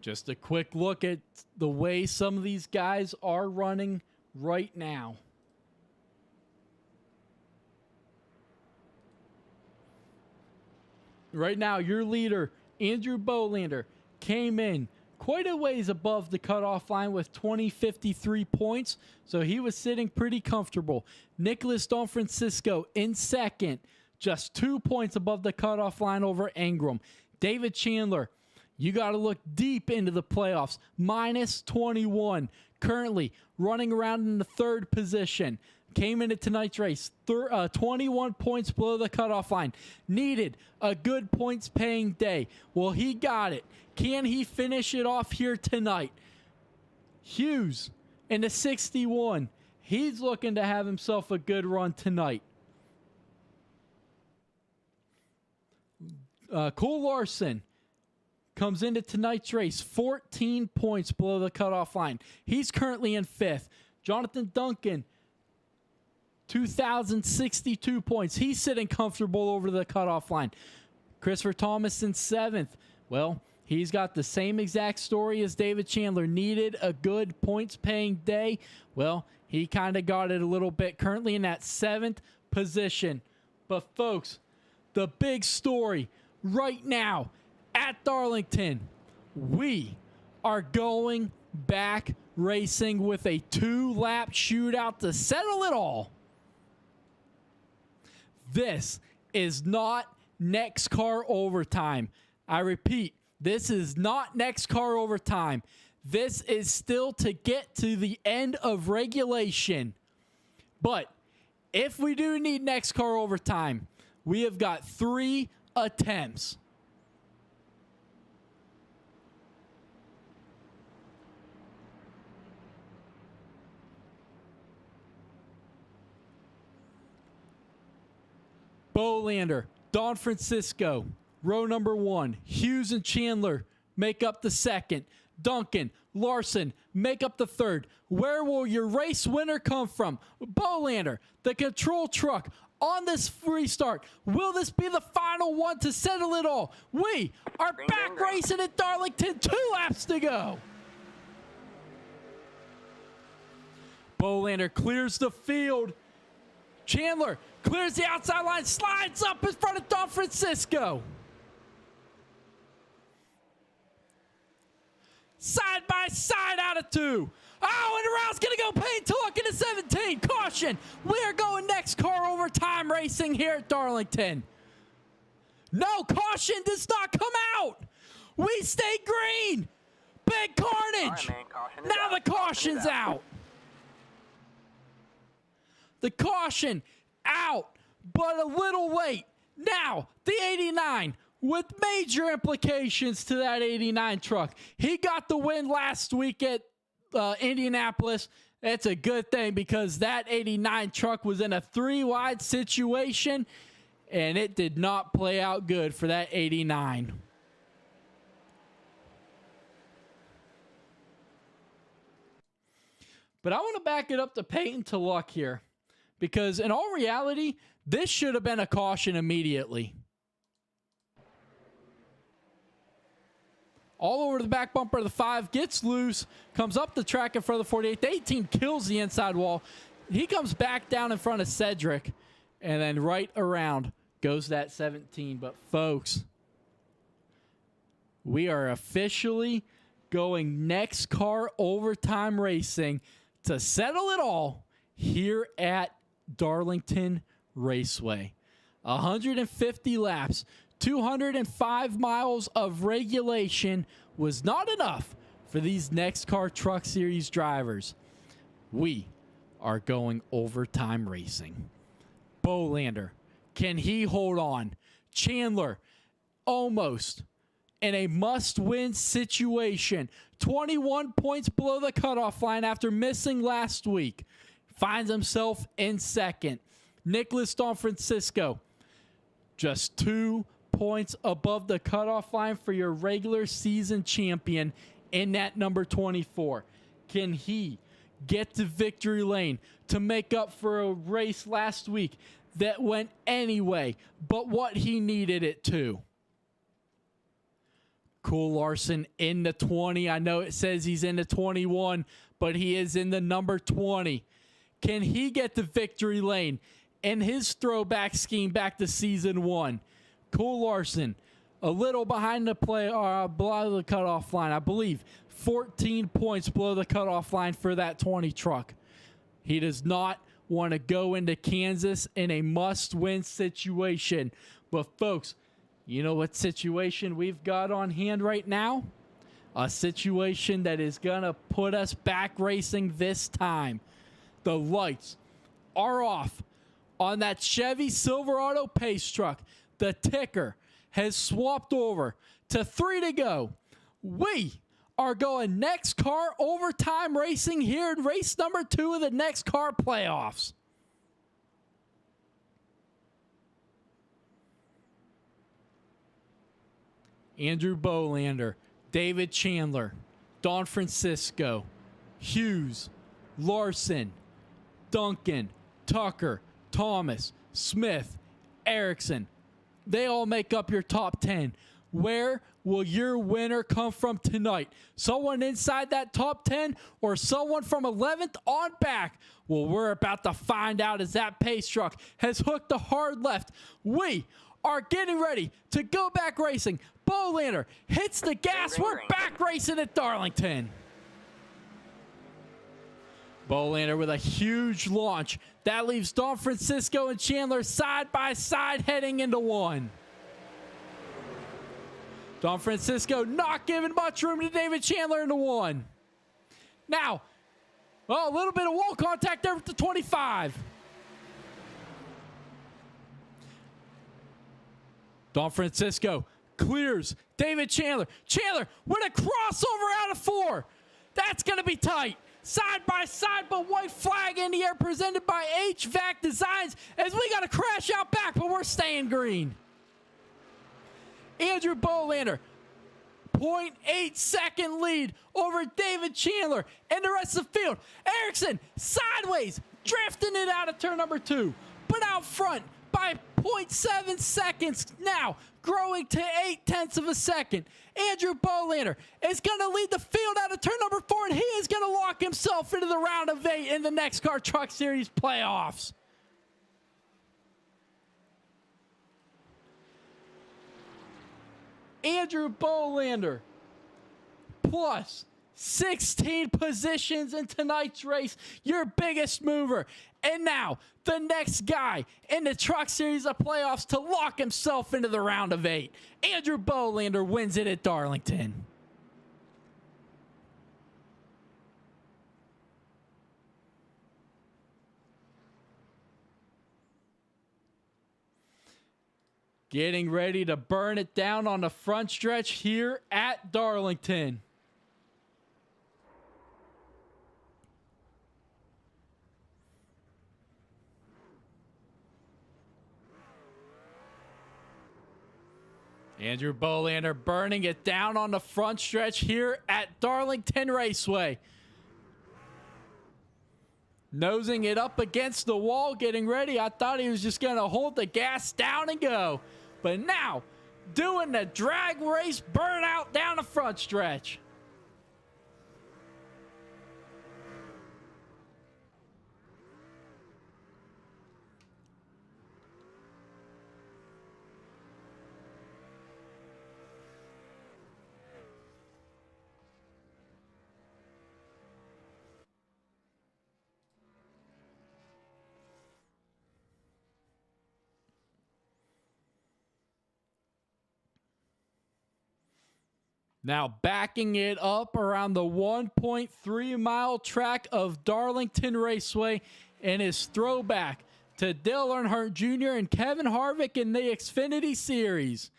Just a quick look at the way some of these guys are running right now. Right now, your leader, Andrew Bolander, came in quite a ways above the cutoff line with 2053 points, so he was sitting pretty comfortable. Nicholas Don Francisco in second, just 2 points above the cutoff line over Ingram. David Chandler, you got to look deep into the playoffs. Minus 21. Currently running around in the third position. Came into tonight's race 21 points below the cutoff line. Needed a good points paying day. Well, he got it. Can he finish it off here tonight? Hughes in the 61. He's looking to have himself a good run tonight. Cole Larson comes into tonight's race 14 points below the cutoff line. He's currently in 5th. Jonathan Duncan, 2,062 points. He's sitting comfortable over the cutoff line. Christopher Thomas in 7th. Well, he's got the same exact story as David Chandler. Needed a good points-paying day. Well, he kind of got it a little bit. Currently in that 7th position. But, folks, the big story, right now at Darlington, we are going back racing with a 2-lap shootout to settle it all. This is not NEXXTCAR overtime. I repeat, this is not NEXXTCAR overtime. This is still to get to the end of regulation. But if we do need NEXXTCAR overtime, we have got 3 attempts. Bolander, Don Francisco, row number 1. Hughes and Chandler make up the second. Duncan, Larson make up the third. Where will your race winner come from? Bolander, the control truck on this restart. Will this be the final one to settle it all? We are back racing at Darlington. 2 laps to go. Bolander clears the field. Chandler clears the outside line, slides up in front of Don Francisco. Side by side out of 2. Oh, and around's going to go Payne to look into 17. Caution. We are going NEXXTCAR overtime racing here at Darlington. No, caution does not come out. We stay green. Big carnage. All right, man, caution is Now out. the caution's out. The caution out, but a little late. Now, the 89 with major implications to that 89 truck. He got the win last week at Indianapolis. That's a good thing because that 89 truck was in a 3-wide situation, and it did not play out good for that 89. But I want to back it up to Peyton to Luck here. Because in all reality, this should have been a caution immediately. All over the back bumper of the 5, gets loose, comes up the track in front of the 48. The 18 kills the inside wall. He comes back down in front of Cedric, and then right around goes that 17. But folks, we are officially going NEXXTCAR overtime racing to settle it all here at Darlington Raceway. 150 laps, 205 miles of regulation was not enough for these NEXXTCAR Truck Series drivers. We are going overtime racing. Bolander, can he hold on? Chandler, almost in a must-win situation. 21 points below the cutoff line after missing last week. Finds himself in second. Nicholas Don Francisco, just 2 points above the cutoff line for your regular season champion in that number 24. Can he get to victory lane to make up for a race last week that went anyway but what he needed it to? Cool Larson in the 20. I know it says he's in the 21, but he is in the number 20. Can he get to victory lane in his throwback scheme back to season 1? Cool Larson, a little behind the below the cutoff line. I believe 14 points below the cutoff line for that 20 truck. He does not want to go into Kansas in a must-win situation. But folks, you know what situation we've got on hand right now? A situation that is going to put us back racing this time. The lights are off on that Chevy Silverado pace truck. The ticker has swapped over to 3 to go. We are going NEXXTCAR overtime racing here in race number 2 of the NEXXTCAR playoffs. Andrew Bolander, David Chandler, Don Francisco, Hughes, Larson, Duncan, Tucker, Thomas, Smith, Erickson. They all make up your top 10. Where will your winner come from tonight? Someone inside that top 10 or someone from 11th on back? Well, we're about to find out as that pace truck has hooked a hard left. We are getting ready to go back racing. Bolander hits the gas. ring, We're ring. back racing at Darlington. Bolander with a huge launch. That leaves Don Francisco and Chandler side by side heading into one. Don Francisco not giving much room to David Chandler into one. Now, a little bit of wall contact there with the 25. Don Francisco clears David Chandler. Chandler with a crossover out of 4. That's going to be tight. Side by side, but white flag in the air presented by HVAC Designs as we got to crash out back, but we're staying green. Andrew Bolander, 0.8 second lead over David Chandler and the rest of the field. Erickson sideways, drifting it out of turn number 2, but out front by 0.7 seconds now, growing to 0.8 of a second. Andrew Bolander is going to lead the field out of turn number 4, and he is going to lock himself into the round of 8 in the NEXXTCAR Truck Series playoffs. Andrew Bolander plus 16 positions in tonight's race, your biggest mover. And now, the next guy in the Truck Series of playoffs to lock himself into the round of 8. Andrew Bolander wins it at Darlington. Getting ready to burn it down on the front stretch here at Darlington. Andrew Bolander burning it down on the front stretch here at Darlington Raceway. Nosing it up against the wall, getting ready. I thought he was just going to hold the gas down and go. But now, doing the drag race burnout down the front stretch. Now backing it up around the 1.3 mile track of Darlington Raceway in his throwback to Dale Earnhardt Jr. and Kevin Harvick in the Xfinity Series.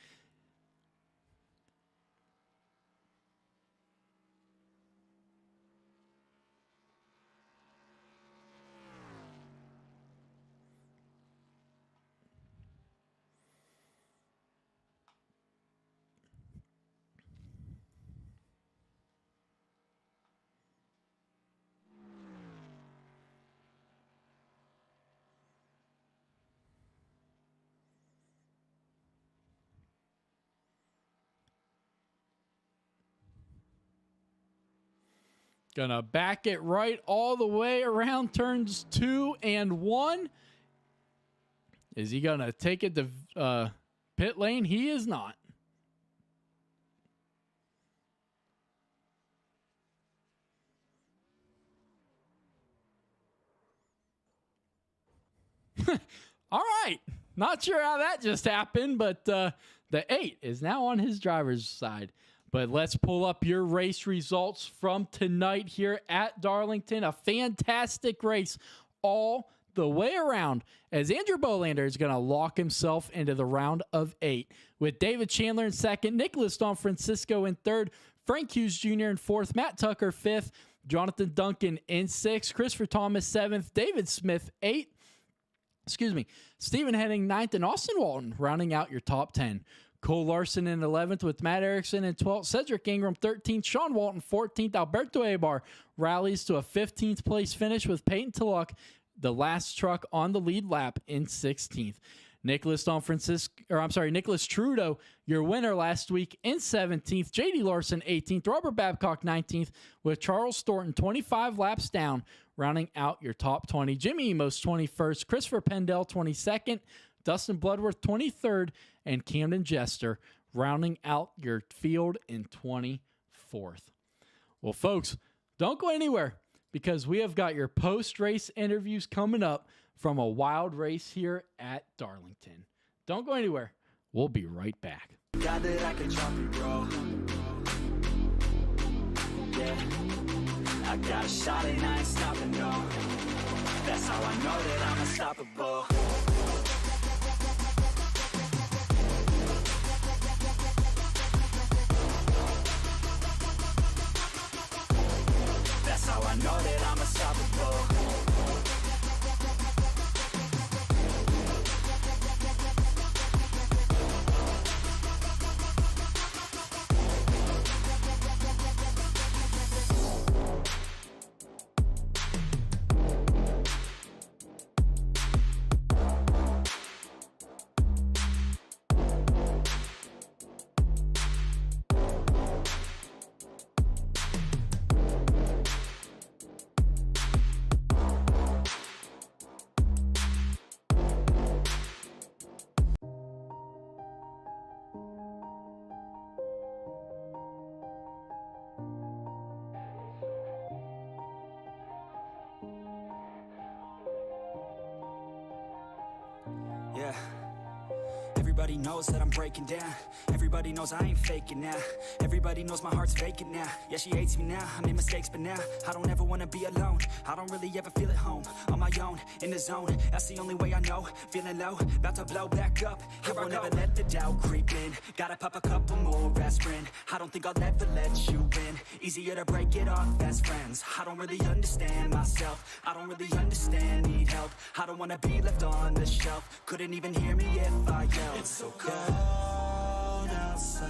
Gonna back it right all the way around turns 2 and 1. Is he gonna take it to pit lane? He is not. All right. Not sure how that just happened, but the 8 is now on his driver's side. But let's pull up your race results from tonight here at Darlington. A fantastic race all the way around as Andrew Bolander is going to lock himself into the round of 8 with David Chandler in second, Nicholas Don Francisco in third, Frank Hughes Jr. in fourth, Matt Tucker fifth, Jonathan Duncan in sixth, Christopher Thomas seventh, David Smith eighth, Stephen Henning ninth, and Austin Walton rounding out your top 10. Cole Larson in 11th with Matt Erickson in 12th, Cedric Ingram 13th, Sean Walton 14th, Alberto Abar rallies to a 15th place finish with Peyton Tulloch, the last truck on the lead lap, in 16th. Nicholas Trudeau, your winner last week, in 17th. JD Larson 18th, Robert Babcock 19th, with Charles Thornton 25 laps down, rounding out your top 20. Jimmy Emos 21st, Christopher Pendell 22nd, Dustin Bloodworth 23rd, and Camden Jester rounding out your field in 24th. Well, folks, don't go anywhere because we have got your post-race interviews coming up from a wild race here at Darlington. Don't go anywhere. We'll be right back. God that I can drop and grow. Yeah, I got a shot and I ain't stopping, no. That's how I know that I'm unstoppable. That's how I know that I'm unstoppable. Yeah. Everybody knows that I'm breaking down. Everybody knows I ain't faking now. Everybody knows my heart's vacant now. Yeah, she hates me now. I made mistakes, but now I don't ever wanna be alone. I don't really ever feel at home. On my own, in the zone. That's the only way I know. Feeling low, about to blow back up. Here I won't ever let the doubt creep in. Gotta pop a couple more aspirin. I don't think I'll ever let you in. Easier to break it off best friends. I don't really understand myself. I don't really understand, need help. I don't wanna be left on the shelf. Couldn't even hear me if I yelled. It's so cold outside.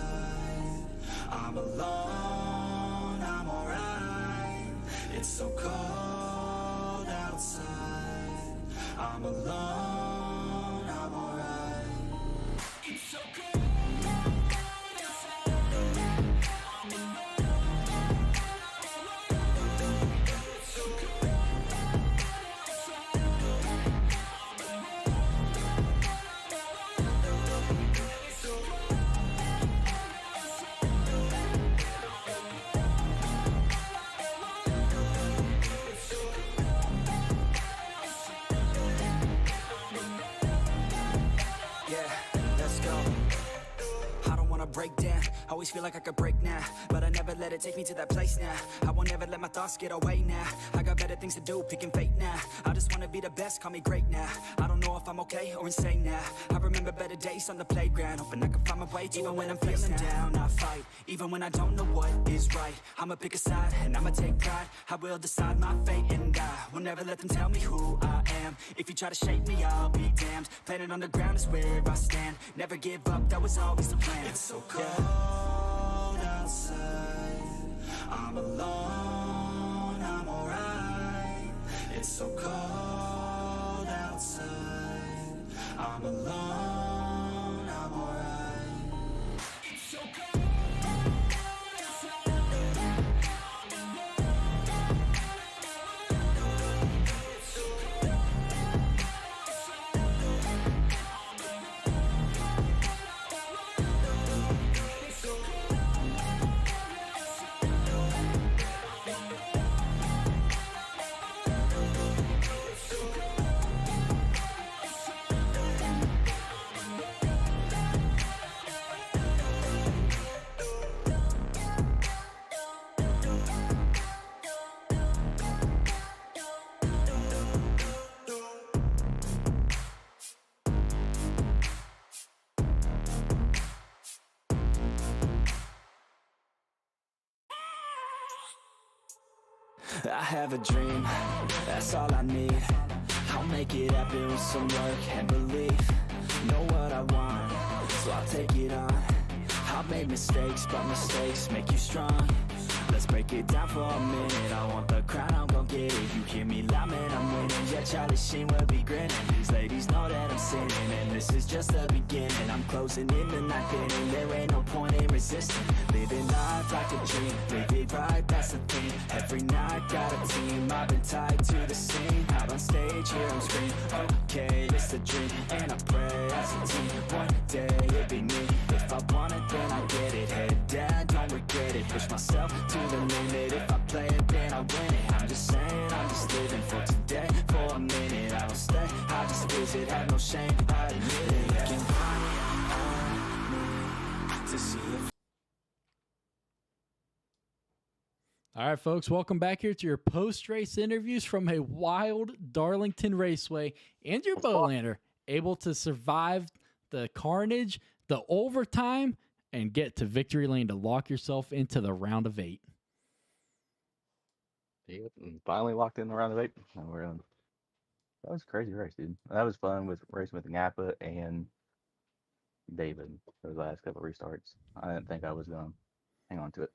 I'm alone, I'm alright. It's so cold outside. I'm alone, I'm alright. It's so cold. Break down, always feel like I could break now, but I never let it take me to that place now. I won't ever let my thoughts get away now. I got better things to do, picking fate now. I just wanna be the best, call me great now. I don't know if I'm okay or insane now. I remember better days on the playground, hoping I can find my way. Even when I'm feeling down, I fight. Even when I don't know what is right, I'ma pick a side and I'ma take pride. I will decide my fate and I will never let them tell me who I am. If you try to shape me, I'll be damned. Planet on the ground is where I stand. Never give up, that was always the plan. It's so cold outside. I'm alone, I'm alright. It's so cold outside. I'm alone, I'm alright. It's so cold. I have a dream, that's all I need. I'll make it happen with some work and belief. Know what I want, so I'll take it on. I've made mistakes, but mistakes make you strong. Let's break it down for a minute. I want the crown, I'm gon' get it. You hear me loud, man, I'm winning. Yeah, Charlie Sheen will be grinning. These ladies know that I'm listening, and this is just the beginning. I'm closing in the night inning, there ain't no point in resisting. Living life like a dream, live it right, that's the thing. Every night got a team, I've been tied to the scene. Out on stage, here I'm screaming, okay, it's a dream. And I pray as a team, one day it'll be me. If I want it, then I get it. Head down, don't regret it. Push myself to the limit. If I play it, then I win it. I'm just saying, I'm just living for today. For a minute, I don't stay, I just visit. Have no shame, I admit it. You can count on me to see if All right, folks, welcome back here to your post-race interviews from a wild Darlington Raceway. Andrew Bolander able to survive the carnage, the overtime, and get to victory lane to lock yourself into the round of 8. Yep, and finally locked in the round of 8. And that was a crazy race, dude. That was fun with racing with Napa and David those last couple of restarts. I didn't think I was going to hang on to it.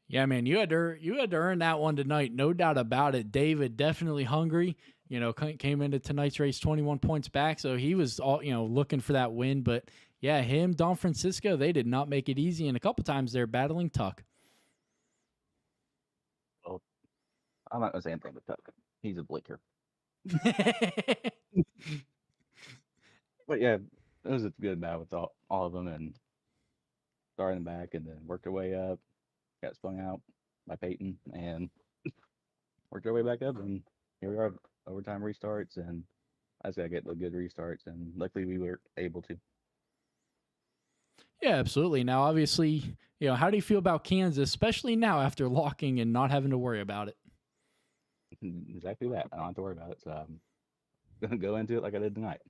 Yeah, man, you had to earn that one tonight, no doubt about it. David definitely hungry. Came into tonight's race 21 points back, so he was all looking for that win. But yeah, him, Don Francisco, they did not make it easy, and a couple times they're battling Tuck. Well, I'm not gonna say anything but Tuck. He's a blinker. But yeah, it was a good battle with all of them, and started in the back, and then worked our way up. Got spun out by Peyton and worked our way back up, and here we are, overtime restarts, and I just got to get the good restarts, and luckily we were able to. Yeah, absolutely. Now, obviously, how do you feel about Kansas, especially now after locking and not having to worry about it? Exactly that. I don't have to worry about it, so I'm going to go into it like I did tonight.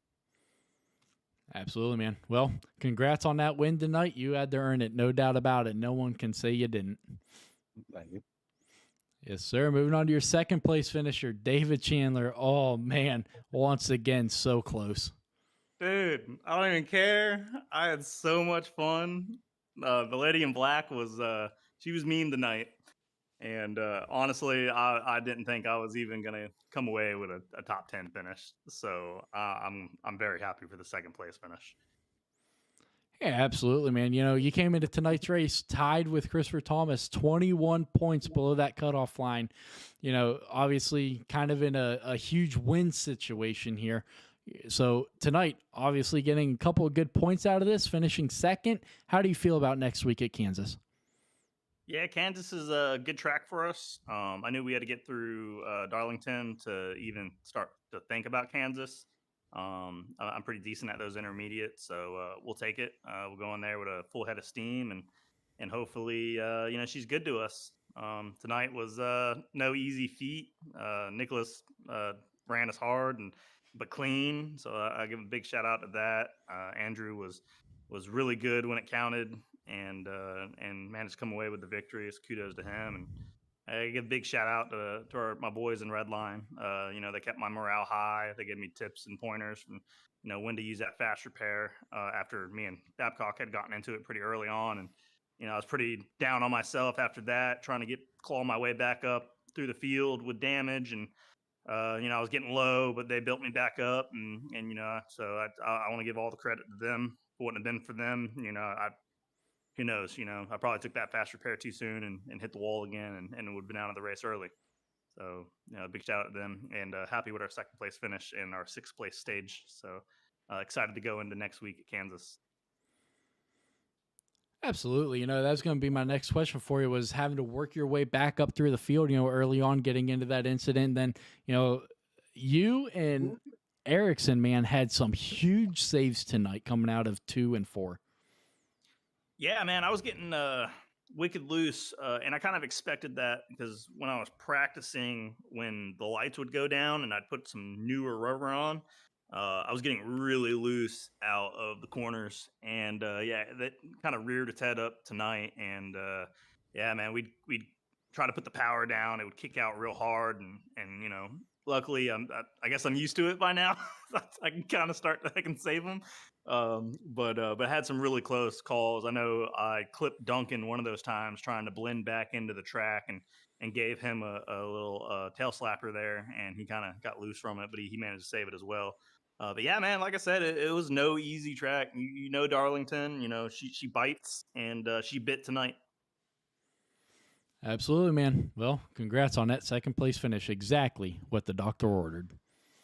Absolutely, man. Well, congrats on that win tonight. You had to earn it, no doubt about it. No one can say you didn't. Thank you. Yes, sir. Moving on to your second place finisher, David Chandler. Oh, man. Once again, so close. Dude, I don't even care. I had so much fun. The lady in black she was mean tonight. And honestly, I didn't think I was even going to come away with a top 10 finish. So I'm very happy for the second place finish. Yeah, absolutely, man. You came into tonight's race tied with Christopher Thomas, 21 points below that cutoff line. Obviously kind of in a huge win situation here. So tonight, obviously getting a couple of good points out of this, finishing second. How do you feel about next week at Kansas? Yeah, Kansas is a good track for us. I knew we had to get through Darlington to even start to think about Kansas. I'm pretty decent at those intermediates, so we'll take it. We'll go in there with a full head of steam, and hopefully, she's good to us. Tonight was no easy feat. Nicholas ran us hard but clean, so I give a big shout out to that. Andrew was really good when it counted, and managed to come away with the victory. So kudos to him, and I give a big shout out to my boys in Redline. They kept my morale high. They gave me tips and pointers from when to use that fast repair after me and Babcock had gotten into it pretty early on, and I was pretty down on myself after that, trying to claw my way back up through the field with damage, and I was getting low, but they built me back up, and so I want to give all the credit to them. If it wouldn't have been for them, who knows? I probably took that fast repair too soon and hit the wall again, and would have been out of the race early. So, big shout out to them, and happy with our second place finish in our sixth place stage. So, excited to go into next week at Kansas. Absolutely. That's going to be my next question for you, was having to work your way back up through the field, early on getting into that incident. Then, you and Erickson, man, had some huge saves tonight coming out of 2 and 4. Yeah, man, I was getting wicked loose, and I kind of expected that because when I was practicing, when the lights would go down and I'd put some newer rubber on, I was getting really loose out of the corners, and that kind of reared its head up tonight. And yeah, man, we'd try to put the power down. It would kick out real hard, and luckily, I guess I'm used to it by now. I can kind of I can save them. But had some really close calls. I know I clipped Duncan one of those times trying to blend back into the track, and gave him a little tail slapper there, and he kind of got loose from it, but he managed to save it as well. But yeah, man, like I said, it was no easy track. You know Darlington, she bites, and she bit tonight. Absolutely, man. Well, congrats on that second place finish. Exactly what the doctor ordered.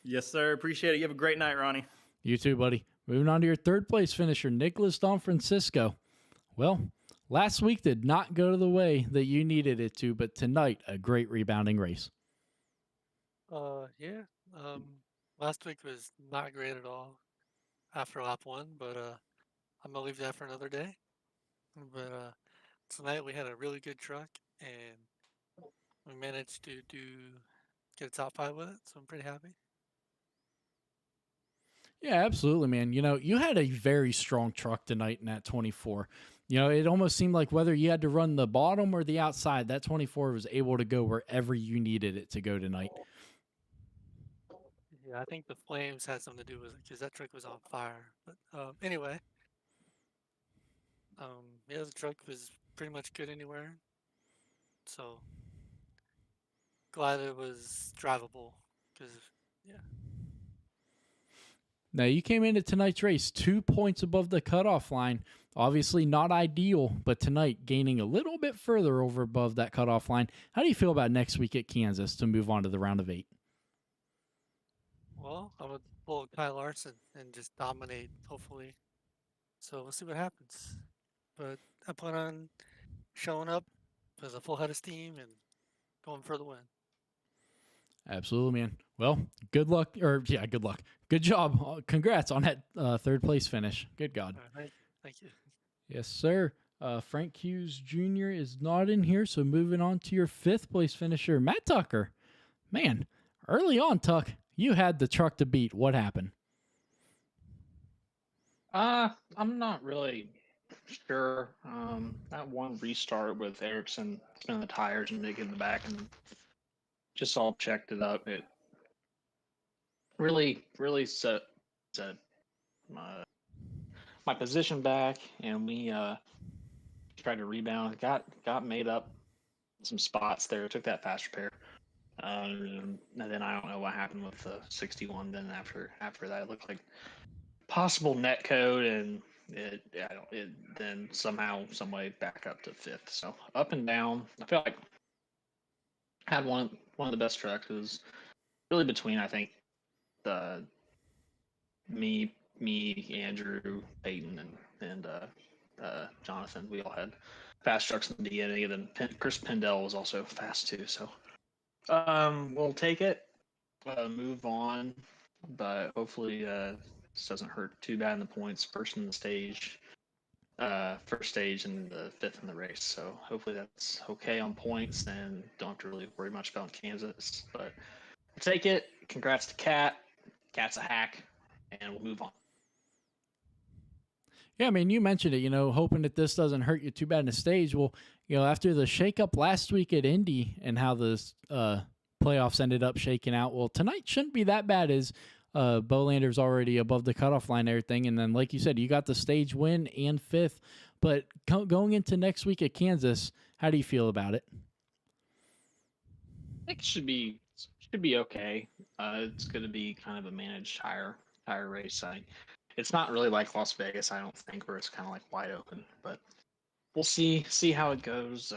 Yes, sir. Appreciate it. You have a great night, Ronnie. You too, buddy. Moving on to your third place finisher, Nicholas Don Francisco. Well, last week did not go the way that you needed it to, but tonight, a great rebounding race. Yeah. Last week was not great at all after lap one, but I'm gonna leave that for another day. But tonight we had a really good truck, and we managed to get a top five with it, so I'm pretty happy. Yeah, absolutely, man. You had a very strong truck tonight in that 24. It almost seemed like whether you had to run the bottom or the outside, that 24 was able to go wherever you needed it to go tonight. Yeah, I think the flames had something to do with it because that truck was on fire. But anyway, yeah, the truck was pretty much good anywhere, so glad it was drivable. Because yeah. Now, you came into tonight's race 2 points above the cutoff line. Obviously not ideal, but tonight gaining a little bit further over above that cutoff line. How do you feel about next week at Kansas to move on to the round of 8? Well, I'm gonna pull Kyle Larson and just dominate, hopefully. So we'll see what happens. But I plan on showing up with a full head of steam and going for the win. Absolutely, man. Well, good luck. Good luck. Good job. Congrats on that third place finish. Good God. All right, thank you. Yes, sir. Frank Hughes Jr. is not in here, so moving on to your fifth place finisher, Matt Tucker. Man, early on, Tuck, you had the truck to beat. What happened? I'm not really sure. That one restart with Ericsson spinning the tires and digging in the back and just all checked it up. It really set my position back, and we tried to rebound. Got made up some spots there. Took that fast repair. And then I don't know what happened with the 61. Then after that, it looked like possible net code, and it then somehow some way back up to fifth. So up and down. I feel like I had one of the best trucks. It was really between, I think, the me, Andrew, Peyton, and Jonathan. We all had fast trucks in the beginning, and then Chris Pendell was also fast too. So we'll take it, move on, but hopefully this doesn't hurt too bad in the points. First in the stage, first stage, and the fifth in the race. So hopefully that's okay on points, and don't have to really worry much about Kansas. But we'll take it. Congrats to Cat. Cat's a hack, and we'll move on. Yeah, I mean, you mentioned it, hoping that this doesn't hurt you too bad in the stage. Well, after the shakeup last week at Indy and how the playoffs ended up shaking out, well, tonight shouldn't be that bad as Bolander's already above the cutoff line and everything. And then, like you said, you got the stage win and fifth. But going into next week at Kansas, how do you feel about it? I think it should be okay. It's going to be kind of a managed tire race. It's not really like Las Vegas, I don't think, where it's kind of like wide open. But we'll see how it goes.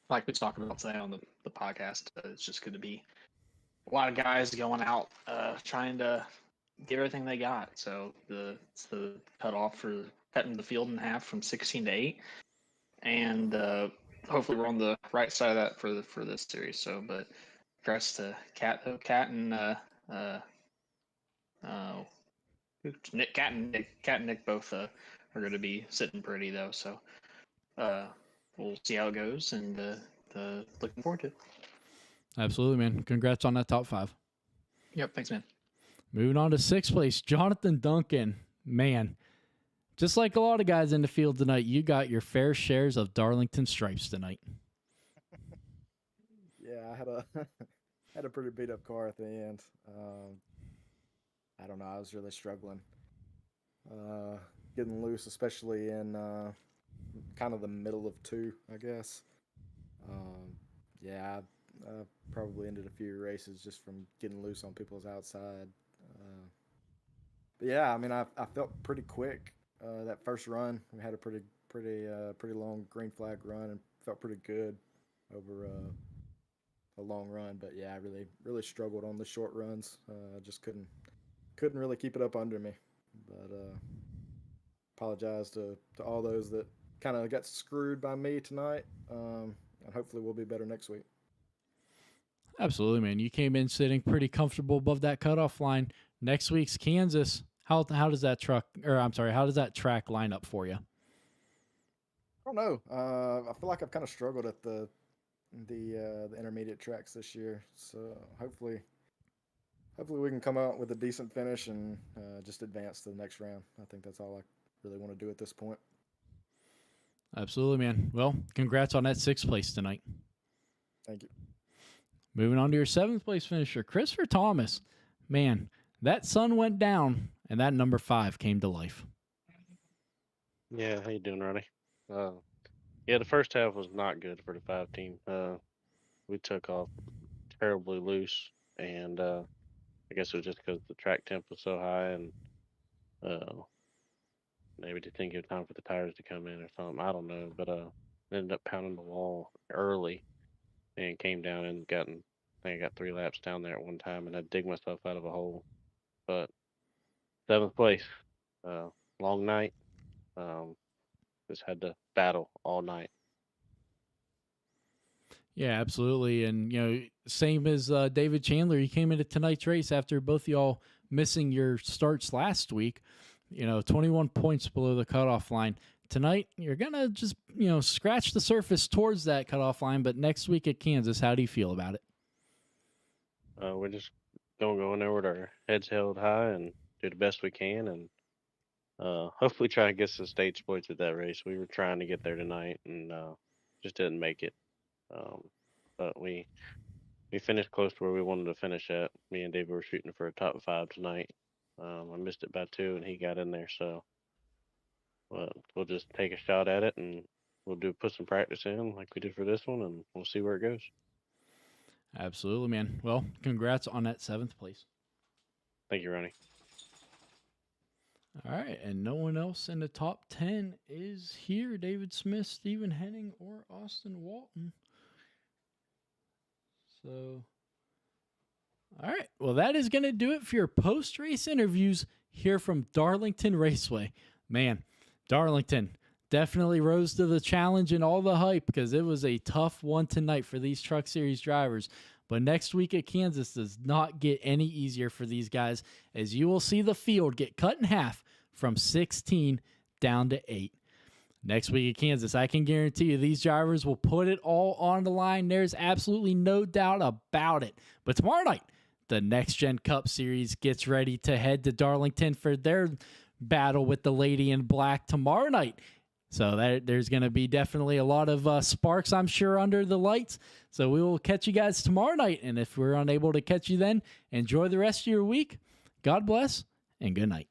Like we talked about today on the podcast, it's just going to be a lot of guys going out trying to give everything they got. So it's the cutoff for cutting the field in half from 16 to 8, and hopefully we're on the right side of that for this series. So, but congrats to Cat and Nick, Cat and Nick both are going to be sitting pretty though. So we'll see how it goes, and looking forward to it. Absolutely, man. Congrats on that top 5. Yep, thanks, man. Moving on to sixth place, Jonathan Duncan. Man, just like a lot of guys in the field tonight, you got your fair shares of Darlington stripes tonight. Yeah, I had a had a pretty beat up car at the end. I don't know. I was really struggling getting loose, especially in kind of the middle of 2, I guess. Yeah, I probably ended a few races just from getting loose on people's outside. yeah, I mean, I felt pretty quick that first run. We had a pretty long green flag run and felt pretty good over a long run. But yeah, I really struggled on the short runs. Just couldn't really keep it up under me. But apologize to all those that kind of got screwed by me tonight. And hopefully we'll be better next week. Absolutely, man. You came in sitting pretty comfortable above that cutoff line. Next week's Kansas. How does that how does that track line up for you? I don't know. I feel like I've kind of struggled at the intermediate tracks this year. So hopefully we can come out with a decent finish and just advance to the next round. I think that's all I really want to do at this point. Absolutely, man. Well, congrats on that 6th place tonight. Thank you. Moving on to your 7th place finisher, Christopher Thomas. Man, that sun went down and that number 5 came to life. Yeah, how you doing, Ronnie? Yeah, the first half was not good for the 5 team. We took off terribly loose, and I guess it was just because the track temp was so high, and maybe they think it was time for the tires to come in or something. I don't know, but ended up pounding the wall early and came down and I think I got 3 laps down there at one time, and I dig myself out of a hole. But 7th place, long night. Just had to battle all night. Yeah, absolutely. And, same as David Chandler, he came into tonight's race after both y'all missing your starts last week, 21 points below the cutoff line. Tonight, you're going to just, scratch the surface towards that cutoff line. But next week at Kansas, how do you feel about it? We're just going to go in there with our heads held high and do the best we can, and hopefully try to get some stage points at that race. We were trying to get there tonight and just didn't make it. But we finished close to where we wanted to finish at. Me and David were shooting for a top 5 tonight. I missed it by 2 and he got in there, so we'll just take a shot at it and we'll put some practice in like we did for this one, and we'll see where it goes. Absolutely, man. Well, congrats on that 7th place. Thank you, Ronnie. All right, and no one else in the top 10 is here. David Smith, Stephen Henning, or Austin Walton. So, all right. Well, that is going to do it for your post-race interviews here from Darlington Raceway. Man, Darlington definitely rose to the challenge and all the hype because it was a tough one tonight for these Truck Series drivers. But next week at Kansas does not get any easier for these guys, as you will see the field get cut in half from 16 down to 8. Next week at Kansas, I can guarantee you these drivers will put it all on the line. There's absolutely no doubt about it. But tomorrow night, the Next Gen Cup Series gets ready to head to Darlington for their battle with the Lady in Black tomorrow night. So there's going to be definitely a lot of sparks, I'm sure, under the lights. So we will catch you guys tomorrow night. And if we're unable to catch you then, enjoy the rest of your week. God bless and good night.